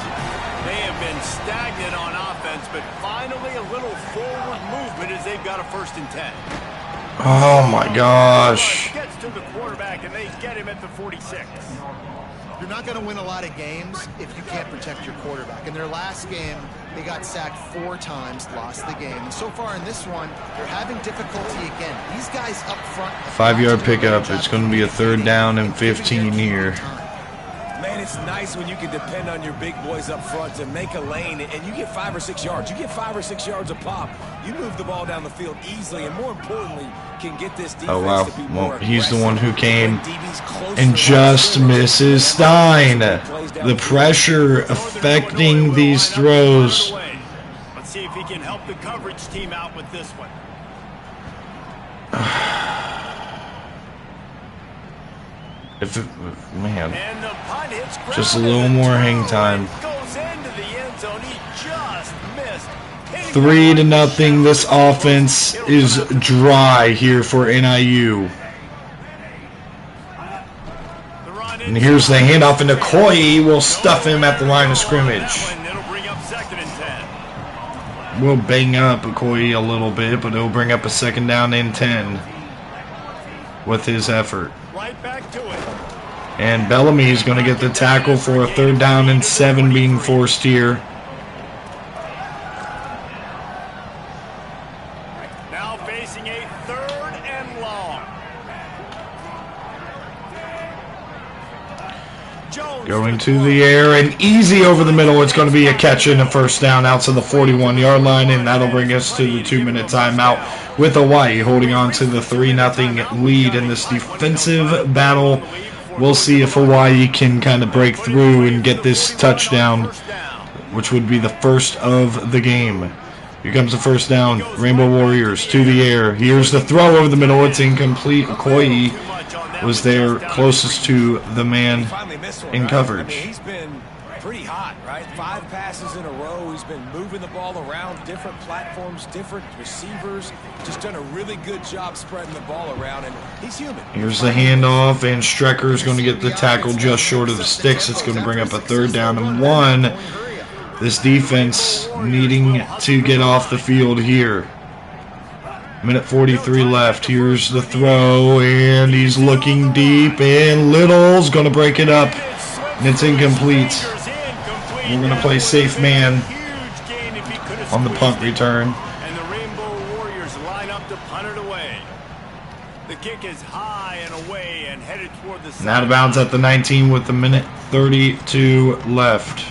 They have been stagnant on offense, but finally a little forward movement as they've got a 1st and 10. Oh my gosh. Gets to the quarterback and they get him at the 46. You're not going to win a lot of games if you can't protect your quarterback. In their last game, they got sacked 4 times, lost the game. And so far in this one, they're having difficulty again. These guys up front. 5-yard pickup. It's going to be a 3rd down and 15 here. Man, it's nice when you can depend on your big boys up front to make a lane, and you get 5 or 6 yards. You get 5 or 6 yards a pop. You move the ball down the field easily, and more importantly, can get this defense to be more aggressive. He's the one who came and just misses Stein. The pressure affecting these throws. Let's see if he can help the coverage team out with this one. Man, just a little more hang time. 3-0. This offense is dry here for NIU. And here's the handoff into Coy. Will stuff him at the line of scrimmage. We'll bang up Coy a little bit, but it'll bring up a 2nd down and 10 with his effort. Right back to it. And Bellamy is going to get the tackle for a 3rd down and 7 being forced here. Now facing a 3rd and long. Going to the air and easy over the middle. It's going to be a catch and a 1st down out to the 41-yard line, and that'll bring us to the 2-minute timeout with Hawaii holding on to the 3-0 lead in this defensive battle. We'll see if Hawaii can kind of break through and get this touchdown, which would be the 1st of the game. Here comes the 1st down. Rainbow Warriors to the air. Here's the throw over the middle. It's incomplete. Okoye was there closest to the man in coverage. I mean, he's been pretty hot, right? 5 passes in a row. He's been moving the ball around different platforms, different receivers. Just done a really good job spreading the ball around, and he's human. Here's the handoff, and Strecker is going to get the tackle just short of the sticks. It's going to bring up a 3rd down and 1. This defense needing to get off the field here. Minute 43 left. Here's the throw, and he's looking deep, and Little's going to break it up, and it's incomplete. We're going to play safe man on the punt return. And the Rainbow Warriors line up to punt it away. The kick is high and away and headed toward the And out of bounds at the 19 with a minute 32 left.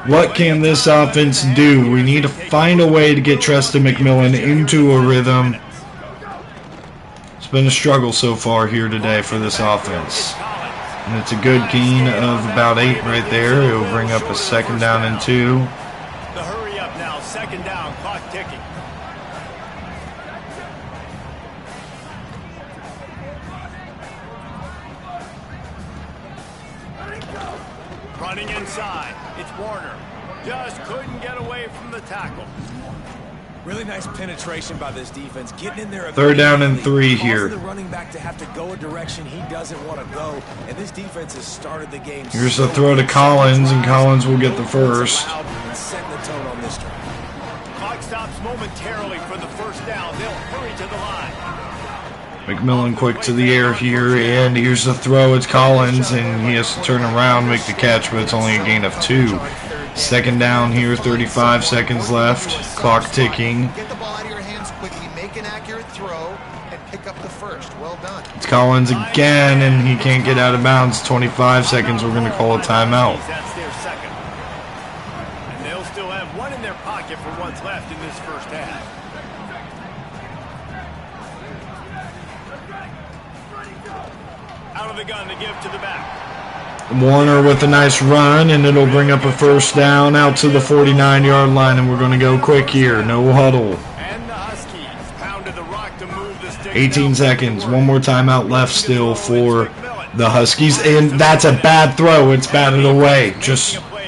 What can this offense do? We need to find a way to get Treston McMillan into a rhythm. It's been a struggle so far here today for this offense. And it's a good gain of about 8 right there. It will bring up a 2nd down and 2. The hurry up now, 2nd down, clock ticking. Running inside, it's Warner. Just couldn't get away from the tackle. Really nice penetration by this defense, getting in there. 3rd down and 3 here. The running back to have to go a direction he doesn't want to go, and this defense has started the game. Here's the throw to Collins, and Collins will get the first. Setting the tone on this drive. Clock stops momentarily for the 1st down. They'll hurry to the line. McMillan quick to the air here, and here's the throw. It's Collins, and he has to turn around, make the catch, but it's only a gain of 2. 2nd down here, 35 seconds left. Clock ticking. Get the ball out of your hands quickly, make an accurate throw, and pick up the first. Well done. It's Collins again, and he can't get out of bounds. 25 seconds. We're going to call a timeout. That's their 2nd. And they'll still have 1 in their pocket for what's left in this 1st half. Out of the gun to give to the back. Warner with a nice run, and it'll bring up a 1st down out to the 49-yard line, and we're going to go quick here. No huddle. And the Huskies pounded the rock to move the stick. 18 seconds. One more timeout left still for the Huskies, and that's a bad throw. It's batted away.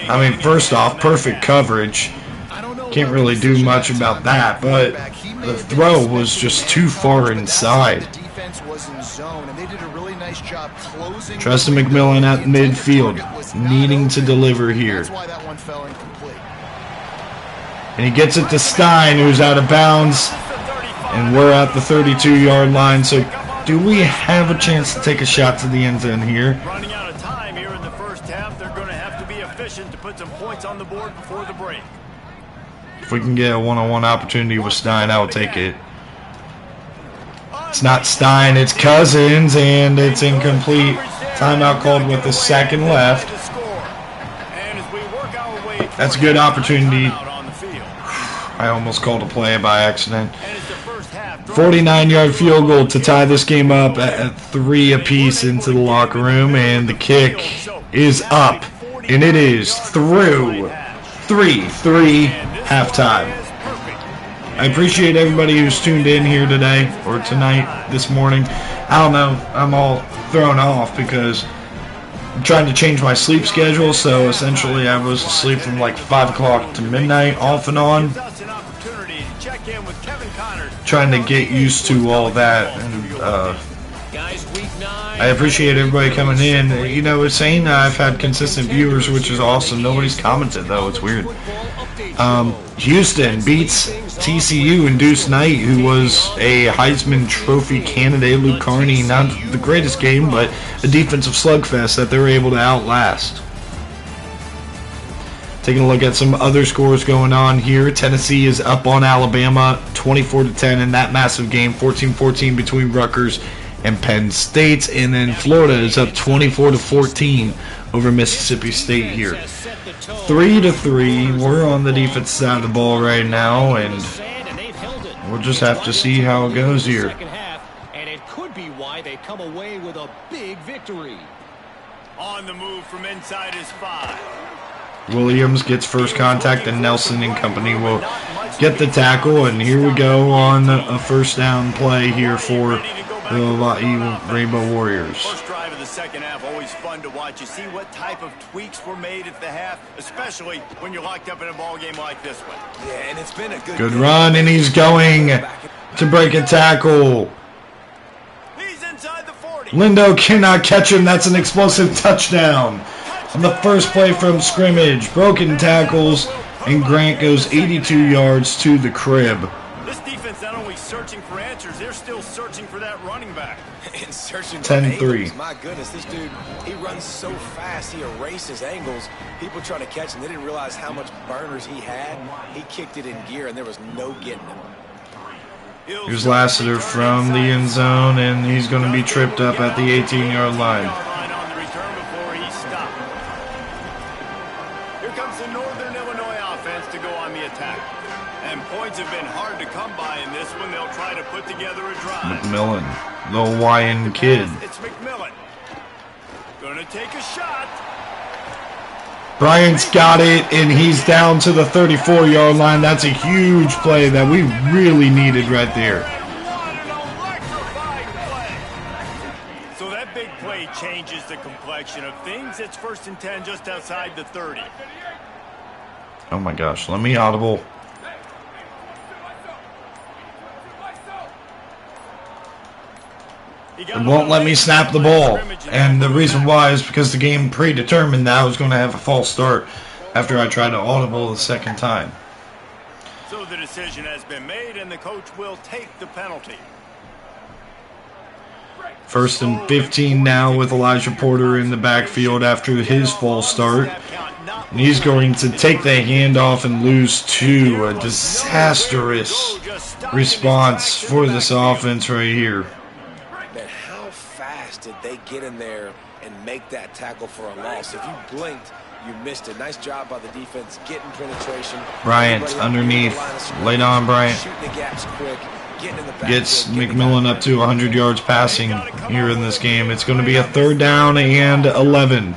I mean, first off, perfect coverage. Can't really do much about that, but the throw was just too far inside. Treston McMillan at midfield, needing to deliver here. And he gets it to Stein, who's out of bounds. And we're at the 32-yard line. So do we have a chance to take a shot to the end zone here? Running out of time here in the 1st half. They're going to have to be efficient to put some points on the board before the break. If we can get a one-on-one opportunity with Stein, I'll take it. It's not Stein, it's Cousins, and it's incomplete. Timeout called with a 2nd left. That's a good opportunity. I almost called a play by accident. 49-yard field goal to tie this game up at 3 apiece into the locker room, and the kick is up, and it is through. 3-3 halftime. I appreciate everybody who's tuned in here today, or tonight, this morning. I don't know, I'm all thrown off because I'm trying to change my sleep schedule, so essentially I was asleep from like 5 o'clock to midnight, off and on. Trying to get used to all that, and I appreciate everybody coming in. You know, it's saying I've had consistent viewers, which is awesome. Nobody's commented, though. It's weird. Houston beats TCU and Deuce Knight, who was a Heisman Trophy candidate. Luke Carney, not the greatest game, but a defensive slugfest that they were able to outlast. Taking a look at some other scores going on here. Tennessee is up on Alabama 24-10 in that massive game. 14-14 between Rutgers and Penn State. And then Florida is up 24-14 over Mississippi State here. 3-3. We're on the defense side of the ball right now, and we'll just have to see how it goes here. And it could be why they come away with a big victory. On the move from inside his 5. Williams gets first contact, and Nelson and company will get the tackle. And here we go on a 1st down play here for the Hawaii Rainbow Warriors. First drive of the 2nd half, always fun to watch. You see what type of tweaks were made at the half, especially when you're locked up in a ball game like this one. Yeah, and it's been a good run, and he's going to break a tackle. He's inside the 40. Lindo cannot catch him. That's an explosive touchdown On the first play from scrimmage, broken tackles, and Grant goes 82 yards to the crib. This defense not only searching for answers, they're still searching for that running back. And searching for 10-3. angles. My goodness, this dude, he runs so fast, he erases angles. People trying to catch him, they didn't realize how much burners he had. He kicked it in gear, and there was no getting him. Here's Lassiter from the end zone, and he's going to be tripped up at the 18-yard line. On the return before he stopped. Here comes the Northern Illinois offense to go on the attack. And points have been hard to come by in this one. They'll try to put together a drive. McMillan, the Hawaiian kid. It's McMillan. Gonna take a shot. Bryant's got it, and he's down to the 34-yard line. That's a huge play that we really needed right there. What an electrifying play. So that big play changes the complexion of things. It's 1st and 10 just outside the 30. Oh my gosh, let me audible. It won't let me snap the ball, and the reason why is because the game predetermined that I was going to have a false start after I tried to audible the second time. So the decision has been made, and the coach will take the penalty. 1st and 15 now with Elijah Porter in the backfield after his false start. And he's going to take the handoff and lose two. A disastrous response for this offense right here. Man, how fast did they get in there and make that tackle for a loss? If you blinked, you missed it. Nice job by the defense getting penetration. Bryant underneath. Late on Bryant. Shooting the gaps quick. Gets McMillan up to 100 yards passing here in this game. It's going to be a 3rd down and 11.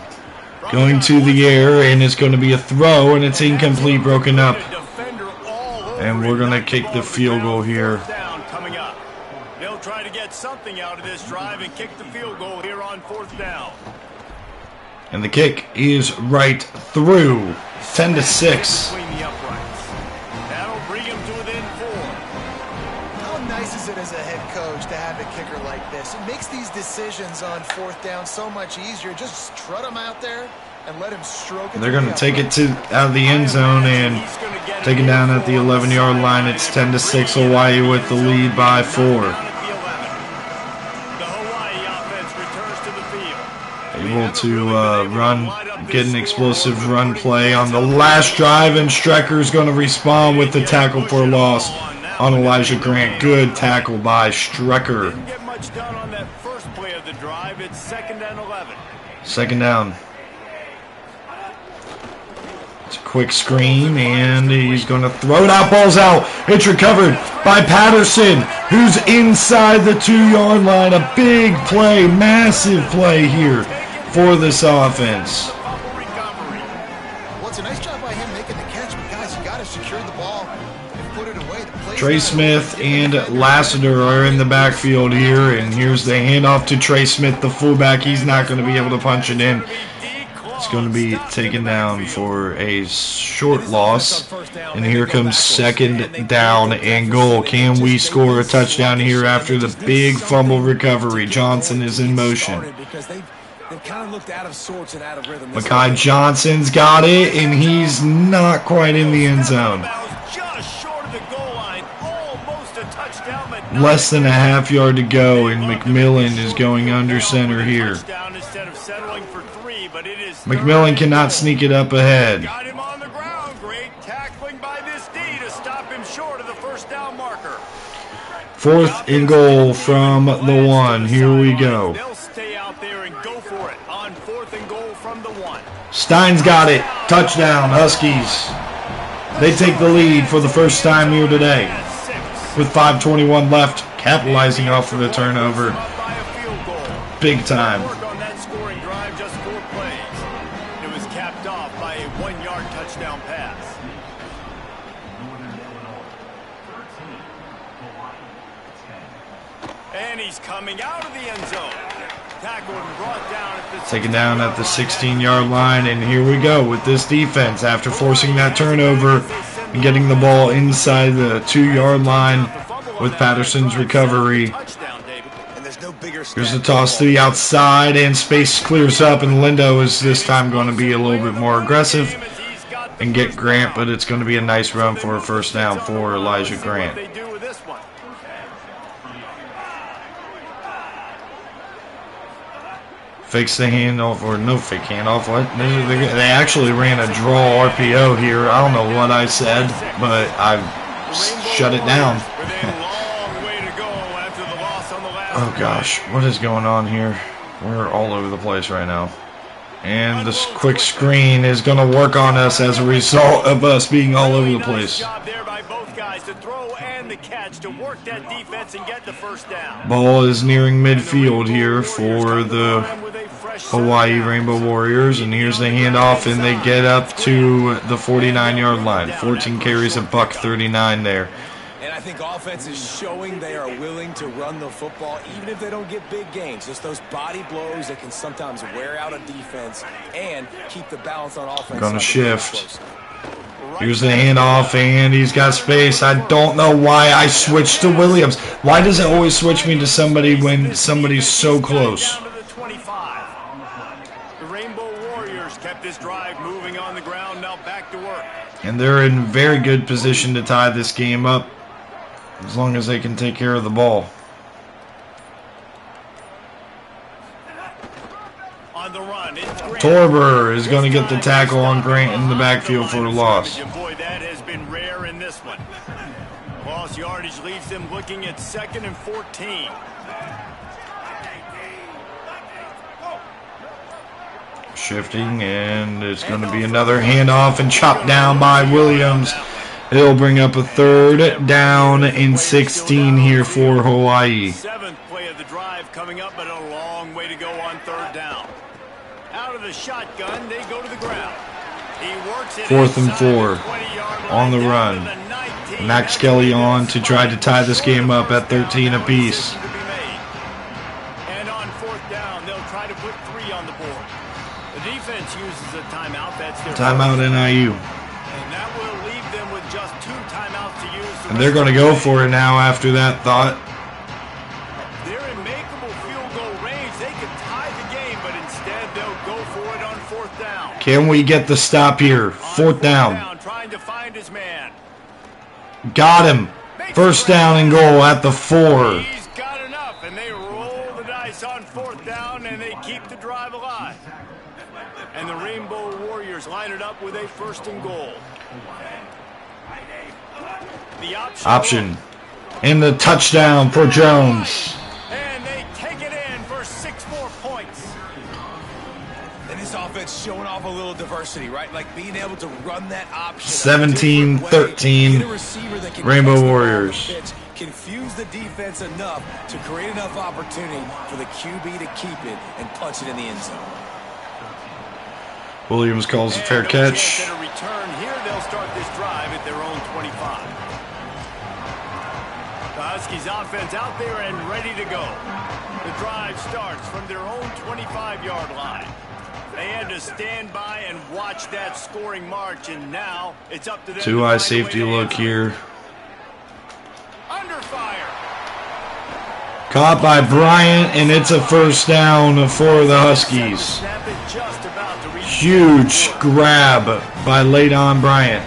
Going to the air, and it's going to be a throw, and it's incomplete, broken up. And we're going to kick the field goal here. They'll try to get something out of this drive and kick the field goal here on 4th down. And the kick is right through. 10-6. That'll bring him to within 4. How nice is it as a head coach to have a kicker like this? It makes these decisions on 4th down so much easier. Just strut him out there and let him stroke it. They're going to take it out of the end zone and take it down at the 11-yard line. It's 10-6. Hawaii with the lead by 4. Able to get an explosive run play on the last drive, and Strecker's going to respond with the tackle for a loss on Elijah Grant. Good tackle by Strecker. Didn't get much done on that first play of the drive. It's 2nd and 11. 2nd down. It's a quick screen, and he's going to throw it out. Ball's out. It's recovered by Patterson, who's inside the 2-yard line. A big play, massive play here for this offense. Well, it's a nice job by him making the catch, but guys, you got to secure the ball and put it away. Trey Smith and Lassiter are in the backfield here, and here's the handoff to Trey Smith, the fullback. He's not going to be able to punch it in. It's going to be taken down for a short loss. And here comes 2nd down and goal. Can we score a touchdown here after the big fumble recovery? Johnson is in motion. Mekhi Johnson's got it, and he's not quite in the end zone. Less than a half yard to go, and McMillan is going under center here. McMillan cannot sneak it up ahead. Got him on the ground. Great tackling by this D to stop him short of the 1st down marker. 4th and goal from the 1. Here we go. They'll stay out there and go for it on 4th and goal from the 1. Stein's got it. Touchdown, Huskies. They take the lead for the first time here today. With 5:21 left, capitalizing off of the turnover. Big time. Touchdown pass. And he's coming out of the end zone. Tackled and brought down at the taken down at the 16-yard line, and here we go with this defense after forcing that turnover and getting the ball inside the 2-yard line with Patterson's recovery. And there's no bigger Here's the toss to the outside, and space clears up, and Lindo is this time going to be a little bit more aggressive and get Grant, but it's going to be a nice run for a first down for Elijah Grant. Fakes the handoff, or no fake handoff. What? They actually ran a draw RPO here. I don't know what I said, but I shut it down. Oh gosh, what is going on here? We're all over the place right now. And this quick screen is going to work on us as a result of us being all over the place. Ball is nearing midfield here for the Hawaii Rainbow Warriors, and here's the handoff, and they get up to the 49-yard line. 14 carries, $139 there. And I think offense is showing they are willing to run the football, even if they don't get big gains. Just those body blows that can sometimes wear out a defense and keep the balance on offense. Gonna shift. Here's the handoff, and he's got space. I don't know why I switched to Williams. Why does it always switch me to somebody when somebody's so close? The Rainbow Warriors kept this drive moving on the ground. Now back to work. And they're in very good position to tie this game up, as long as they can take care of the ball. On the run, Torber is going to get the tackle on Grant in the backfield for a loss. Boy, that has been rare in this one. Lost yardage leaves them looking at 2nd and 14. Shifting, and it's going to be another handoff and chopped down by Williams. It'll bring up a 3rd down and 16 here for Hawaii. 7th play of the drive coming up, but a long way to go on 3rd down. Out of the shotgun, they go to the ground. He works it 4th and 4 on the run. Max Kelly on to try to tie this game up at 13 apiece. And on 4th down, they'll try to put 3 on the board. The defense uses a timeout. That's their timeout NIU. And that will leave them with just 2 timeouts to use. And they're going to go for it now after that thought. They're in makeable field goal range. They could tie the game, but instead they'll go for it on 4th down. Can we get the stop here? 4th down. Trying to find his man. Got him. 1st down and goal at the 4. He's got enough, and they roll the dice on 4th down, and they keep the drive alive. And the Rainbow Warriors line it up with a 1st and goal. The option. And the touchdown for Jones. And they take it in for 6 more points. And this offense showing off a little diversity, right? Like being able to run that option. 17-13 Rainbow Warriors. Confuse the defense enough to create enough opportunity for the QB to keep it and punch it in the end zone. Williams calls a fair catch. Return here, they'll start this drive at their own 25. The Huskies offense out there and ready to go. The drive starts from their own 25-yard line. They had to stand by and watch that scoring march, and now it's up to them. 2-eye safety look here. Under fire. Caught by Bryant, and it's a 1st down for the Huskies. Huge grab by Ladon Bryant.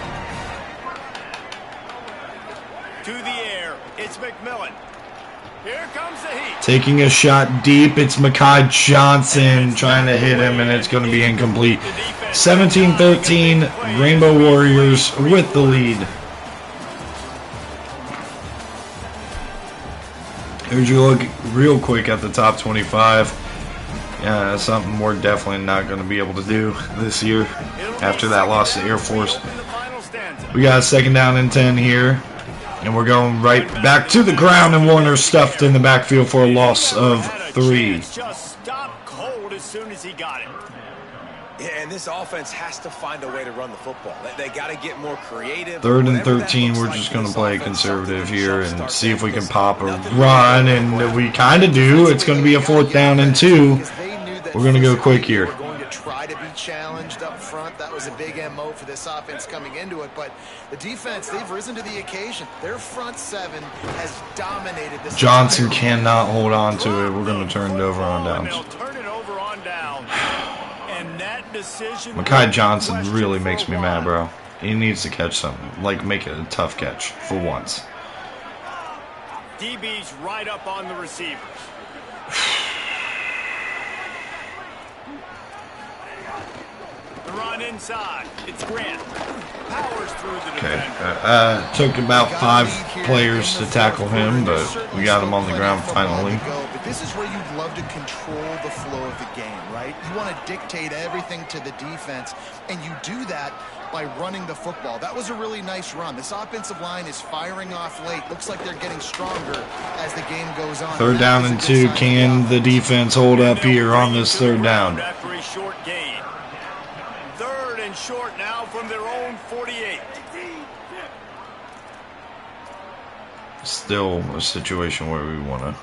To the air, it's McMillan. Here comes the heat. Taking a shot deep, it's Mekhi Johnson trying to hit him, and it's going to be incomplete. 17-13, Rainbow Warriors with the lead. Here's your look real quick at the top 25. Yeah, that's something we're definitely not going to be able to do this year after that loss to Air Force. We got a 2nd down and 10 here. And we're going right back to the ground, and Warner stuffed in the backfield for a loss of 3. Just stopped cold as soon as he got it. Yeah, and this offense has to find a way to run the football. They got to get more creative. 3rd and 13, we're just going to play conservative here and see if we can pop a run, and we kind of do. It's going to be a 4th down and 2. We're going to go quick here. try to be challenged up front. That was a big MO for this offense coming into it. But the defense, they've risen to the occasion. Their front seven has dominated this. Johnson cannot hold on to it. We're going to turn it over on downs. Mekhi Johnson really makes me mad, bro. He needs to catch something. Like, make it a tough catch for once. DB's right up on the receivers. The run inside. It's Grant. Powers through the defender. Took about 5 players to tackle him, but we got him on the ground finally. But this is where you'd love to control the flow of the game, right? You want to dictate everything to the defense, and you do that by running the football. That was a really nice run. This offensive line is firing off late. Looks like they're getting stronger as the game goes on. 3rd down and 2. Can the defense hold up here on this 3rd down? After a short gain. 3rd and short now from their own 48. Still a situation where we want to.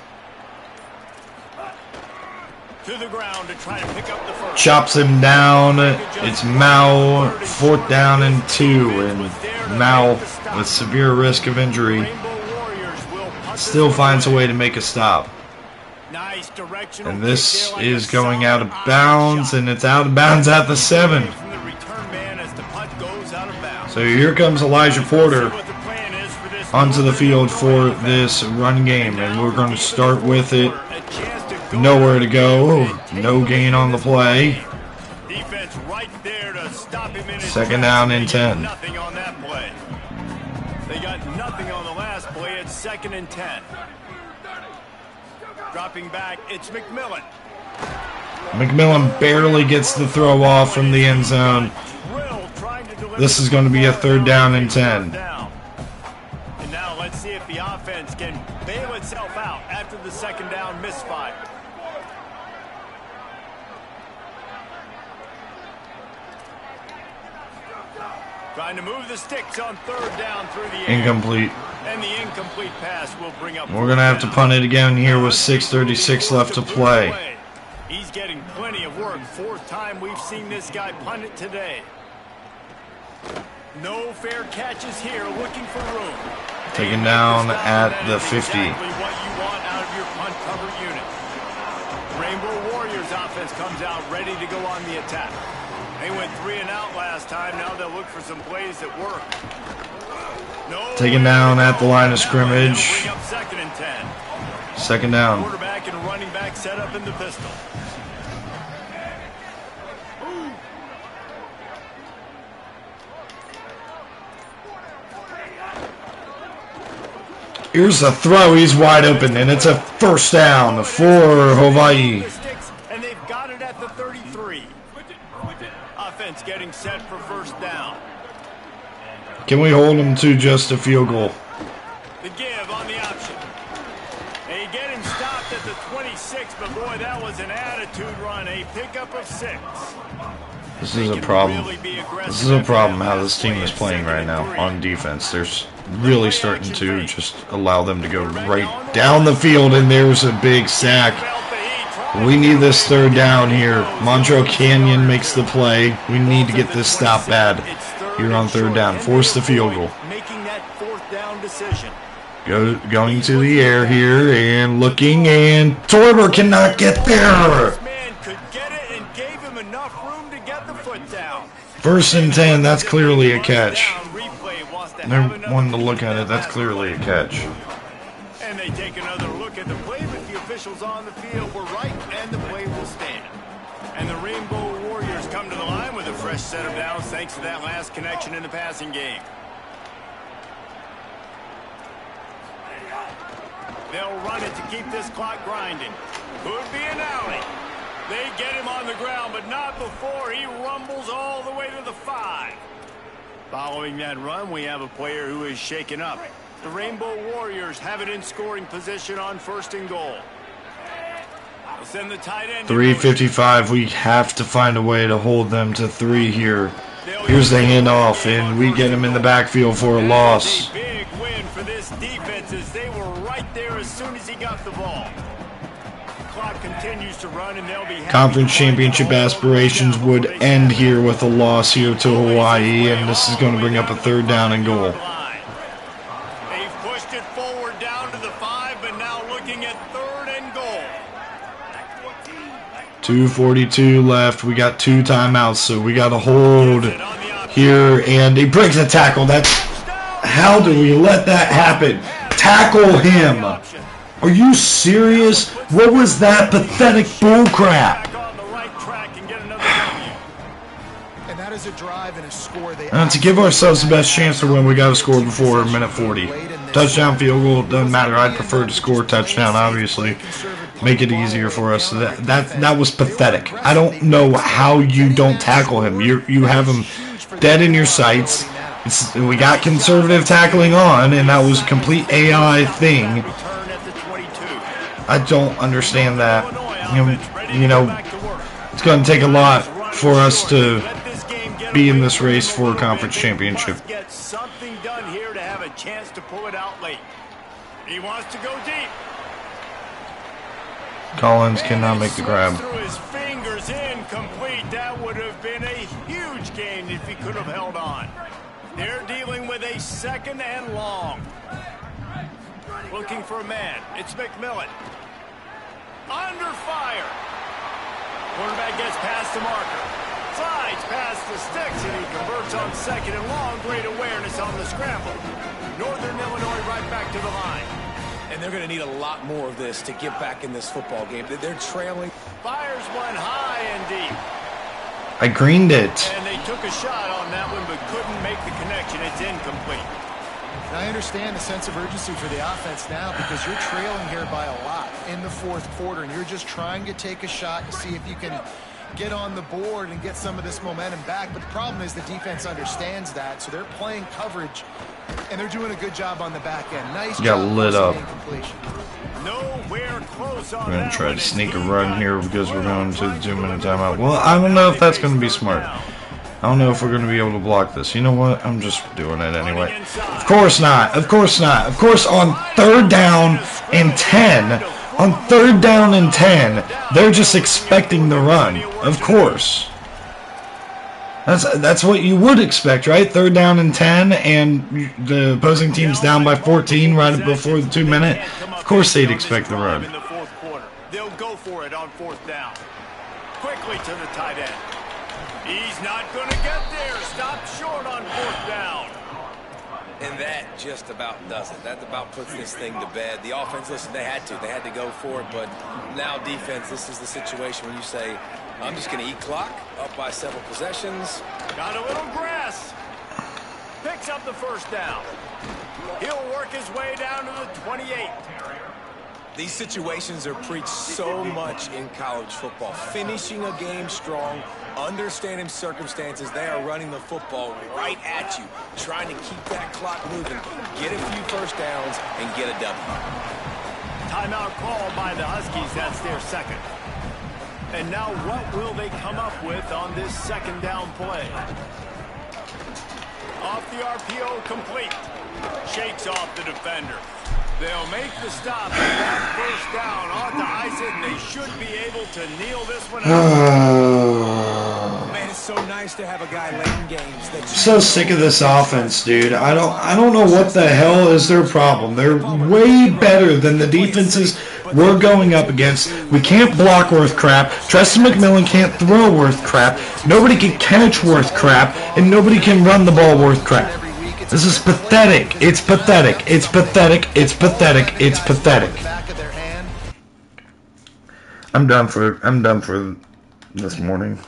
To the ground to try to pick up the first. Chops him down. It's Mao. 4th down and 2. And Mao, with severe risk of injury, still finds a way to make a stop. And this is going out of bounds, and it's out of bounds at the 7. So here comes Elijah Porter onto the field for this run game, and we're going to start with it. Nowhere to go. No gain on the play. 2nd down and 10. Nothing on that play. They got nothing on the last play. It's 2nd and 10. Dropping back, it's McMillan. McMillan barely gets the throw off from the end zone. This is going to be a 3rd down and 10. And now let's see if the offense can bail itself out after the 2nd down misfire. Trying to move the sticks on 3rd down through the air. Incomplete. And the incomplete pass will bring up. We're going to have to punt it again here with 6:36 left to play. He's getting plenty of work. 4th time we've seen this guy punt it today. No fair catches here, looking for room. Taken down at the 50. Exactly what you want out of your punt cover unit. Rainbow Warriors offense comes out ready to go on the attack. They went 3 and out last time. Now they'll look for some plays that work. Taken down at the line of scrimmage. Bring up 2nd and 10. 2nd down. Quarterback and running back set up in the pistol. Here's the throw. He's wide open, and it's a 1st down for Hawaii. And they've got it at the 33. Offense getting set for 1st down. Can we hold him to just a field goal? The give on the option. They get him stopped at the 26, but boy, that was an attitude run. A pickup of 6. This is a problem. This is a problem how this team is playing right now on defense. They're really starting to just allow them to go right down the field, and there's a big sack. We need this 3rd down here. Montrell Canyon makes the play. We need to get this stop bad here on 3rd down. Force the field goal. Making that 4th down decision. Going to the air here and looking, and Torber cannot get there. This man could get it and gave him enough room to get the foot down. 1st and 10. That's clearly a catch. They're wanting to look at it. That's clearly a catch. And they take another look at the play, but the officials on the field were right, and the play will stand. And the Rainbow Warriors come to the line with a fresh set of downs thanks to that last connection in the passing game. They'll run it to keep this clock grinding. Could be an alley. They get him on the ground, but not before he rumbles all the way to the 5. Following that run, we have a player who is shaken up. The Rainbow Warriors have it in scoring position on 1st and goal. They'll send the tight end. 3:55. We have to find a way to hold them to 3 here. Here's the handoff, and we get him in the backfield for a loss. A big win for this defense as they were right there as soon as he got the ball. Clock continues to run, and they'll be happy Conference to find championship all over aspirations down would before they end snap. here with a loss here to Hawaii, and this is going to bring up a third down and goal. They've pushed it forward down to the 5, but now looking at 3rd and goal. 2:42 left. We got 2 timeouts, so we got to hold here, and he breaks a tackle. How do we let that happen? Tackle him. Are you serious? What was that pathetic bullcrap? And that is a drive and a score. To give ourselves the best chance to win, we got to score before minute 40. Touchdown, field goal, doesn't matter. I'd prefer to score a touchdown, obviously. Make it easier for us. That was pathetic. I don't know how you don't tackle him. You have him dead in your sights. We got conservative tackling on, and that was a complete AI thing. I don't understand that. You know, it's going to take a lot for us to be in this race for a conference championship. Get something done here to have a chance to pull it out late. He wants to go deep. Collins cannot make the grab. Through his fingers, incomplete. That would have been a huge gain if he could have held on. They're dealing with a 2nd and long. Looking for a man. It's McMillan. Under fire. Quarterback gets past the marker. Slides past the sticks, and he converts on 2nd and long. Great awareness on the scramble. Northern Illinois right back to the line. And they're going to need a lot more of this to get back in this football game. They're trailing. Fires one high and deep. I greened it. And they took a shot on that one, but couldn't make the connection. It's incomplete. And I understand the sense of urgency for the offense now because you're trailing here by a lot in the 4th quarter, and you're just trying to take a shot to see if you can get on the board and get some of this momentum back. But the problem is the defense understands that, so they're playing coverage, and they're doing a good job on the back end. Nice Got job lit up. Nowhere close on We're going that to try one. to sneak a run here because we're going to the 2-minute timeout. Well, I don't know if that's going to be smart. I don't know if we're going to be able to block this. You know what? I'm just doing it anyway. Of course not. Of course not. Of course on 3rd down and 10. On 3rd down and 10, they're just expecting the run. Of course. That's what you would expect, right? 3rd down and 10, and the opposing team's down by 14 right before the 2-minute. Of course they'd expect the run. In the 4th quarter. They'll go for it on 4th down. Quickly to the tight end. He's not going to get there. Stop short on 4th down. And that just about does it. That about puts this thing to bed. The offense, listen, they had to go for it, but now defense, this is the situation when you say, I'm just going to eat clock, up by several possessions. Got a little grass. Picks up the 1st down. He'll work his way down to the 28. These situations are preached so much in college football. Finishing a game strong, understanding circumstances. They are running the football right at you, trying to keep that clock moving, get a few 1st downs, and get a W. Timeout called by the Huskies. That's their 2nd. And now what will they come up with on this 2nd down play? Off the RPO, complete. Shakes off the defender. They'll make the stop at that 1st down. On to ice it, and they should be able to kneel this one out. Man, it's so nice to have a guy late in games. I'm so sick of this offense, dude. I don't know what the hell is their problem. They're way better than the defenses we're going up against. We can't block worth crap. Treston McMillan can't throw worth crap. Nobody can catch worth crap, and nobody can run the ball worth crap. This is pathetic. It's pathetic. It's pathetic. It's pathetic. It's pathetic. I'm done for this morning.